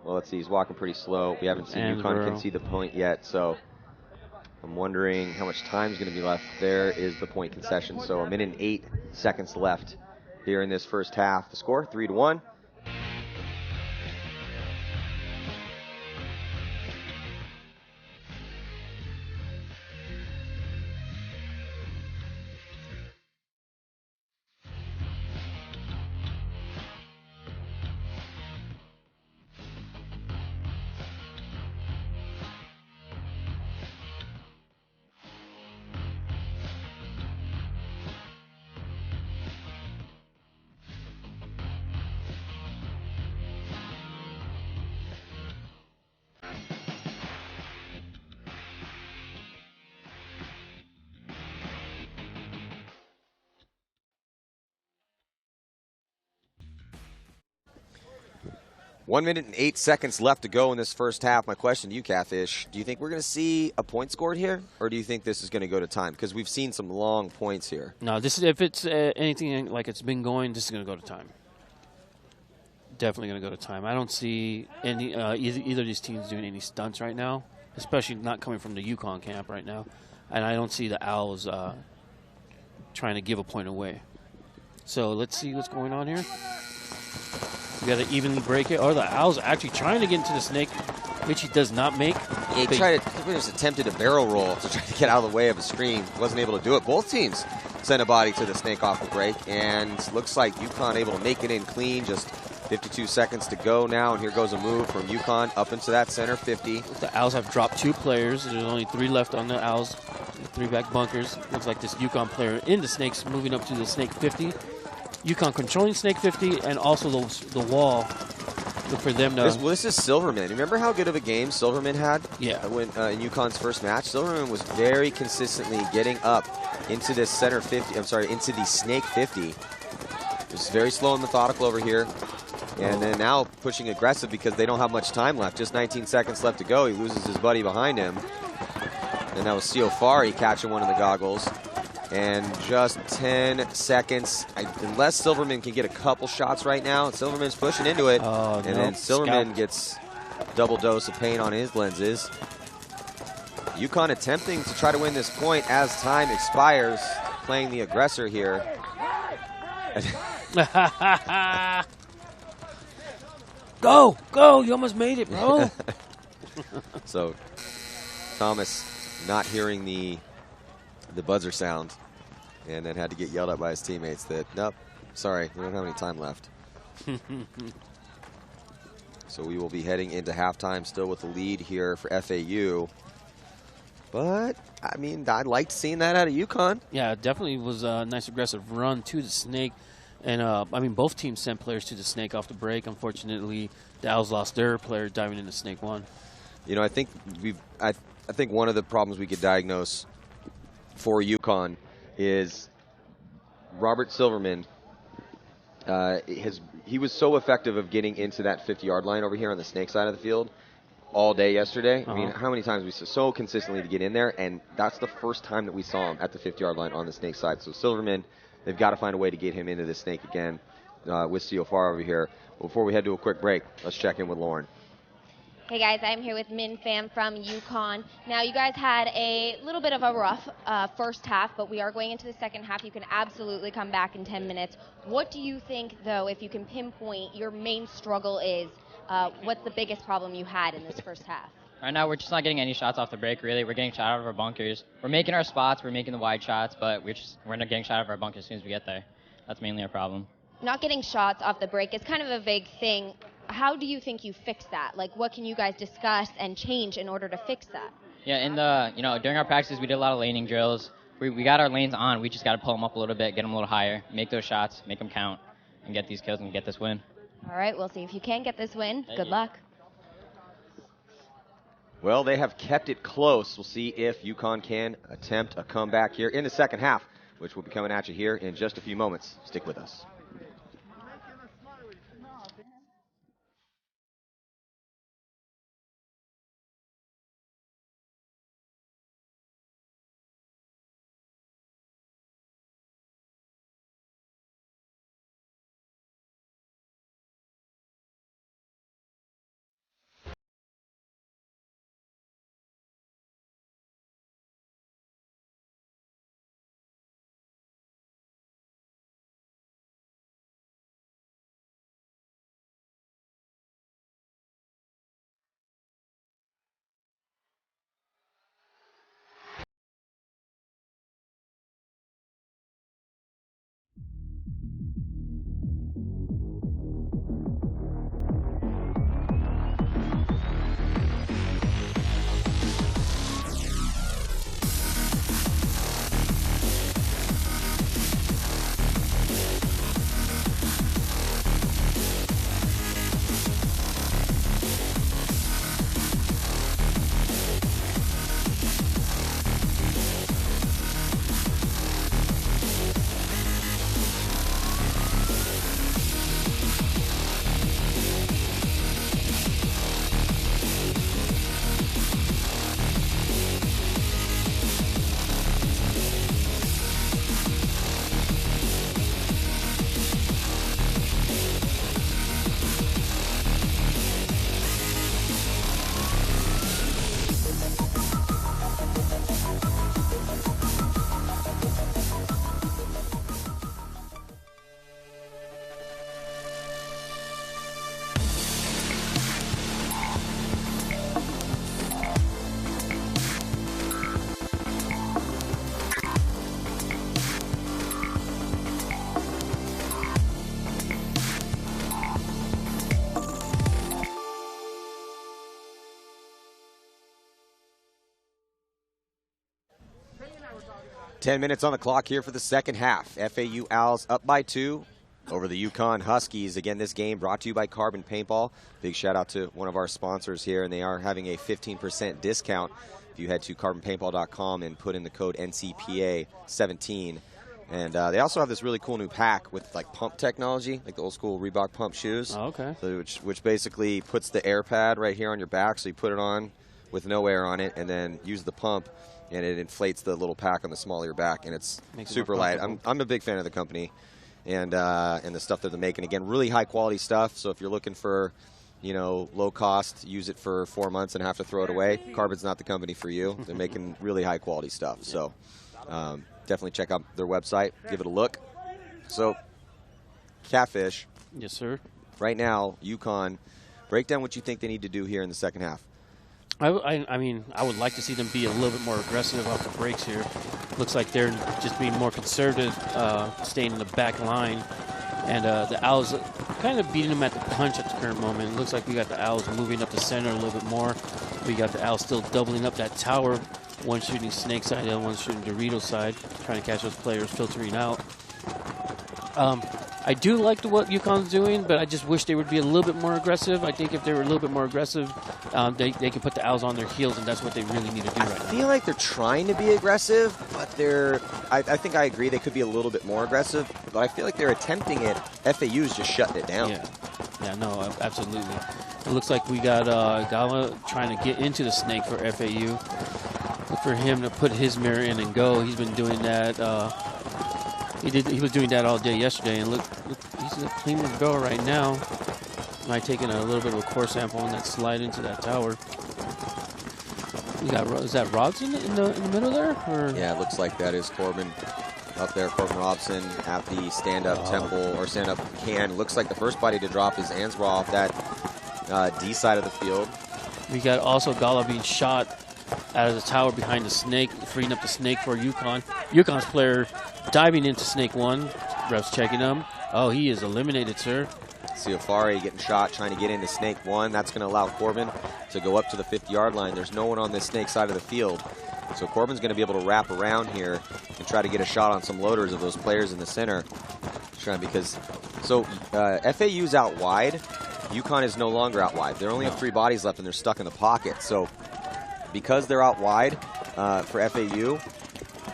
well, let's see, he's walking pretty slow. We haven't seen UConn concede the point yet, so I'm wondering how much time is going to be left. There is the point concession. So a minute and 8 seconds left here in this first half. The score, 3-1. One minute and 8 seconds left to go in this first half. My question to you, Catfish, do you think we're going to see a point scored here, or do you think this is going to go to time? Because we've seen some long points here. No, this is, if it's anything like it's been going, this is going to go to time. Definitely going to go to time. I don't see any either of these teams doing any stunts right now, especially not coming from the UConn camp right now. And I don't see the Owls trying to give a point away. So let's see what's going on here. We got to evenly break it. Oh, the Owls are actually trying to get into the Snake, which he does not make. He just attempted a barrel roll to try to get out of the way of a screen. Wasn't able to do it. Both teams sent a body to the Snake off the break, and looks like UConn able to make it in clean. Just 52 seconds to go now, and here goes a move from UConn up into that center 50. The Owls have dropped 2 players. There's only 3 left on the Owls. 3 back bunkers. Looks like this UConn player in the Snakes moving up to the Snake 50. UConn controlling Snake 50 and also the wall. Look for them to... This is Silverman. Remember how good of a game Silverman had? Yeah. When in UConn's first match? Silverman was very consistently getting up into this center 50. I'm sorry, into the Snake 50. Just very slow and methodical over here. And then now pushing aggressive because they don't have much time left. Just 19 seconds left to go. He loses his buddy behind him. And that was Ciofari catching one of the goggles. And just 10 seconds. Unless Silverman can get a couple shots right now. Silverman's pushing into it. Oh, and then Silverman gets double dose of paint on his lenses. UConn attempting to try to win this point as time expires. Playing the aggressor here. Go, go, you almost made it, bro. So Thomas not hearing the buzzer sound and then had to get yelled at by his teammates that, nope, sorry, we don't have any time left. So we will be heading into halftime still with the lead here for FAU. But, I mean, I liked seeing that out of UConn. Yeah, it definitely was a nice aggressive run to the snake. And, I mean, both teams sent players to the snake off the break. Unfortunately, the Owls lost their player diving into snake one. You know, I think I think one of the problems we could diagnose for UConn is Robert Silverman. He was so effective of getting into that 50-yard line over here on the snake side of the field all day yesterday. I mean, how many times we saw so consistently to get in there, and that's the first time that we saw him at the 50-yard line on the snake side. So Silverman, they've got to find a way to get him into the snake again with Ciofar over here. Before we head to a quick break, let's check in with Lauren. Hey guys, I'm here with Min Pham from UConn. Now you guys had a little bit of a rough first half, but we are going into the second half. You can absolutely come back in 10 minutes. What do you think, though, if you can pinpoint your main struggle is, what's the biggest problem you had in this first half? Right now, we're just not getting any shots off the break, really. We're getting shot out of our bunkers. We're making our spots, we're making the wide shots, but we're not getting shot out of our bunkers as soon as we get there. That's mainly our problem. Not getting shots off the break is kind of a vague thing. How do you think you fix that? Like, what can you guys discuss and change in order to fix that? Yeah, during our practices, we did a lot of laning drills. We got our lanes on. We just got to pull them up a little bit, get them a little higher, make those shots, make them count, and get these kills and get this win. All right, we'll see if you can get this win. Good luck. Well, they have kept it close. We'll see if UConn can attempt a comeback here in the second half, which will be coming at you here in just a few moments. Stick with us. Ten minutes on the clock here for the second half. FAU Owls up by 2 over the UConn Huskies. Again, this game brought to you by Carbon Paintball. Big shout out to one of our sponsors here, and they are having a 15% discount. If you head to carbonpaintball.com and put in the code NCPA 17, And they also have this really cool new pack with like pump technology, like the old school Reebok pump shoes. Oh, okay. So which basically puts the air pad right here on your back, so you put it on with no air on it, and then use the pump, and it inflates the little pack on the small of your back, and it's super light. I'm a big fan of the company and the stuff that they're making. Again, really high quality stuff. So if you're looking for, you know, low cost, use it for 4 months and have to throw it away, Carbon's not the company for you. They're making really high quality stuff. So definitely check out their website, give it a look. So Catfish. Yes, sir. Right now, UConn, break down what you think they need to do here in the second half. I mean, I would like to see them be a little bit more aggressive off the breaks here. Looks like they're just being more conservative, staying in the back line. And the Owls kind of beating them at the punch at the current moment. It looks like we got the Owls moving up the center a little bit more. We got the Owls still doubling up that tower. One shooting Snake side, the other one shooting Dorito side, trying to catch those players filtering out. I do like what UConn's doing, but I just wish they would be a little bit more aggressive. I think if they were a little bit more aggressive, they can put the Owls on their heels, and that's what they really need to do right now. I feel like they're trying to be aggressive, but I think I agree they could be a little bit more aggressive, but I feel like they're attempting it. FAU's just shutting it down. Yeah, no, absolutely. It looks like we got Gala trying to get into the Snake for FAU. Look for him to put his mirror in and go. He's been doing that. He was doing that all day yesterday, and look he's clean to go right now. Might taking a little bit of a core sample on that slide into that tower. We got, is that Robson in the middle there? Or? Yeah, it looks like that is Corbin up there. Corbin Robson at the stand-up temple or stand-up can. Looks like the first body to drop is Ansbra off that D side of the field. We got also Gala being shot out of the tower behind the Snake, freeing up the Snake for UConn. UConn's player diving into Snake 1. Refs checking him. Oh, he is eliminated, sir. Ciofari getting shot, trying to get into Snake 1. That's going to allow Corbin to go up to the 50-yard line. There's no one on this Snake side of the field. So Corbin's going to be able to wrap around here and try to get a shot on some loaders of those players in the center. FAU's out wide. UConn is no longer out wide. They only have 3 bodies left, and they're stuck in the pocket. So because they're out wide for FAU,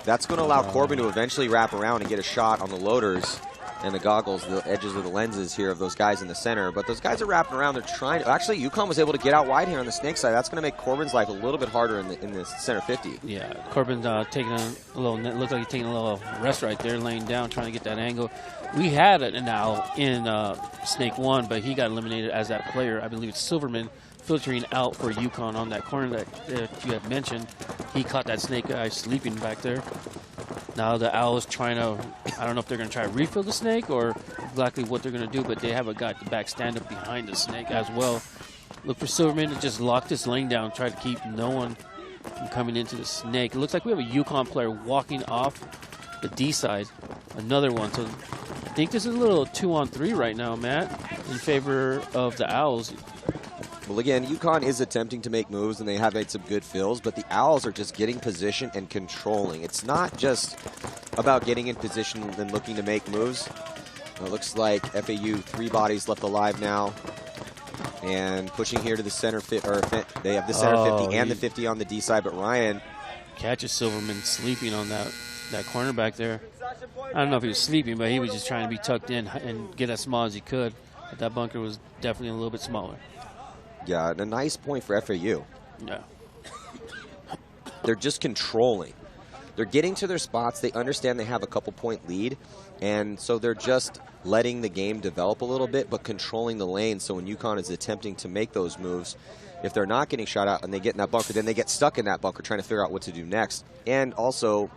that's going to allow Corbin to eventually wrap around and get a shot on the loaders and the goggles, the edges of the lenses here of those guys in the center. But those guys are wrapping around. They're trying to. Actually, UConn was able to get out wide here on the Snake side. That's going to make Corbin's life a little bit harder in the center 50. Yeah, Corbin's taking a little. Looks like he's taking a little rest right there, laying down, trying to get that angle. We had an owl in Snake 1, but he got eliminated as that player. I believe it's Silverman filtering out for UConn on that corner that you had mentioned. He caught that Snake guy sleeping back there. Now the Owls trying to, I don't know if they're going to try to refill the Snake or exactly what they're going to do, but they have a guy at the back stand up behind the Snake as well. Look for Silverman to just lock this lane down, try to keep no one from coming into the Snake. It looks like we have a UConn player walking off the D side, another one. So I think this is a little 2-on-3 right now, Matt, in favor of the Owls. Well, again, UConn is attempting to make moves, and they have made some good fills, but the Owls are just getting position and controlling. It's not just about getting in position and looking to make moves. It looks like FAU 3 bodies left alive now, and pushing here to the center they have the center 50 and the 50 on the D side, but Ryan catches Silverman sleeping on that cornerback there. I don't know if he was sleeping, but he was just trying to be tucked in and get as small as he could. But that bunker was definitely a little bit smaller. Yeah, and a nice point for FAU. Yeah. They're just controlling. They're getting to their spots. They understand they have a couple-point lead, and so they're just letting the game develop a little bit, but controlling the lane. So when UConn is attempting to make those moves, if they're not getting shot out and they get in that bunker, then they get stuck in that bunker trying to figure out what to do next. And also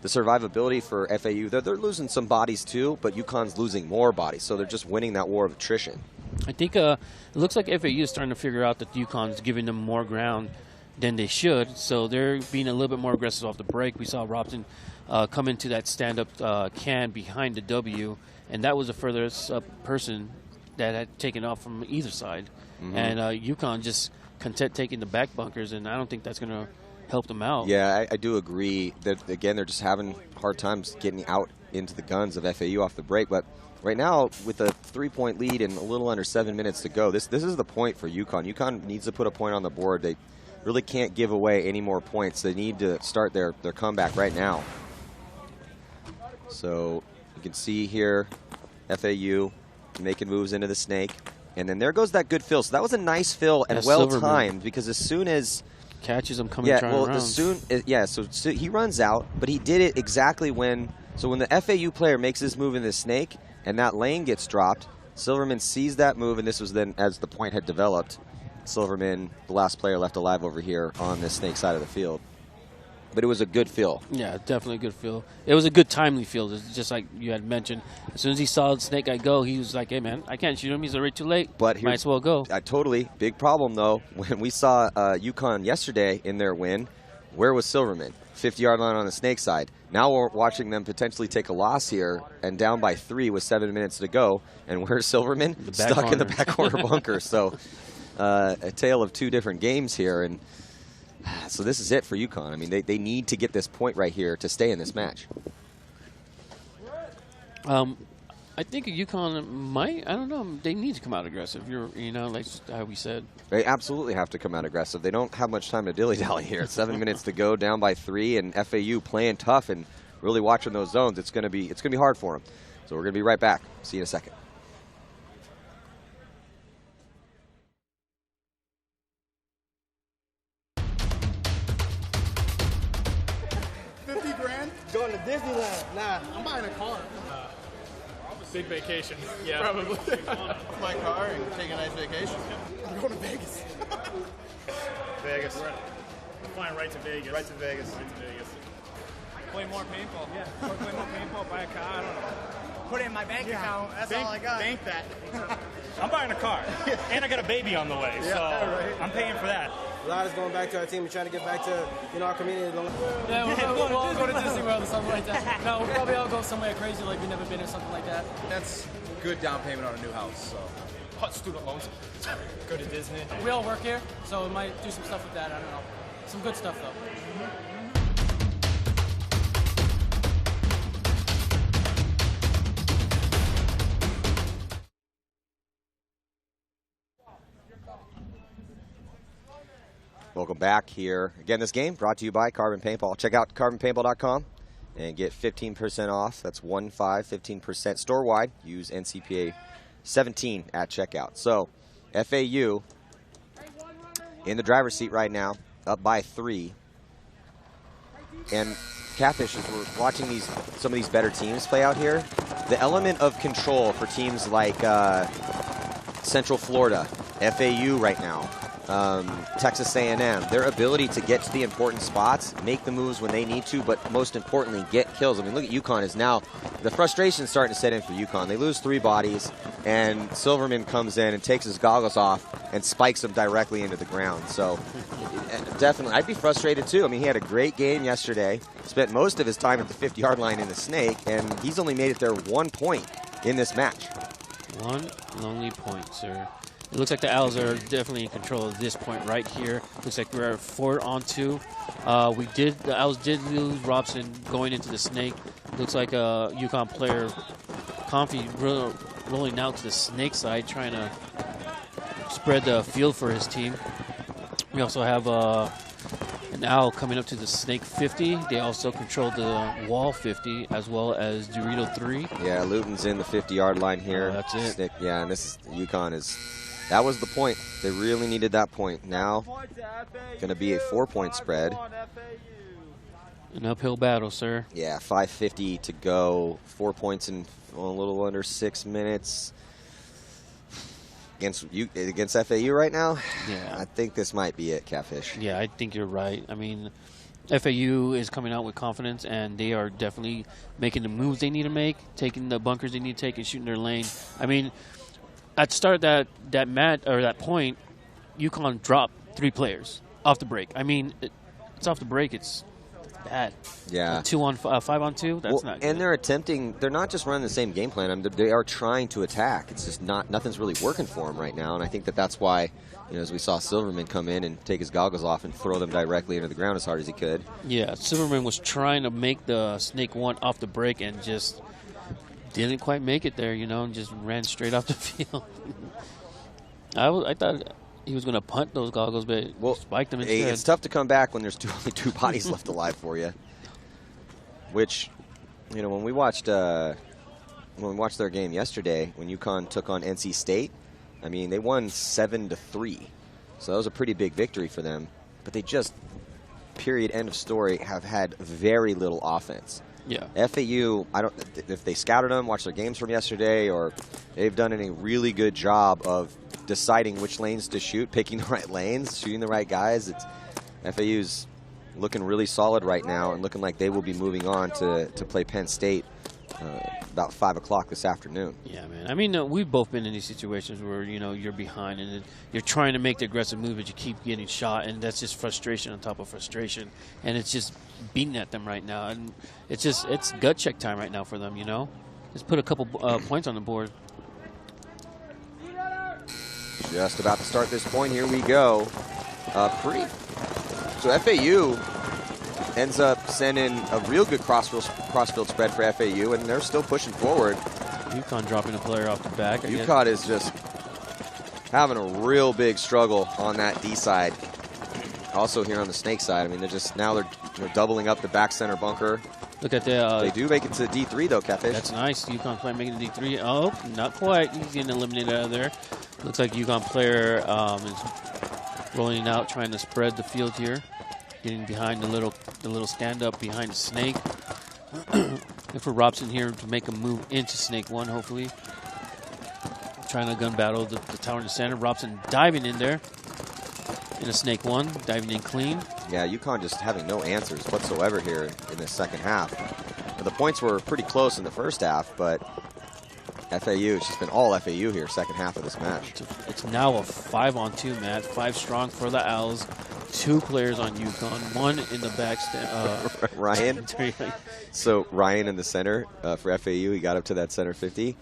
the survivability for FAU, they're losing some bodies too, but UConn's losing more bodies, so they're just winning that war of attrition. I think it looks like FAU is starting to figure out that UConn's giving them more ground than they should, so they're being a little bit more aggressive off the break. We saw Robson come into that stand-up can behind the W, and that was the furthest person that had taken off from either side. Mm-hmm. And UConn just content taking the back bunkers, and I don't think that's going to help them out. Yeah, I do agree that, again, they're just having hard times getting out into the guns of FAU off the break, but right now, with a 3-point lead and a little under 7 minutes to go, this is the point for UConn. UConn needs to put a point on the board. They really can't give away any more points. They need to start their comeback right now. So you can see here FAU making moves into the snake. And then there goes that good fill. So that was a nice fill and well-timed, because as soon as catches him coming trying around. So he runs out, but he did it exactly when the FAU player makes this move in the snake and that lane gets dropped, Silverman sees that move, and this was then as the point had developed. Silverman, the last player left alive over here on the snake side of the field. But it was a good fill. Yeah, definitely a good fill. It was a good timely fill, just like you had mentioned. As soon as he saw the snake guy go, he was like, hey, man, I can't shoot him. He's already too late. But might as well go. Totally. Big problem, though. When we saw UConn yesterday in their win, where was Silverman? 50-yard line on the snake side. Now we're watching them potentially take a loss here and down by 3 with 7 minutes to go. And where's Silverman? Stuck in the back corner bunker. So a tale of 2 different games here. And so this is it for UConn. I mean, they need to get this point right here to stay in this match. I think UConn might, I don't know, they need to come out aggressive. Like how we said. They absolutely have to come out aggressive. They don't have much time to dilly-dally here. 7 minutes to go, down by 3, and FAU playing tough and really watching those zones. It's going to be hard for them. So we're going to be right back. See you in a second. Going to Disneyland. Nah, I'm buying a car. Big vacation. Yeah. Probably. My car and take a nice vacation. I'm going to Vegas. Vegas. We're flying right to Vegas. Right to Vegas. Play more paintball. Yeah. Play more paintball, buy a car. I don't know. Put it in my bank account. That's all I got. Bank that. I'm buying a car. And I got a baby on the way. Yeah, so right. I'm paying for that. A lot is going back to our team. We're trying to get back to our community. Yeah, we'll all go to Disney World or something like that. No, we'll probably all go somewhere crazy like we've never been or something like that. That's good down payment on a new house. So Hot student loans. Go to Disney. We all work here, so we might do some stuff with that. I don't know. Some good stuff, though. Welcome back here. Again, this game brought to you by Carbon Paintball. Check out carbonpaintball.com and get 15% off. That's 15% store-wide. Use NCPA 17 at checkout. So, FAU in the driver's seat right now, up by 3. And Catfish, as we're watching some of these better teams play out here, the element of control for teams like Central Florida, FAU right now, Texas A&M, their ability to get to the important spots, make the moves when they need to, but most importantly, get kills. I mean, look at UConn is now, the frustration is starting to set in for UConn. They lose 3 bodies, and Silverman comes in and takes his goggles off and spikes them directly into the ground. So, definitely, I'd be frustrated too. I mean, he had a great game yesterday, spent most of his time at the 50-yard line in the snake, and he's only made it there 1 point in this match. 1 lonely point, sir. It looks like the Owls are definitely in control of this point right here. Looks like we're 4-on-2. The Owls did lose Robson going into the snake. Looks like a UConn player, Comfy, rolling out to the snake side, trying to spread the field for his team. We also have an Owl coming up to the snake 50. They also control the wall 50 as well as Dorito 3. Yeah, Luton's in the 50-yard line here. Oh, that's it. Snake, yeah, and this is UConn is. That was the point. They really needed that point. Now, going to be a 4-point spread. An uphill battle, sir. Yeah, 5:50 to go. 4 points in a little under 6 minutes. Against FAU right now? Yeah. I think this might be it, Catfish. Yeah, I think you're right. I mean, FAU is coming out with confidence, and they are definitely making the moves they need to make, taking the bunkers they need to take, and shooting their lane. I mean, at the start of that point, UConn dropped 3 players off the break. I mean, it's off the break. It's bad. Yeah. 5-on-2. That's not good. And they're not just running the same game plan. I mean, they are trying to attack. It's just nothing's really working for them right now. And I think that's why, as we saw Silverman come in and take his goggles off and throw them directly into the ground as hard as he could. Yeah, Silverman was trying to make the snake 1 off the break and just didn't quite make it there, and just ran straight off the field. I thought he was going to punt those goggles, but spiked them instead. It's tough to come back when there's only 2 bodies left alive for you. Which, You know, when we watched their game yesterday, when UConn took on NC State, I mean, they won 7-3. So that was a pretty big victory for them. But they just, period, end of story, have had very little offense. Yeah. FAU, if they scouted them, watched their games from yesterday, or they've done a really good job of deciding which lanes to shoot, picking the right lanes, shooting the right guys. FAU's looking really solid right now and looking like they will be moving on to play Penn State about 5 o'clock this afternoon. Yeah, man. I mean, we've both been in these situations where, you know, you're behind and you're trying to make the aggressive move, but you keep getting shot, and that's just frustration on top of frustration. And it's just beating at them right now. And it's gut check time right now for them, you know? Just put a couple points on the board. Just about to start this point. Here we go. So FAU ends up sending a real good crossfield spread for FAU, and they're still pushing forward. UConn dropping a player off the back. UConn is just having a real big struggle on that D side. Also here on the snake side, I mean, they're doubling up the back center bunker. Look at that. They do make it to D3 though, Catfish. That's nice. UConn player making it to D3. Oh, not quite. He's getting eliminated out of there. Looks like UConn player is rolling out, trying to spread the field here. Getting behind the little stand up behind the snake. Look for Robson here to make a move into snake 1, hopefully. Trying to gun battle the tower in the center. Robson diving in there. In a snake 1, diving in clean. Yeah, UConn just having no answers whatsoever here in the second half. The points were pretty close in the first half, but FAU, it's just been all FAU here, second half of this match. It's now a 5-on-2 match, 5 strong for the Owls. 2 players on UConn, 1 in the back stand. Ryan. So Ryan in the center for FAU, he got up to that center 50.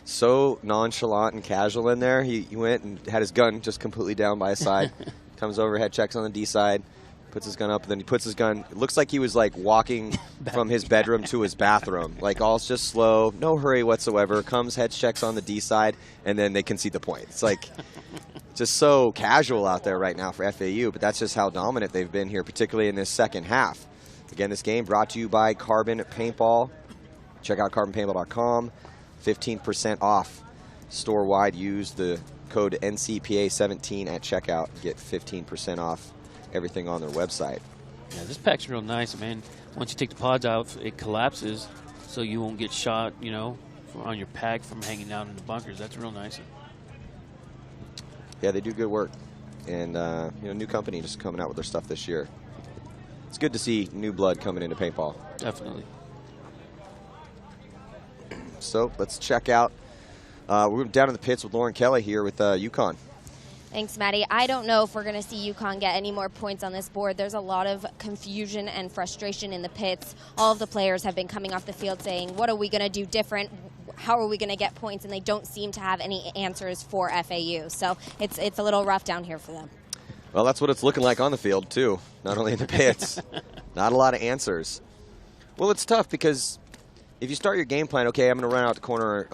So nonchalant and casual in there. He went and had his gun just completely down by his side. Comes over, head checks on the D side, puts his gun up, and then he puts his gun. It looks like he was like walking from his bedroom to his bathroom. Like all just slow, no hurry whatsoever. Comes, head checks on the D side, and then they concede the point. It's like just so casual out there right now for FAU, but that's just how dominant they've been here, particularly in this second half. Again, this game brought to you by Carbon Paintball. Check out carbonpaintball.com. 15% off store-wide. Use the code NCPA 17 at checkout. Get 15% off everything on their website. Yeah, this pack's real nice, man. Once you take the pods out, it collapses, so you won't get shot, you know, on your pack from hanging out in the bunkers. That's real nice. Yeah, they do good work. And, you know, new company just coming out with their stuff this year. It's good to see new blood coming into paintball. Definitely. So let's check out. We're down in the pits with Lauren Kelly here with UConn. Thanks, Maddie. I don't know if we're going to see UConn get any more points on this board. There's a lot of confusion and frustration in the pits. All of the players have been coming off the field saying, what are we going to do different? How are we going to get points? And they don't seem to have any answers for FAU. So it's a little rough down here for them. Well, that's what it's looking like on the field, too. Not only in the pits. Not a lot of answers. Well, it's tough because if you start your game plan, okay, I'm going to run out the corner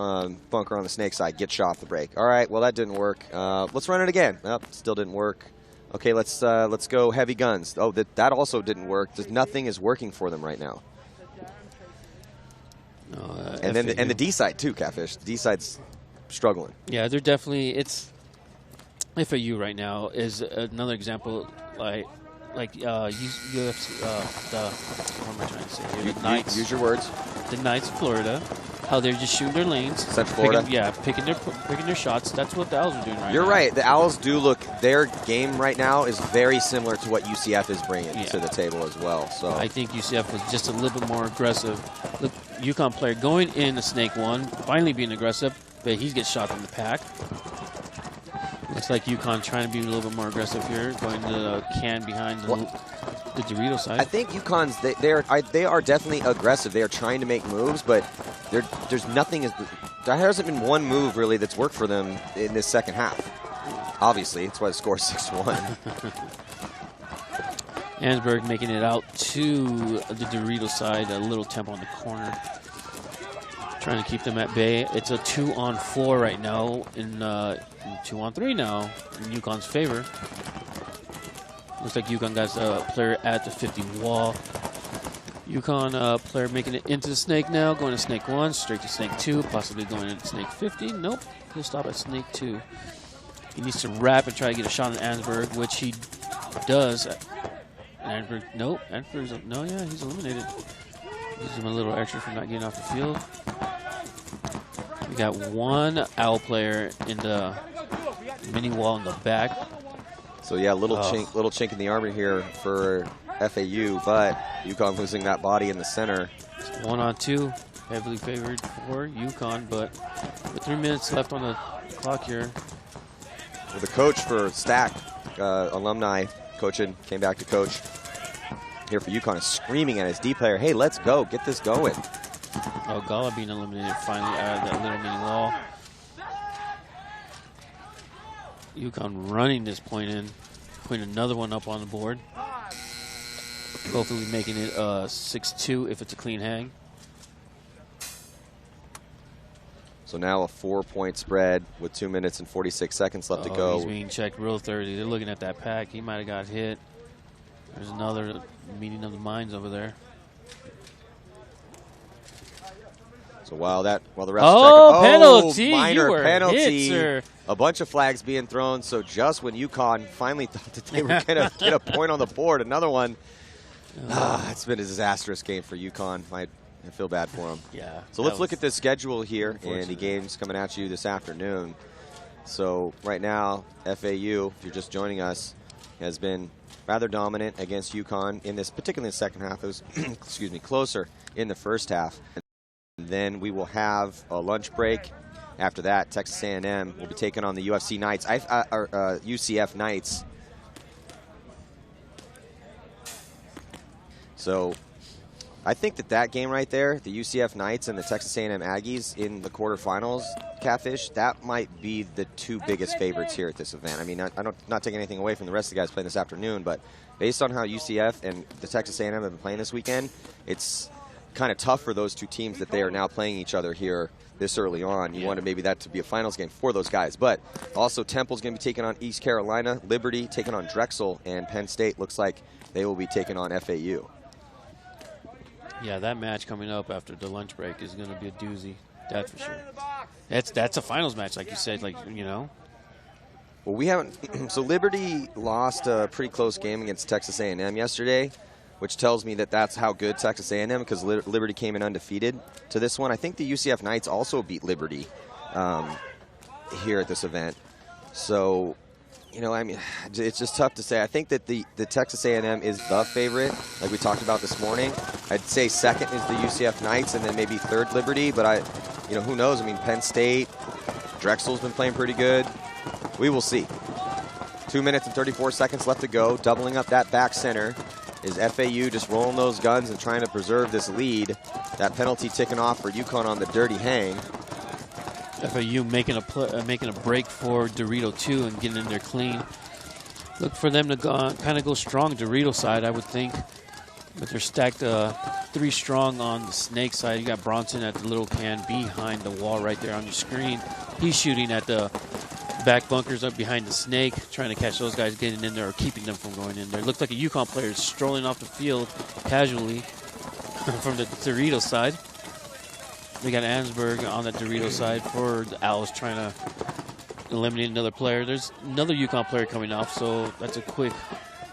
bunker on the snake side, get shot off the break. All right, well, that didn't work. Let's run it again. Nope, still didn't work. Okay, let's go heavy guns. Oh, that also didn't work. Just nothing is working for them right now. And then the D side too, Catfish. The D side's struggling. Yeah, they're definitely. It's FAU right now is another example. Like UFC. What am I trying to say here? The Knights. Use your words. The Knights of Florida. How they're just shooting their lanes. Central Florida. Picking their shots. That's what the Owls are doing right now. You're right. The Owls do look. Their game right now is very similar to what UCF is bringing to the table as well. So I think UCF was just a little bit more aggressive. Look, UConn player going in the snake 1, finally being aggressive, but he gets shot from the pack. Looks like UConn trying to be a little bit more aggressive here, going to the can behind the Dorito side. I think UConn's they are definitely aggressive. They are trying to make moves, but there's nothing. There hasn't been one move really that's worked for them in this second half. Obviously, that's why the score is 6-1. Ansberg making it out to the Dorito side, a little tempo on the corner. Trying to keep them at bay. It's a 2-on-4 right now, in 2-on-3 now in UConn's favor. Looks like UConn got a player at the 50 wall. UConn player making it into the snake now, going to snake 1, straight to snake 2, possibly going into snake 50. Nope, he'll stop at snake 2. He needs to wrap and try to get a shot on Ansberg, which he does. Ansberg, nope. Ansberg's, no, yeah, he's eliminated. Gives him a little extra for not getting off the field. We got one Owl player in the mini wall in the back. So yeah, little chink in the armor here for FAU, but UConn losing that body in the center. 1-on-2, heavily favored for UConn, but with 3 minutes left on the clock here. Well, the coach for Stack, alumni coaching, came back to coach here for UConn, is screaming at his D player, hey, let's go, get this going. Oh, Gala being eliminated finally out of that little mini wall. UConn running this point in, putting another one up on the board. Hopefully making it 6-2 if it's a clean hang. So now a 4-point spread with 2 minutes and 46 seconds left to go. He's being checked real thirsty. They're looking at that pack. He might have got hit. There's another meeting of the minds over there. So while the refs penalty! Minor You were penalty. hit, sir. A bunch of flags being thrown. So just when UConn finally thought that they were going to get a point on the board, another one. It's been a disastrous game for UConn. I feel bad for them. Yeah. So let's look at the schedule here and the games coming at you this afternoon. So right now, FAU, if you're just joining us, has been rather dominant against UConn in this, particularly in the second half. It was, excuse me, closer in the first half. And then we will have a lunch break. After that, Texas A&M will be taking on the UCF Knights. So I think that game right there, the UCF Knights and the Texas A&M Aggies in the quarterfinals, Catfish, that might be the two biggest favorites here at this event. I mean, I'm not taking anything away from the rest of the guys playing this afternoon, but based on how UCF and the Texas A&M have been playing this weekend, it's kind of tough for those two teams that they are now playing each other here this early on. You wanted maybe that to be a finals game for those guys. But also Temple's going to be taking on East Carolina, Liberty taking on Drexel, and Penn State looks like they will be taking on FAU. Yeah, that match coming up after the lunch break is going to be a doozy. That's for sure. That's a finals match, like you said, Well, we haven't. So Liberty lost a pretty close game against Texas A&M yesterday, which tells me that that's how good Texas A&M, because Liberty came in undefeated to this one. I think the UCF Knights also beat Liberty here at this event. So, I mean, it's just tough to say. I think that the Texas A&M is the favorite, like we talked about this morning. I'd say second is the UCF Knights, and then maybe third Liberty. But who knows? I mean, Penn State, Drexel's been playing pretty good. We will see. 2 minutes and 34 seconds left to go. Doubling up that back center is FAU, just rolling those guns and trying to preserve this lead. That penalty ticking off for UConn on the dirty hang. FAU making a break for Dorito 2 and getting in there clean. Look for them to kind of go strong Dorito side, I would think. But they're stacked 3 strong on the Snake side. You got Bronson at the little can behind the wall right there on your screen. He's shooting at the back bunkers up behind the Snake, trying to catch those guys getting in there or keeping them from going in there. It looks like a UConn player is strolling off the field casually from the Dorito side. We got Ansberg on the Dorito side for the Owls trying to eliminate another player. There's another UConn player coming off, so that's a quick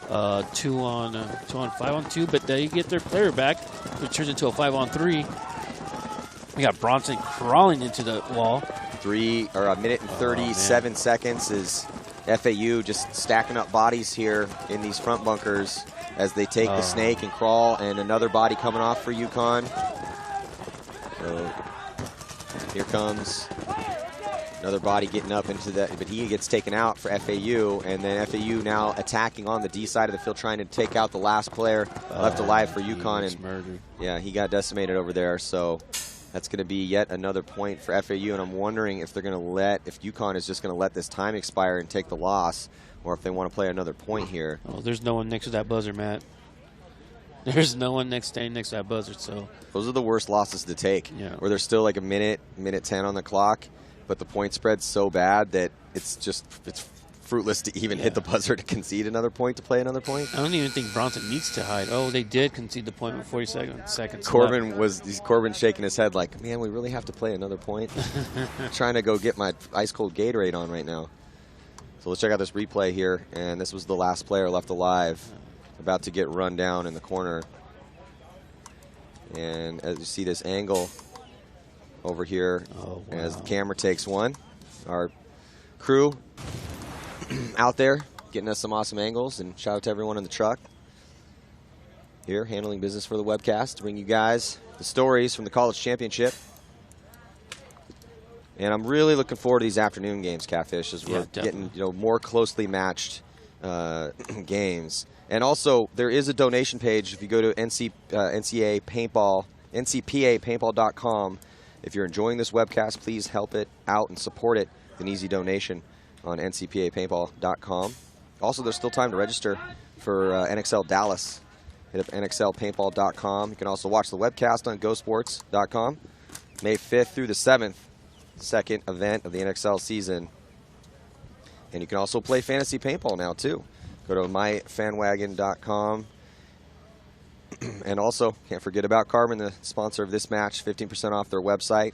2 on 5-on-2, but they get their player back. It turns into a 5-on-3. We got Bronson crawling into the wall. A minute and 37 seconds is FAU just stacking up bodies here in these front bunkers as they take the Snake and crawl, and another body coming off for UConn. So here comes another body getting up into that, but he gets taken out for FAU, and then FAU now attacking on the D side of the field, trying to take out the last player left alive for UConn. And murdered. Yeah, he got decimated over there. So that's going to be yet another point for FAU, and I'm wondering if they're going to if UConn is just going to let this time expire and take the loss, or if they want to play another point here. Oh, there's no one next to that buzzer, Matt. There's no one standing next to that buzzer. So those are the worst losses to take, where there's still like a minute 10 on the clock, but the point spread's so bad that it's fruitless to even hit the buzzer to concede another point, to play another point. I don't even think Bronson needs to hide. Oh, they did concede the point with 40 seconds Corbin left. Corbin shaking his head like, man, we really have to play another point. I'm trying to go get my ice cold Gatorade on right now. So let's check out this replay here, and this was the last player left alive, about to get run down in the corner. And as you see this angle over here, as the camera takes one, our crew out there getting us some awesome angles, and shout out to everyone in the truck here handling business for the webcast to bring you guys the stories from the college championship. And I'm really looking forward to these afternoon games, Catfish, as we're getting more closely matched games. And also, there is a donation page if you go to NCPA Paintball, NCPAPaintball.com. If you're enjoying this webcast, please help it out and support it with an easy donation on NCPAPaintball.com. Also, there's still time to register for NXL Dallas. Hit up NXLPaintball.com. You can also watch the webcast on GoSports.com. May 5th through the 7th, second event of the NXL season. And you can also play fantasy paintball now, too. Go to myfanwagon.com. And also, can't forget about Carbon, the sponsor of this match, 15% off their website.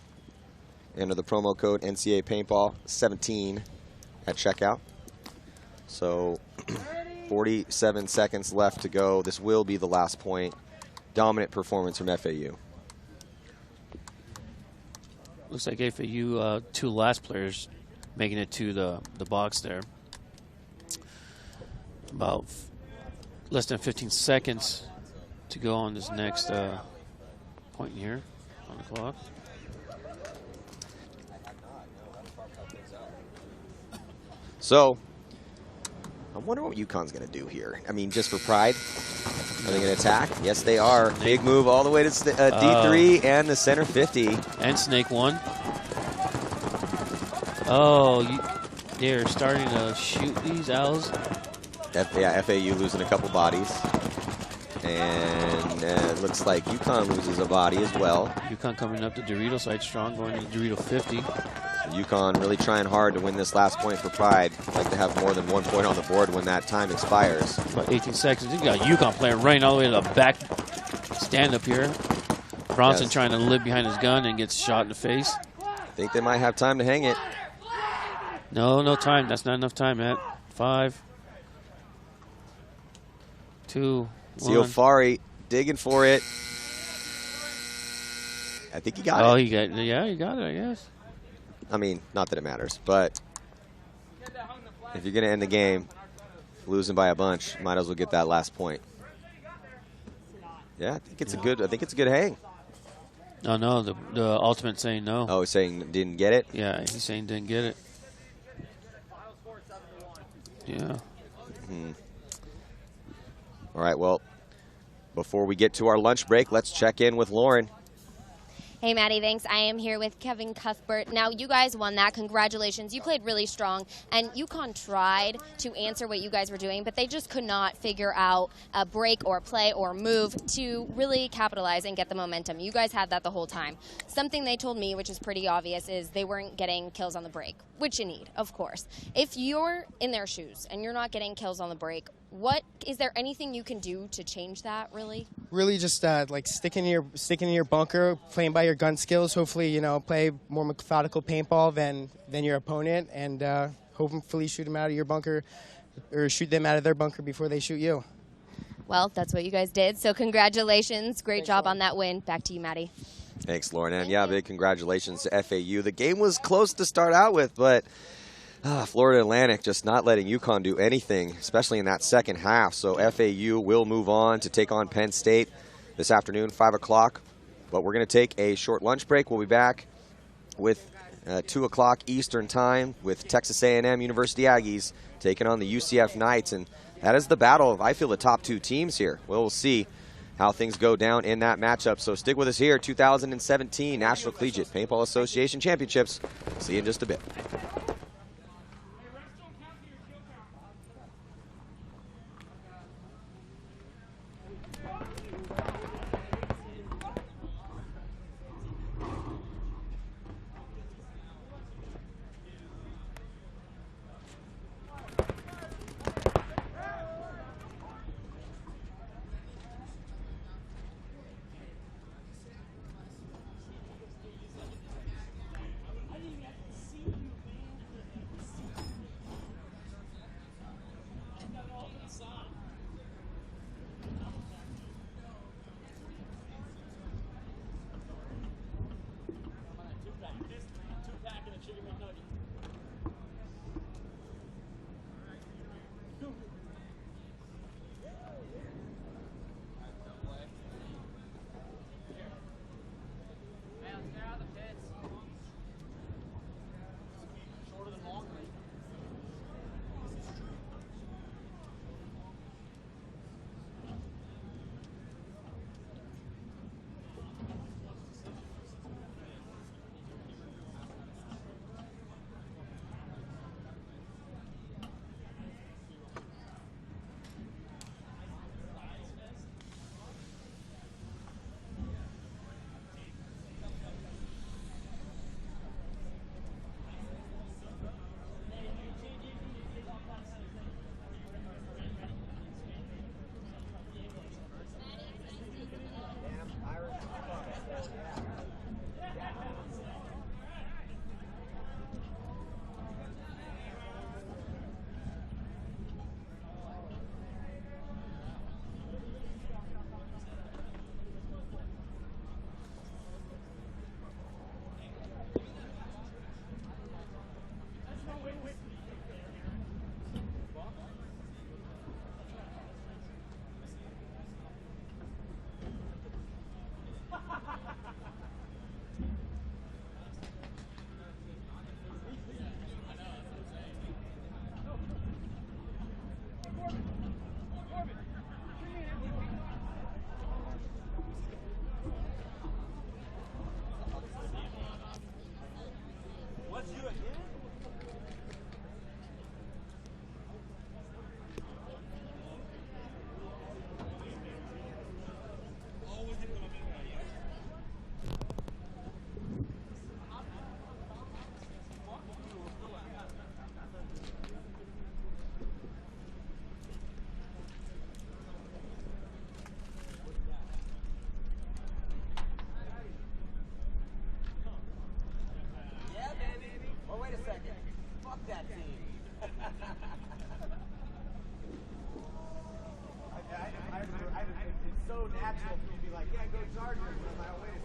Enter the promo code NCAA Paintball 17 at checkout. So 47 seconds left to go. This will be the last point. Dominant performance from FAU. Looks like FAU, two last players making it to the box there. About less than 15 seconds to go on this next point here on the clock. So, I wonder what UConn's going to do here. I mean, just for pride, are they going to attack? Yes, they are. Big move all the way to D3 and the center 50. And Snake 1. Oh, they're starting to shoot these owls. Yeah, FAU losing a couple bodies. And it looks like UConn loses a body as well. UConn coming up to Dorito side strong, going to Dorito 50. UConn really trying hard to win this last point for pride. Like to have more than 1 point on the board when that time expires. About 18 seconds. You got UConn player running all the way to the back stand up here. Bronson trying to live behind his gun and gets shot in the face. Think they might have time to hang it. No time. That's not enough time, Matt. 5, 2, 1. Ciofari digging for it. I think he got it. Oh, he got it, I guess. I mean, not that it matters, but if you're going to end the game losing by a bunch, might as well get that last point. Yeah, I think it's a good hang. No, the ultimate saying no. Oh, he's saying didn't get it? Yeah, he's saying didn't get it. Yeah. All right, well, before we get to our lunch break, let's check in with Lauren. Hey, Maddie, thanks. I am here with Kevin Cuthbert. Now, you guys won that. Congratulations. You played really strong, and UConn tried to answer what you guys were doing, but they just could not figure out a break or play or move to really capitalize and get the momentum. You guys had that the whole time. Something they told me, which is pretty obvious, is they weren't getting kills on the break, which you need, of course. If you're in their shoes and you're not getting kills on the break, is there anything you can do to change that, really? Really just like sticking in your bunker, playing by your gun skills. Hopefully, play more methodical paintball than your opponent, and hopefully shoot them out of your bunker or shoot them out of their bunker before they shoot you. Well, that's what you guys did. So congratulations. Great job on that win. Back to you, Maddie. Thanks, Lauren. And yeah, big congratulations to FAU. The game was close to start out with, but Florida Atlantic just not letting UConn do anything, especially in that second half. So FAU will move on to take on Penn State this afternoon, 5 o'clock. But we're going to take a short lunch break. We'll be back with 2 o'clock Eastern time with Texas A&M University Aggies taking on the UCF Knights. And that is the battle of, I feel, the top two teams here. We'll see how things go down in that matchup. So stick with us here. 2017 National Collegiate Paintball Association Championships. See you in just a bit. Fuck that team. It's so natural for me to be like, yeah, go Chargers. And I'm like, oh, wait a